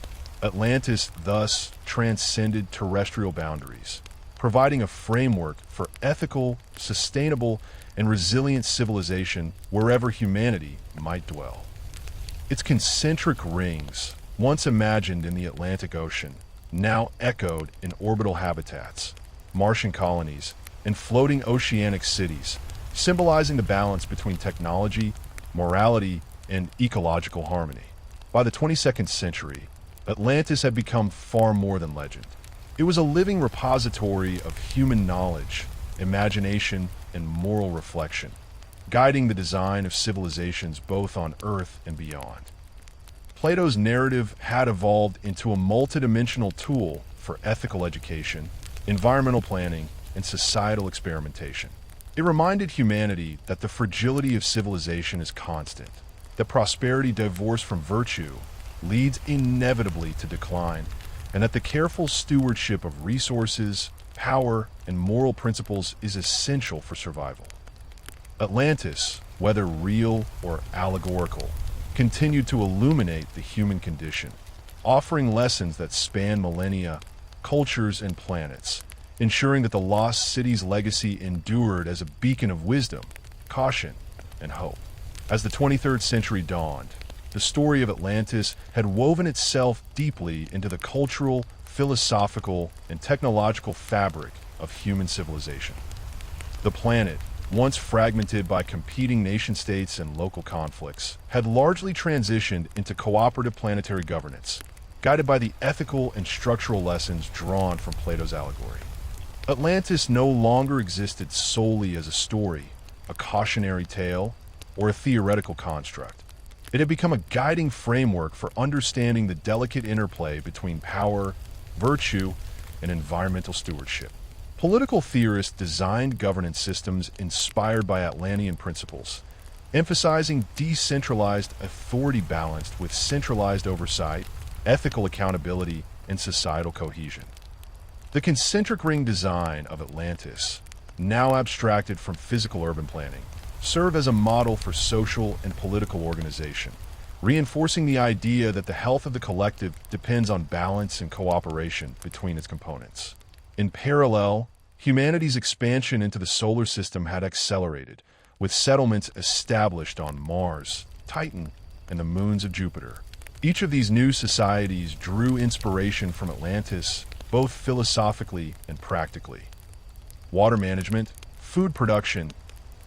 Atlantis thus transcended terrestrial boundaries, providing a framework for ethical, sustainable, and resilient civilization wherever humanity might dwell. Its concentric rings, once imagined in the Atlantic Ocean, now echoed in orbital habitats, Martian colonies, and floating oceanic cities, symbolizing the balance between technology, morality, and ecological harmony. By the 22nd century, Atlantis had become far more than legend. It was a living repository of human knowledge, imagination, and moral reflection, guiding the design of civilizations both on Earth and beyond. Plato's narrative had evolved into a multidimensional tool for ethical education, environmental planning, and societal experimentation. It reminded humanity that the fragility of civilization is constant, that prosperity divorced from virtue leads inevitably to decline, and that the careful stewardship of resources, power, and moral principles is essential for survival. Atlantis, whether real or allegorical, continued to illuminate the human condition, offering lessons that span millennia, cultures, and planets, ensuring that the lost city's legacy endured as a beacon of wisdom, caution, and hope. As the 23rd century dawned, the story of Atlantis had woven itself deeply into the cultural, philosophical, and technological fabric of human civilization. The planet, once fragmented by competing nation-states and local conflicts, had largely transitioned into cooperative planetary governance, guided by the ethical and structural lessons drawn from Plato's allegory. Atlantis no longer existed solely as a story, a cautionary tale, or a theoretical construct. It had become a guiding framework for understanding the delicate interplay between power, virtue, and environmental stewardship. Political theorists designed governance systems inspired by Atlantean principles, emphasizing decentralized authority balanced with centralized oversight, ethical accountability, and societal cohesion. The concentric ring design of Atlantis, now abstracted from physical urban planning, served as a model for social and political organization, reinforcing the idea that the health of the collective depends on balance and cooperation between its components. In parallel, humanity's expansion into the solar system had accelerated, with settlements established on Mars, Titan, and the moons of Jupiter. Each of these new societies drew inspiration from Atlantis, both philosophically and practically. Water management, food production,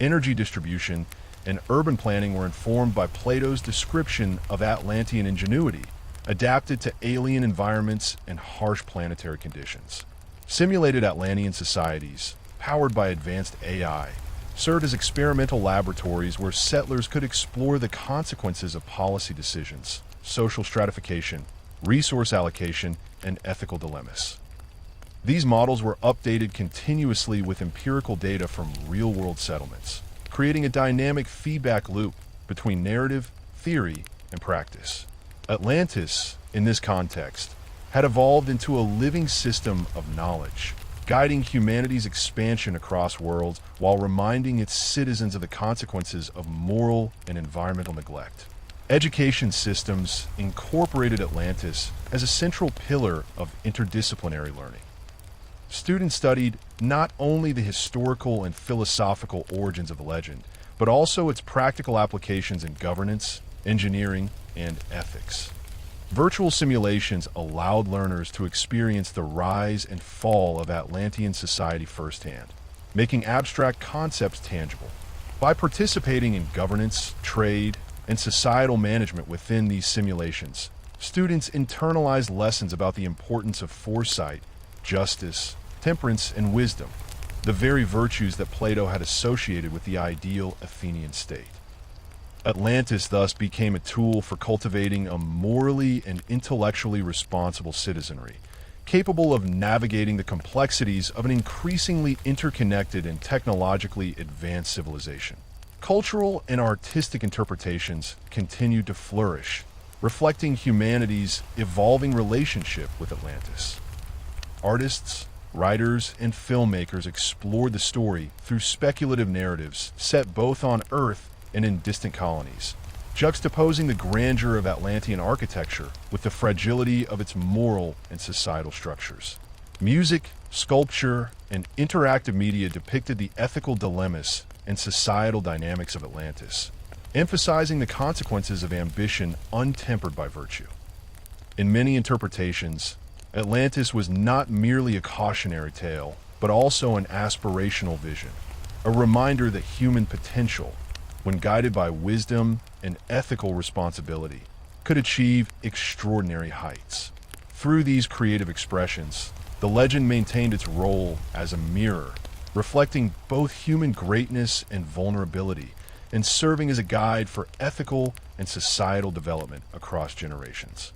energy distribution, and urban planning were informed by Plato's description of Atlantean ingenuity, adapted to alien environments and harsh planetary conditions. Simulated Atlantean societies, powered by advanced AI, served as experimental laboratories where settlers could explore the consequences of policy decisions, social stratification, resource allocation, and ethical dilemmas. These models were updated continuously with empirical data from real-world settlements, creating a dynamic feedback loop between narrative, theory, and practice. Atlantis, in this context, had evolved into a living system of knowledge, guiding humanity's expansion across worlds while reminding its citizens of the consequences of moral and environmental neglect. Education systems incorporated Atlantis as a central pillar of interdisciplinary learning. Students studied not only the historical and philosophical origins of the legend, but also its practical applications in governance, engineering, and ethics. Virtual simulations allowed learners to experience the rise and fall of Atlantean society firsthand, making abstract concepts tangible. By participating in governance, trade, and societal management within these simulations, students internalized lessons about the importance of foresight, justice, temperance, and wisdom, the very virtues that Plato had associated with the ideal Athenian state. Atlantis thus became a tool for cultivating a morally and intellectually responsible citizenry, capable of navigating the complexities of an increasingly interconnected and technologically advanced civilization. Cultural and artistic interpretations continued to flourish, reflecting humanity's evolving relationship with Atlantis. Artists, writers, and filmmakers explored the story through speculative narratives set both on Earth and in distant colonies, juxtaposing the grandeur of Atlantean architecture with the fragility of its moral and societal structures. Music, sculpture, and interactive media depicted the ethical dilemmas and societal dynamics of Atlantis, emphasizing the consequences of ambition untempered by virtue. In many interpretations, Atlantis was not merely a cautionary tale, but also an aspirational vision, a reminder that human potential, when guided by wisdom and ethical responsibility, could achieve extraordinary heights. Through these creative expressions, the legend maintained its role as a mirror, reflecting both human greatness and vulnerability, and serving as a guide for ethical and societal development across generations.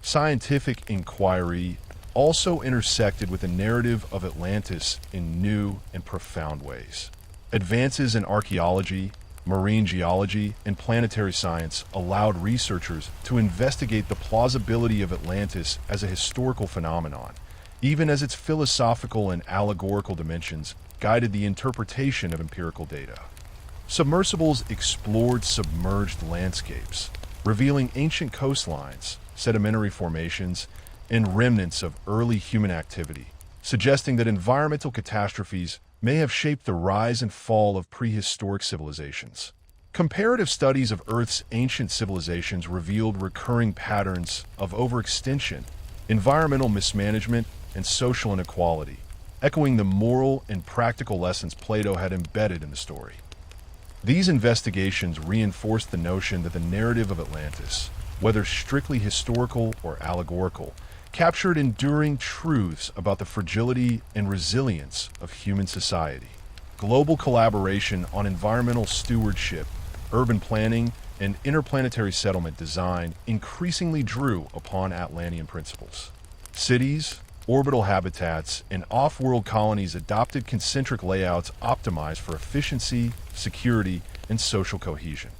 Scientific inquiry also intersected with the narrative of Atlantis in new and profound ways. Advances in archaeology, marine geology, and planetary science allowed researchers to investigate the plausibility of Atlantis as a historical phenomenon, even as its philosophical and allegorical dimensions guided the interpretation of empirical data. Submersibles explored submerged landscapes, revealing ancient coastlines, sedimentary formations, and remnants of early human activity, suggesting that environmental catastrophes may have shaped the rise and fall of prehistoric civilizations. Comparative studies of Earth's ancient civilizations revealed recurring patterns of overextension, environmental mismanagement, and social inequality, echoing the moral and practical lessons Plato had embedded in the story. These investigations reinforced the notion that the narrative of Atlantis, whether strictly historical or allegorical, captured enduring truths about the fragility and resilience of human society. Global collaboration on environmental stewardship, urban planning, and interplanetary settlement design increasingly drew upon Atlantean principles. Cities, orbital habitats, and off-world colonies adopted concentric layouts optimized for efficiency, security, and social cohesion.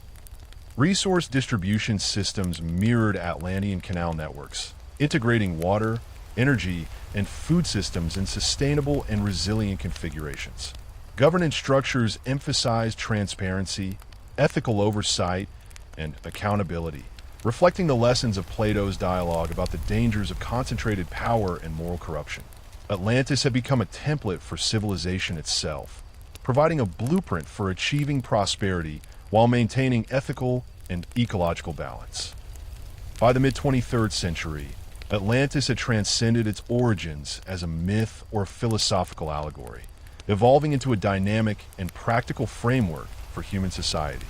Resource distribution systems mirrored Atlantean canal networks, integrating water, energy, and food systems in sustainable and resilient configurations. Governance structures emphasized transparency, ethical oversight, and accountability, reflecting the lessons of Plato's dialogue about the dangers of concentrated power and moral corruption. Atlantis had become a template for civilization itself, providing a blueprint for achieving prosperity while maintaining ethical and ecological balance. By the mid-23rd century, Atlantis had transcended its origins as a myth or philosophical allegory, evolving into a dynamic and practical framework for human society.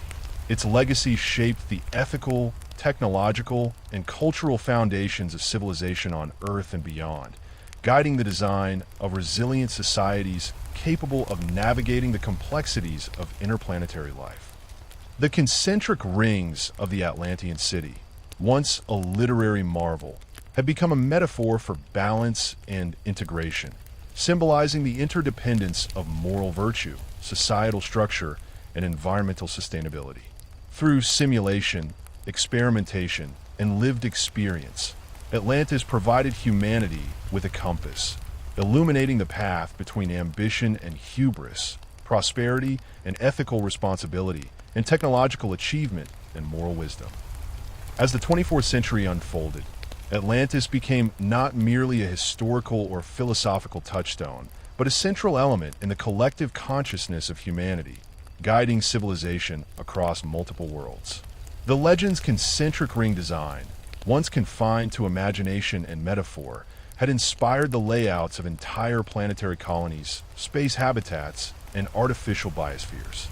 Its legacy shaped the ethical, technological, and cultural foundations of civilization on Earth and beyond, guiding the design of resilient societies capable of navigating the complexities of interplanetary life. The concentric rings of the Atlantean city, once a literary marvel, had become a metaphor for balance and integration, symbolizing the interdependence of moral virtue, societal structure, and environmental sustainability. Through simulation, experimentation, and lived experience, Atlantis provided humanity with a compass, illuminating the path between ambition and hubris, prosperity and ethical responsibility, and technological achievement and moral wisdom. As the 24th century unfolded, Atlantis became not merely a historical or philosophical touchstone, but a central element in the collective consciousness of humanity, guiding civilization across multiple worlds. The legend's concentric ring design, once confined to imagination and metaphor, had inspired the layouts of entire planetary colonies, space habitats, and artificial biospheres.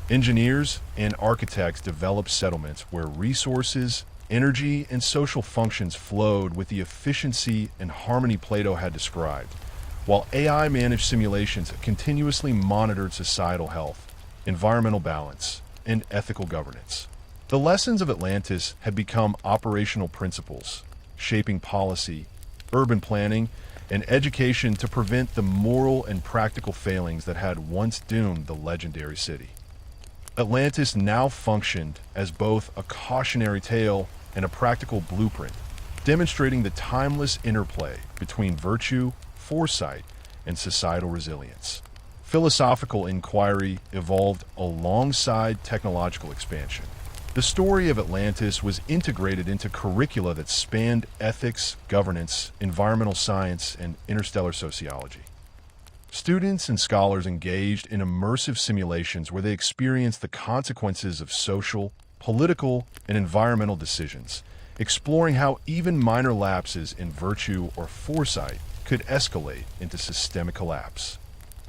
Engineers and architects developed settlements where resources, energy, and social functions flowed with the efficiency and harmony Plato had described, while AI-managed simulations continuously monitored societal health, environmental balance, and ethical governance. The lessons of Atlantis had become operational principles, shaping policy, urban planning, and education to prevent the moral and practical failings that had once doomed the legendary city. Atlantis now functioned as both a cautionary tale and a practical blueprint, demonstrating the timeless interplay between virtue, foresight, and societal resilience. Philosophical inquiry evolved alongside technological expansion. The story of Atlantis was integrated into curricula that spanned ethics, governance, environmental science, and interstellar sociology. Students and scholars engaged in immersive simulations where they experienced the consequences of social, political, and environmental decisions, exploring how even minor lapses in virtue or foresight could escalate into systemic collapse.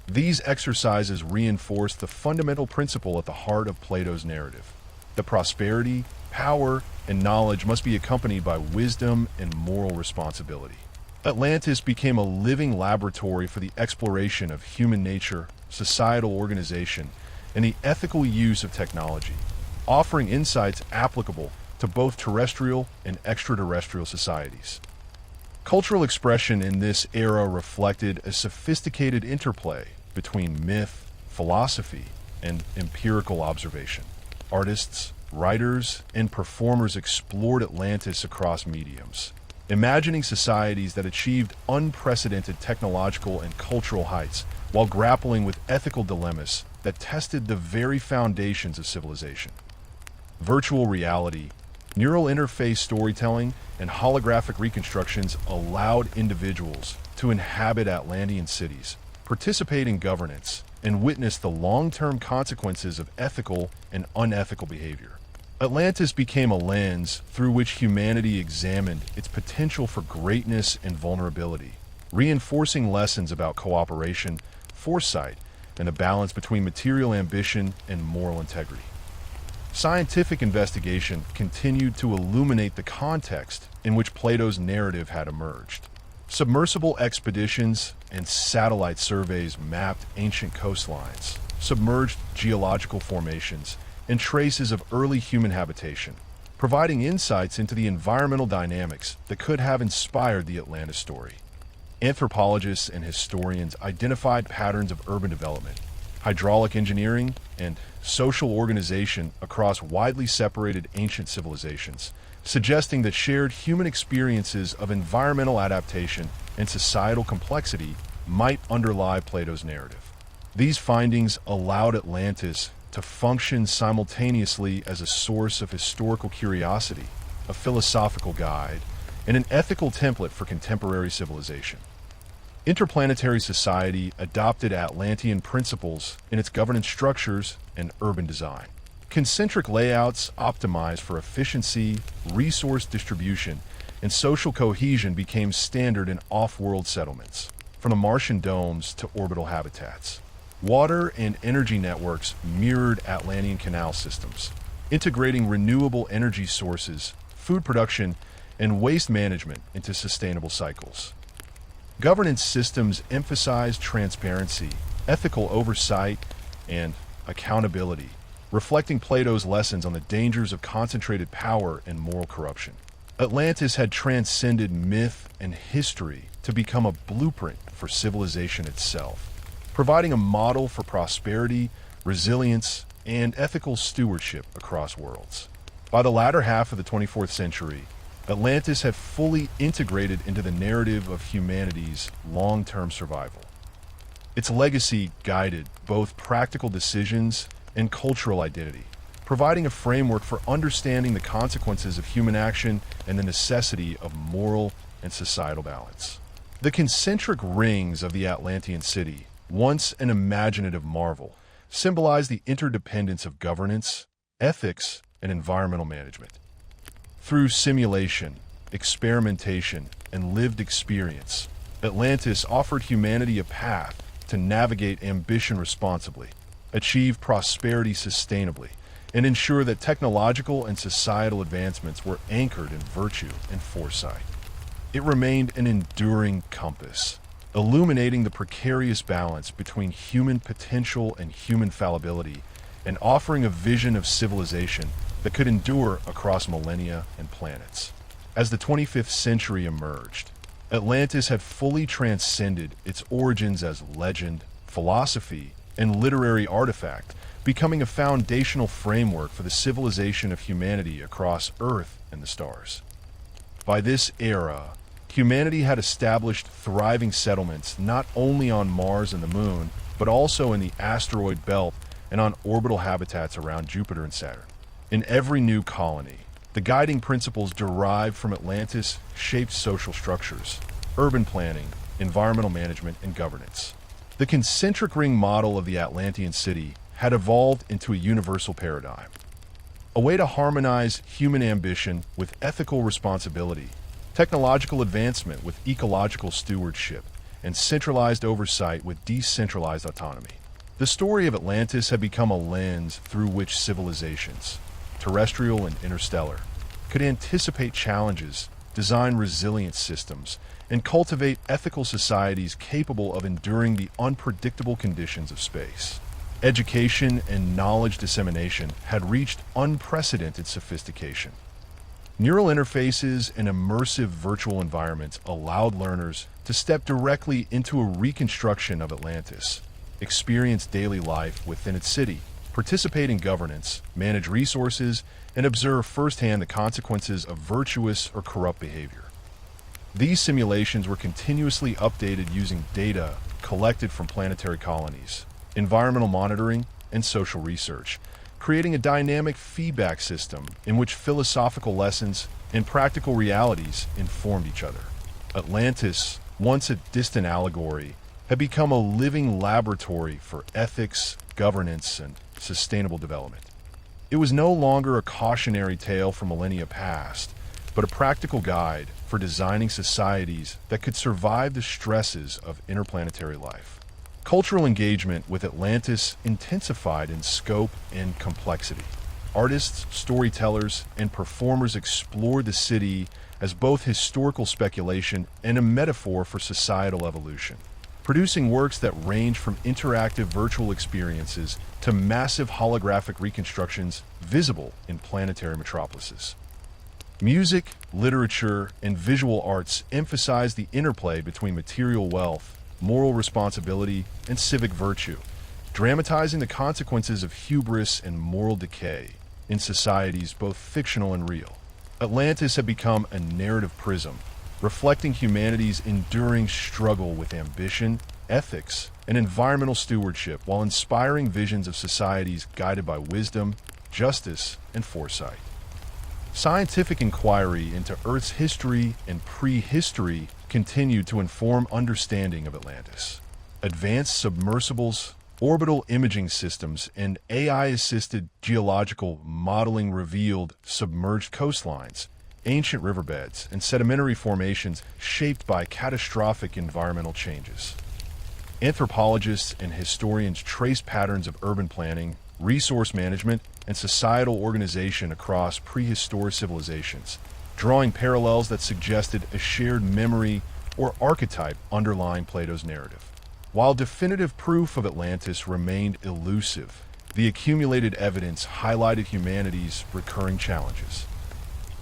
These exercises reinforced the fundamental principle at the heart of Plato's narrative: that prosperity, power, and knowledge must be accompanied by wisdom and moral responsibility. Atlantis became a living laboratory for the exploration of human nature, societal organization, and the ethical use of technology, offering insights applicable to both terrestrial and extraterrestrial societies. Cultural expression in this era reflected a sophisticated interplay between myth, philosophy, and empirical observation. Artists, writers, and performers explored Atlantis across mediums, imagining societies that achieved unprecedented technological and cultural heights while grappling with ethical dilemmas that tested the very foundations of civilization. Virtual reality, neural interface storytelling, and holographic reconstructions allowed individuals to inhabit Atlantean cities, participate in governance, and witness the long-term consequences of ethical and unethical behavior. Atlantis became a lens through which humanity examined its potential for greatness and vulnerability, reinforcing lessons about cooperation, foresight, and the balance between material ambition and moral integrity. Scientific investigation continued to illuminate the context in which Plato's narrative had emerged. Submersible expeditions and satellite surveys mapped ancient coastlines, submerged geological formations, and traces of early human habitation, providing insights into the environmental dynamics that could have inspired the Atlantis story. Anthropologists and historians identified patterns of urban development, hydraulic engineering, and social organization across widely separated ancient civilizations, suggesting that shared human experiences of environmental adaptation and societal complexity might underlie Plato's narrative. These findings allowed Atlantis to function simultaneously as a source of historical curiosity, a philosophical guide, and an ethical template for contemporary civilization. Interplanetary society adopted Atlantean principles in its governance structures and urban design. Concentric layouts optimized for efficiency, resource distribution, and social cohesion became standard in off-world settlements, from the Martian domes to orbital habitats. Water and energy networks mirrored Atlantean canal systems, integrating renewable energy sources, food production, and waste management into sustainable cycles. Governance systems emphasized transparency, ethical oversight, and accountability, reflecting Plato's lessons on the dangers of concentrated power and moral corruption. Atlantis had transcended myth and history to become a blueprint for civilization itself, providing a model for prosperity, resilience, and ethical stewardship across worlds. By the latter half of the 24th century, Atlantis had fully integrated into the narrative of humanity's long-term survival. Its legacy guided both practical decisions and cultural identity, providing a framework for understanding the consequences of human action and the necessity of moral and societal balance. The concentric rings of the Atlantean city, once an imaginative marvel, symbolize the interdependence of governance, ethics, and environmental management. Through simulation, experimentation, and lived experience, Atlantis offered humanity a path to navigate ambition responsibly, achieve prosperity sustainably, and ensure that technological and societal advancements were anchored in virtue and foresight. It remained an enduring compass, illuminating the precarious balance between human potential and human fallibility, and offering a vision of civilization that could endure across millennia and planets. As the 25th century emerged, Atlantis had fully transcended its origins as legend, philosophy, and literary artifact, becoming a foundational framework for the civilization of humanity across Earth and the stars. By this era, humanity had established thriving settlements not only on Mars and the Moon, but also in the asteroid belt and on orbital habitats around Jupiter and Saturn. In every new colony, the guiding principles derived from Atlantis shaped social structures, urban planning, environmental management, and governance. The concentric ring model of the Atlantean city had evolved into a universal paradigm, a way to harmonize human ambition with ethical responsibility, technological advancement with ecological stewardship, and centralized oversight with decentralized autonomy. The story of Atlantis had become a lens through which civilizations, terrestrial and interstellar, could anticipate challenges, design resilient systems, and cultivate ethical societies capable of enduring the unpredictable conditions of space. Education and knowledge dissemination had reached unprecedented sophistication. Neural interfaces and immersive virtual environments allowed learners to step directly into a reconstruction of Atlantis, experience daily life within its city, participate in governance, manage resources, and observe firsthand the consequences of virtuous or corrupt behavior. These simulations were continuously updated using data collected from planetary colonies, environmental monitoring, and social research, creating a dynamic feedback system in which philosophical lessons and practical realities informed each other. Atlantis, once a distant allegory, had become a living laboratory for ethics, governance, and sustainable development. It was no longer a cautionary tale from millennia past, but a practical guide for designing societies that could survive the stresses of interplanetary life. Cultural engagement with Atlantis intensified in scope and complexity. Artists, storytellers, and performers explored the city as both historical speculation and a metaphor for societal evolution, producing works that range from interactive virtual experiences to massive holographic reconstructions visible in planetary metropolises. Music, literature, and visual arts emphasize the interplay between material wealth, moral responsibility, and civic virtue, dramatizing the consequences of hubris and moral decay in societies both fictional and real. Atlantis had become a narrative prism, reflecting humanity's enduring struggle with ambition, ethics, and environmental stewardship while inspiring visions of societies guided by wisdom, justice, and foresight. Scientific inquiry into Earth's history and prehistory continued to inform understanding of Atlantis. Advanced submersibles, orbital imaging systems, and AI-assisted geological modeling revealed submerged coastlines, ancient riverbeds, and sedimentary formations shaped by catastrophic environmental changes. Anthropologists and historians trace patterns of urban planning, resource management, and societal organization across prehistoric civilizations, drawing parallels that suggested a shared memory or archetype underlying Plato's narrative. While definitive proof of Atlantis remained elusive, the accumulated evidence highlighted humanity's recurring challenges.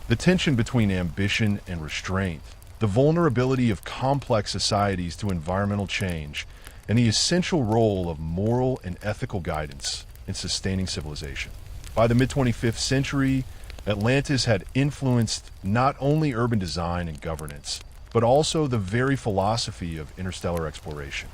The tension between ambition and restraint, the vulnerability of complex societies to environmental change, and the essential role of moral and ethical guidance in sustaining civilization. By the mid-25th century, Atlantis had influenced not only urban design and governance, but also the very philosophy of interstellar exploration.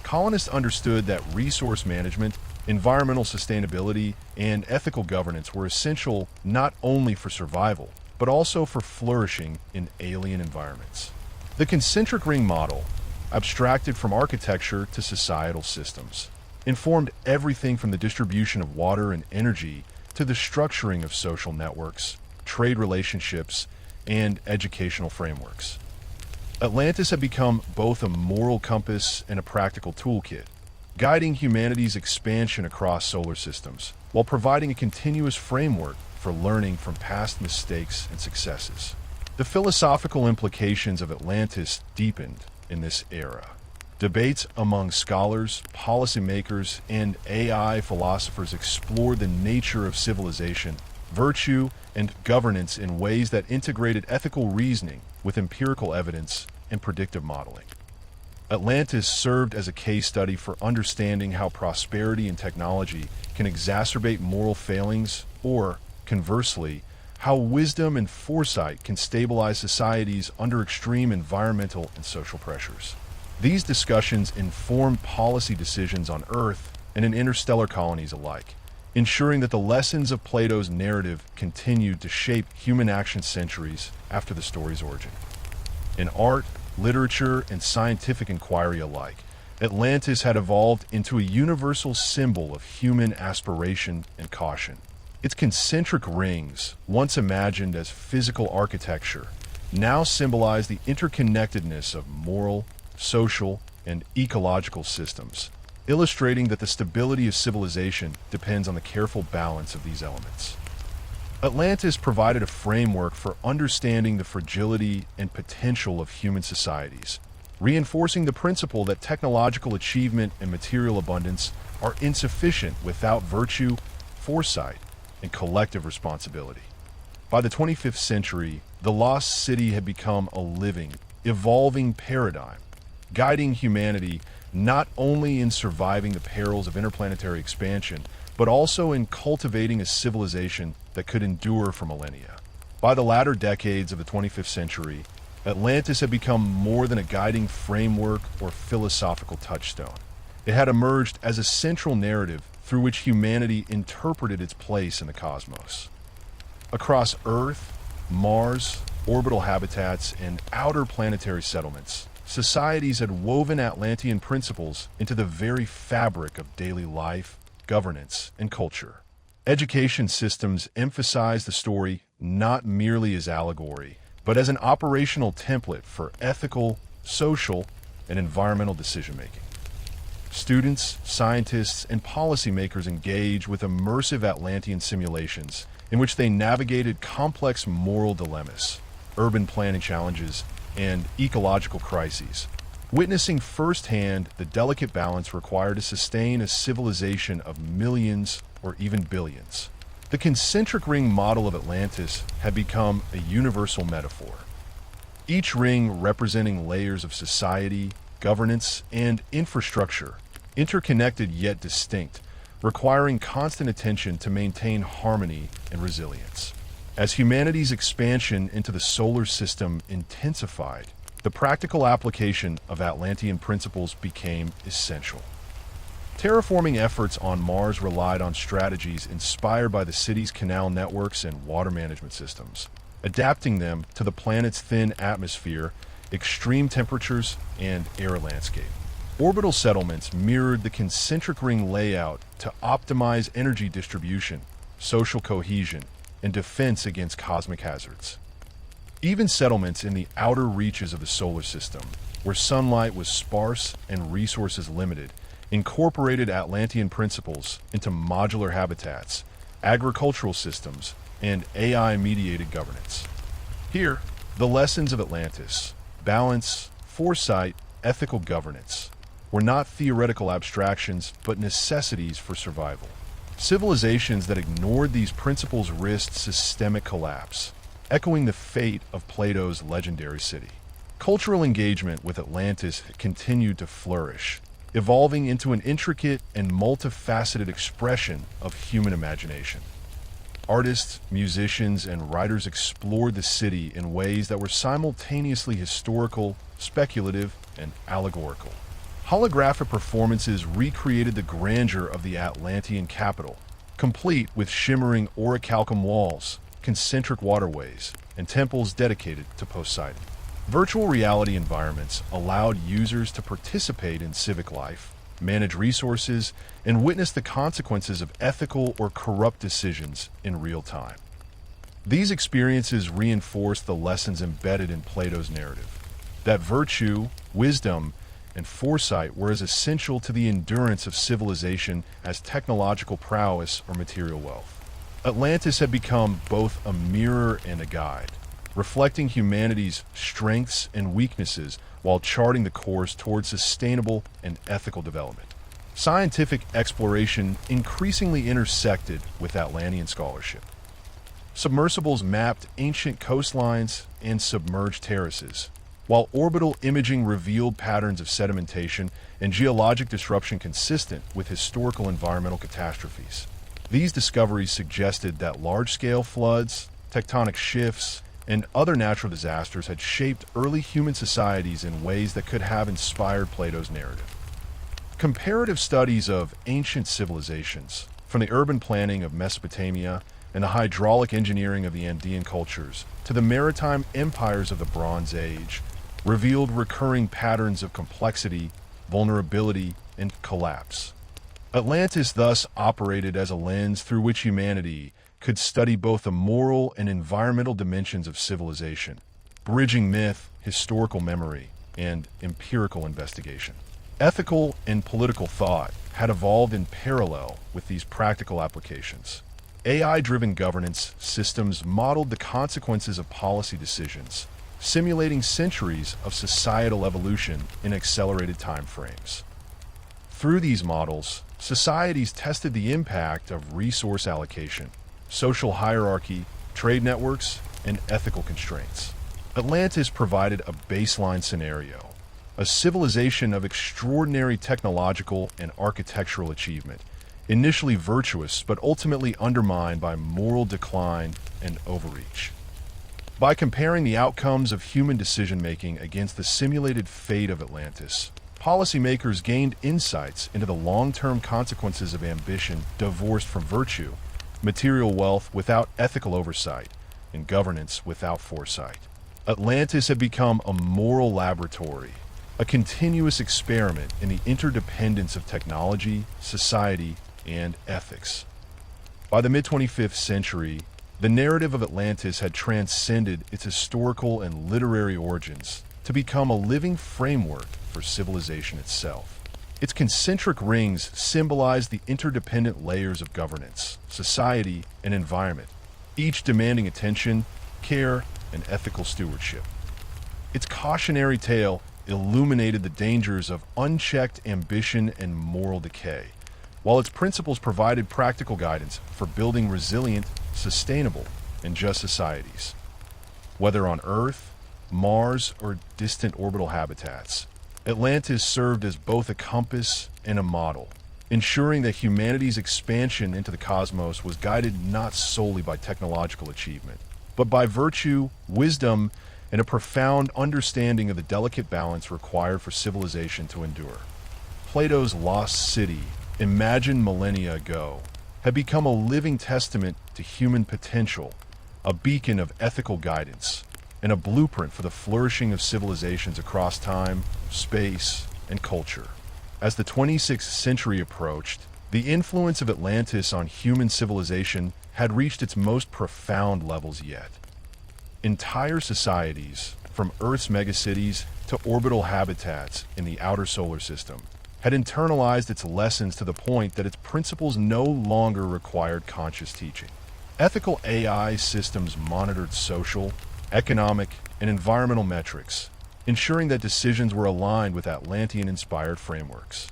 Colonists understood that resource management, environmental sustainability, and ethical governance were essential not only for survival, but also for flourishing in alien environments. The concentric ring model, abstracted from architecture to societal systems, informed everything from the distribution of water and energy to the structuring of social networks, trade relationships, and educational frameworks. Atlantis had become both a moral compass and a practical toolkit, guiding humanity's expansion across solar systems, while providing a continuous framework for learning from past mistakes and successes. The philosophical implications of Atlantis deepened in this era. Debates among scholars, policymakers, and AI philosophers explored the nature of civilization, virtue, and governance in ways that integrated ethical reasoning with empirical evidence and predictive modeling. Atlantis served as a case study for understanding how prosperity and technology can exacerbate moral failings, or, conversely, how wisdom and foresight can stabilize societies under extreme environmental and social pressures. These discussions informed policy decisions on Earth and in interstellar colonies alike, ensuring that the lessons of Plato's narrative continued to shape human action centuries after the story's origin. In art, literature, and scientific inquiry alike, Atlantis had evolved into a universal symbol of human aspiration and caution. Its concentric rings, once imagined as physical architecture, now symbolize the interconnectedness of moral, social, and ecological systems, illustrating that the stability of civilization depends on the careful balance of these elements. Atlantis provided a framework for understanding the fragility and potential of human societies, reinforcing the principle that technological achievement and material abundance are insufficient without virtue, foresight, and collective responsibility. By the 25th century, the lost city had become a living, evolving paradigm, guiding humanity not only in surviving the perils of interplanetary expansion, but also in cultivating a civilization that could endure for millennia. By the latter decades of the 25th century, Atlantis had become more than a guiding framework or philosophical touchstone. It had emerged as a central narrative through which humanity interpreted its place in the cosmos. Across Earth, Mars, orbital habitats, and outer planetary settlements, societies had woven Atlantean principles into the very fabric of daily life, governance, and culture. Education systems emphasize the story not merely as allegory, but as an operational template for ethical, social, and environmental decision-making. Students, scientists, and policymakers engage with immersive Atlantean simulations in which they navigated complex moral dilemmas, urban planning challenges, and ecological crises, witnessing firsthand the delicate balance required to sustain a civilization of millions or even billions. The concentric ring model of Atlantis had become a universal metaphor, each ring representing layers of society, governance, and infrastructure, interconnected yet distinct, requiring constant attention to maintain harmony and resilience. As humanity's expansion into the solar system intensified, the practical application of Atlantean principles became essential. Terraforming efforts on Mars relied on strategies inspired by the city's canal networks and water management systems, adapting them to the planet's thin atmosphere, extreme temperatures, and air landscape. Orbital settlements mirrored the concentric ring layout to optimize energy distribution, social cohesion, and defense against cosmic hazards. Even settlements in the outer reaches of the solar system, where sunlight was sparse and resources limited, incorporated Atlantean principles into modular habitats, agricultural systems, and AI-mediated governance. Here, the lessons of Atlantis, balance, foresight, ethical governance, were not theoretical abstractions but necessities for survival. Civilizations that ignored these principles risked systemic collapse, echoing the fate of Plato's legendary city. Cultural engagement with Atlantis continued to flourish, evolving into an intricate and multifaceted expression of human imagination. Artists, musicians, and writers explored the city in ways that were simultaneously historical, speculative, and allegorical. Holographic performances recreated the grandeur of the Atlantean capital, complete with shimmering orichalcum walls, concentric waterways, and temples dedicated to Poseidon. Virtual reality environments allowed users to participate in civic life, manage resources, and witness the consequences of ethical or corrupt decisions in real time. These experiences reinforced the lessons embedded in Plato's narrative, that virtue, wisdom, and foresight were as essential to the endurance of civilization as technological prowess or material wealth. Atlantis had become both a mirror and a guide, reflecting humanity's strengths and weaknesses while charting the course towards sustainable and ethical development. Scientific exploration increasingly intersected with Atlantean scholarship. Submersibles mapped ancient coastlines and submerged terraces, while orbital imaging revealed patterns of sedimentation and geologic disruption consistent with historical environmental catastrophes. These discoveries suggested that large-scale floods, tectonic shifts, and other natural disasters had shaped early human societies in ways that could have inspired Plato's narrative. Comparative studies of ancient civilizations, from the urban planning of Mesopotamia and the hydraulic engineering of the Andean cultures to the maritime empires of the Bronze Age, revealed recurring patterns of complexity, vulnerability, and collapse. Atlantis thus operated as a lens through which humanity could study both the moral and environmental dimensions of civilization, bridging myth, historical memory, and empirical investigation. Ethical and political thought had evolved in parallel with these practical applications. AI-driven governance systems modeled the consequences of policy decisions, simulating centuries of societal evolution in accelerated time frames. Through these models, societies tested the impact of resource allocation, social hierarchy, trade networks, and ethical constraints. Atlantis provided a baseline scenario, a civilization of extraordinary technological and architectural achievement, initially virtuous but ultimately undermined by moral decline and overreach. By comparing the outcomes of human decision-making against the simulated fate of Atlantis, policymakers gained insights into the long-term consequences of ambition divorced from virtue, material wealth without ethical oversight, and governance without foresight. Atlantis had become a moral laboratory, a continuous experiment in the interdependence of technology, society, and ethics. By the mid-25th century, the narrative of Atlantis had transcended its historical and literary origins to become a living framework for civilization itself. Its concentric rings symbolize the interdependent layers of governance, society, and environment, each demanding attention, care, and ethical stewardship. Its cautionary tale illuminated the dangers of unchecked ambition and moral decay, while its principles provided practical guidance for building resilient, sustainable, and just societies. Whether on Earth, Mars, or distant orbital habitats, Atlantis served as both a compass and a model, ensuring that humanity's expansion into the cosmos was guided not solely by technological achievement, but by virtue, wisdom, and a profound understanding of the delicate balance required for civilization to endure. Plato's lost city, imagined millennia ago, had become a living testament to human potential, a beacon of ethical guidance, and a blueprint for the flourishing of civilizations across time, space, and culture. As the 26th century approached, the influence of Atlantis on human civilization had reached its most profound levels yet. Entire societies, from Earth's megacities to orbital habitats in the outer solar system, had internalized its lessons to the point that its principles no longer required conscious teaching. Ethical AI systems monitored social, economic, and environmental metrics, ensuring that decisions were aligned with Atlantean-inspired frameworks.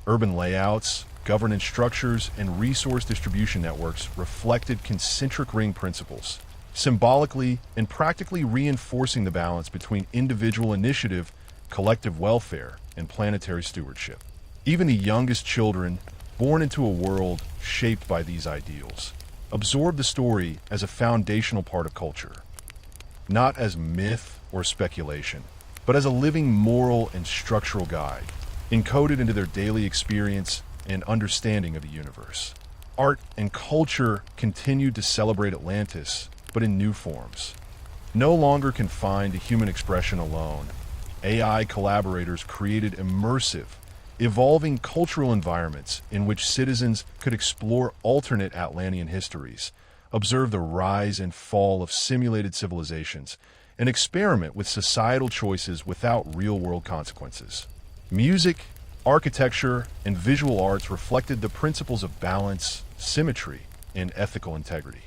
Urban layouts, governance structures, and resource distribution networks reflected concentric ring principles, symbolically and practically reinforcing the balance between individual initiative, collective welfare, and planetary stewardship. Even the youngest children, born into a world shaped by these ideals, absorb the story as a foundational part of culture, not as myth or speculation, but as a living moral and structural guide, encoded into their daily experience and understanding of the universe. Art and culture continued to celebrate Atlantis, but in new forms. No longer confined to human expression alone, AI collaborators created immersive, evolving cultural environments in which citizens could explore alternate Atlantean histories, observe the rise and fall of simulated civilizations, and experiment with societal choices without real-world consequences. Music, architecture, and visual arts reflected the principles of balance, symmetry, and ethical integrity.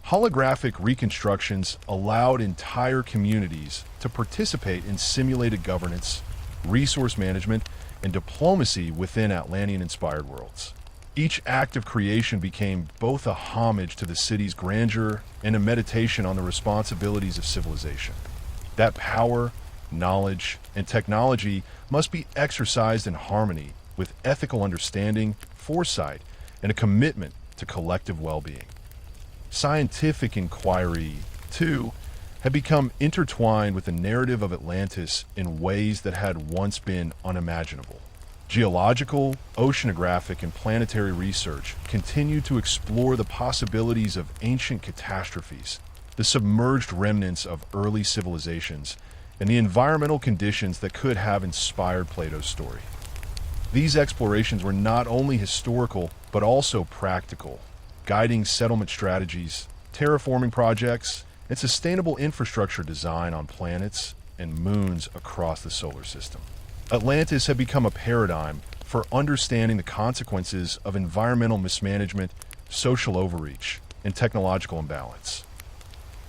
Holographic reconstructions allowed entire communities to participate in simulated governance, resource management, and diplomacy within Atlantean-inspired worlds. Each act of creation became both a homage to the city's grandeur and a meditation on the responsibilities of civilization. That power, knowledge, and technology must be exercised in harmony with ethical understanding, foresight, and a commitment to collective well-being. Scientific inquiry, too, had become intertwined with the narrative of Atlantis in ways that had once been unimaginable. Geological, oceanographic, and planetary research continued to explore the possibilities of ancient catastrophes, the submerged remnants of early civilizations, and the environmental conditions that could have inspired Plato's story. These explorations were not only historical, but also practical, guiding settlement strategies, terraforming projects, and sustainable infrastructure design on planets and moons across the solar system. Atlantis had become a paradigm for understanding the consequences of environmental mismanagement, social overreach, and technological imbalance.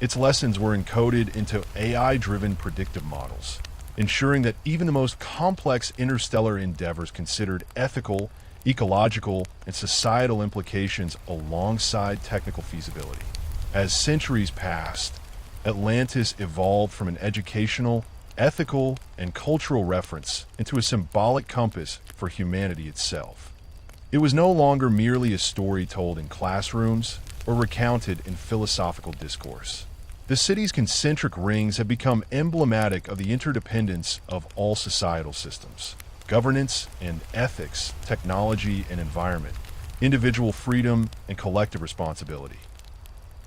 Its lessons were encoded into AI-driven predictive models, ensuring that even the most complex interstellar endeavors considered ethical, ecological, and societal implications alongside technical feasibility. As centuries passed, Atlantis evolved from an educational, ethical, and cultural reference into a symbolic compass for humanity itself. It was no longer merely a story told in classrooms or recounted in philosophical discourse. The city's concentric rings have become emblematic of the interdependence of all societal systems: governance and ethics, technology and environment, individual freedom and collective responsibility.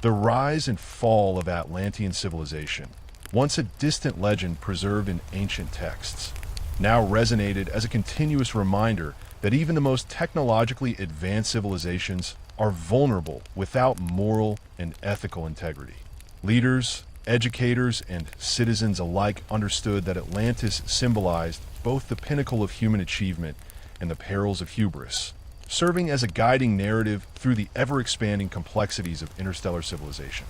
The rise and fall of Atlantean civilization, once a distant legend preserved in ancient texts, now resonated as a continuous reminder that even the most technologically advanced civilizations are vulnerable without moral and ethical integrity. Leaders, educators, and citizens alike understood that Atlantis symbolized both the pinnacle of human achievement and the perils of hubris, serving as a guiding narrative through the ever-expanding complexities of interstellar civilization.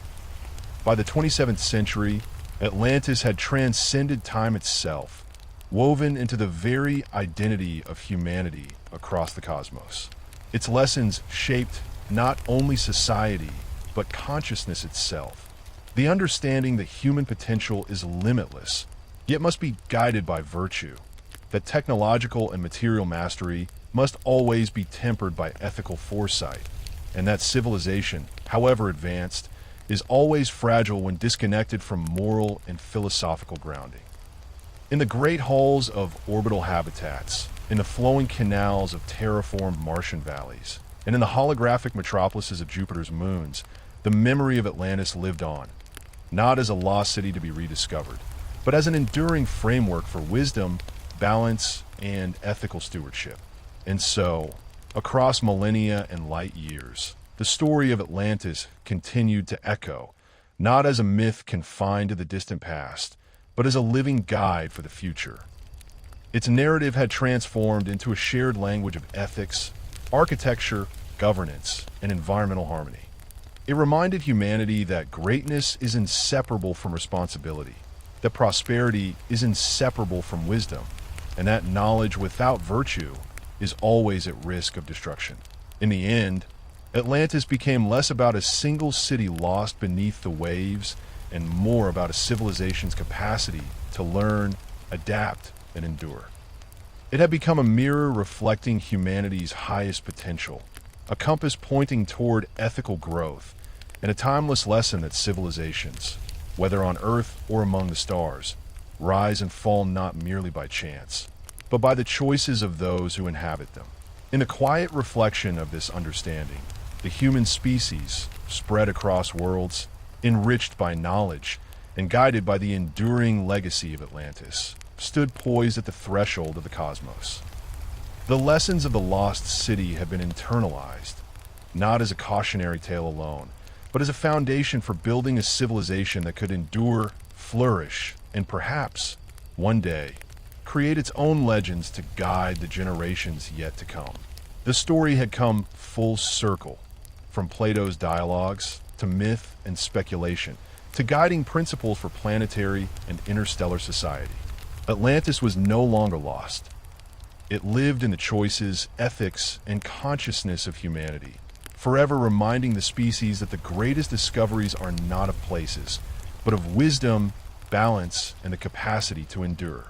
By the 27th century, Atlantis had transcended time itself, woven into the very identity of humanity across the cosmos. Its lessons shaped not only society, but consciousness itself. The understanding that human potential is limitless, yet must be guided by virtue, that technological and material mastery must always be tempered by ethical foresight, and that civilization, however advanced, is always fragile when disconnected from moral and philosophical grounding. In the great halls of orbital habitats, in the flowing canals of terraformed Martian valleys, and in the holographic metropolises of Jupiter's moons, the memory of Atlantis lived on, not as a lost city to be rediscovered, but as an enduring framework for wisdom, balance, and ethical stewardship. And so, across millennia and light years, the story of Atlantis continued to echo, not as a myth confined to the distant past, but as a living guide for the future. Its narrative had transformed into a shared language of ethics, architecture, governance, and environmental harmony. It reminded humanity that greatness is inseparable from responsibility, that prosperity is inseparable from wisdom, and that knowledge without virtue is always at risk of destruction. In the end, Atlantis became less about a single city lost beneath the waves and more about a civilization's capacity to learn, adapt, and endure. It had become a mirror reflecting humanity's highest potential, a compass pointing toward ethical growth, and a timeless lesson that civilizations, whether on Earth or among the stars, rise and fall not merely by chance, but by the choices of those who inhabit them. In the quiet reflection of this understanding, the human species, spread across worlds, enriched by knowledge, and guided by the enduring legacy of Atlantis, stood poised at the threshold of the cosmos. The lessons of the lost city had been internalized, not as a cautionary tale alone, but as a foundation for building a civilization that could endure, flourish, and perhaps, one day, create its own legends to guide the generations yet to come. The story had come full circle, from Plato's dialogues to myth and speculation, to guiding principles for planetary and interstellar society. Atlantis was no longer lost. It lived in the choices, ethics, and consciousness of humanity, forever reminding the species that the greatest discoveries are not of places, but of wisdom, balance, and the capacity to endure.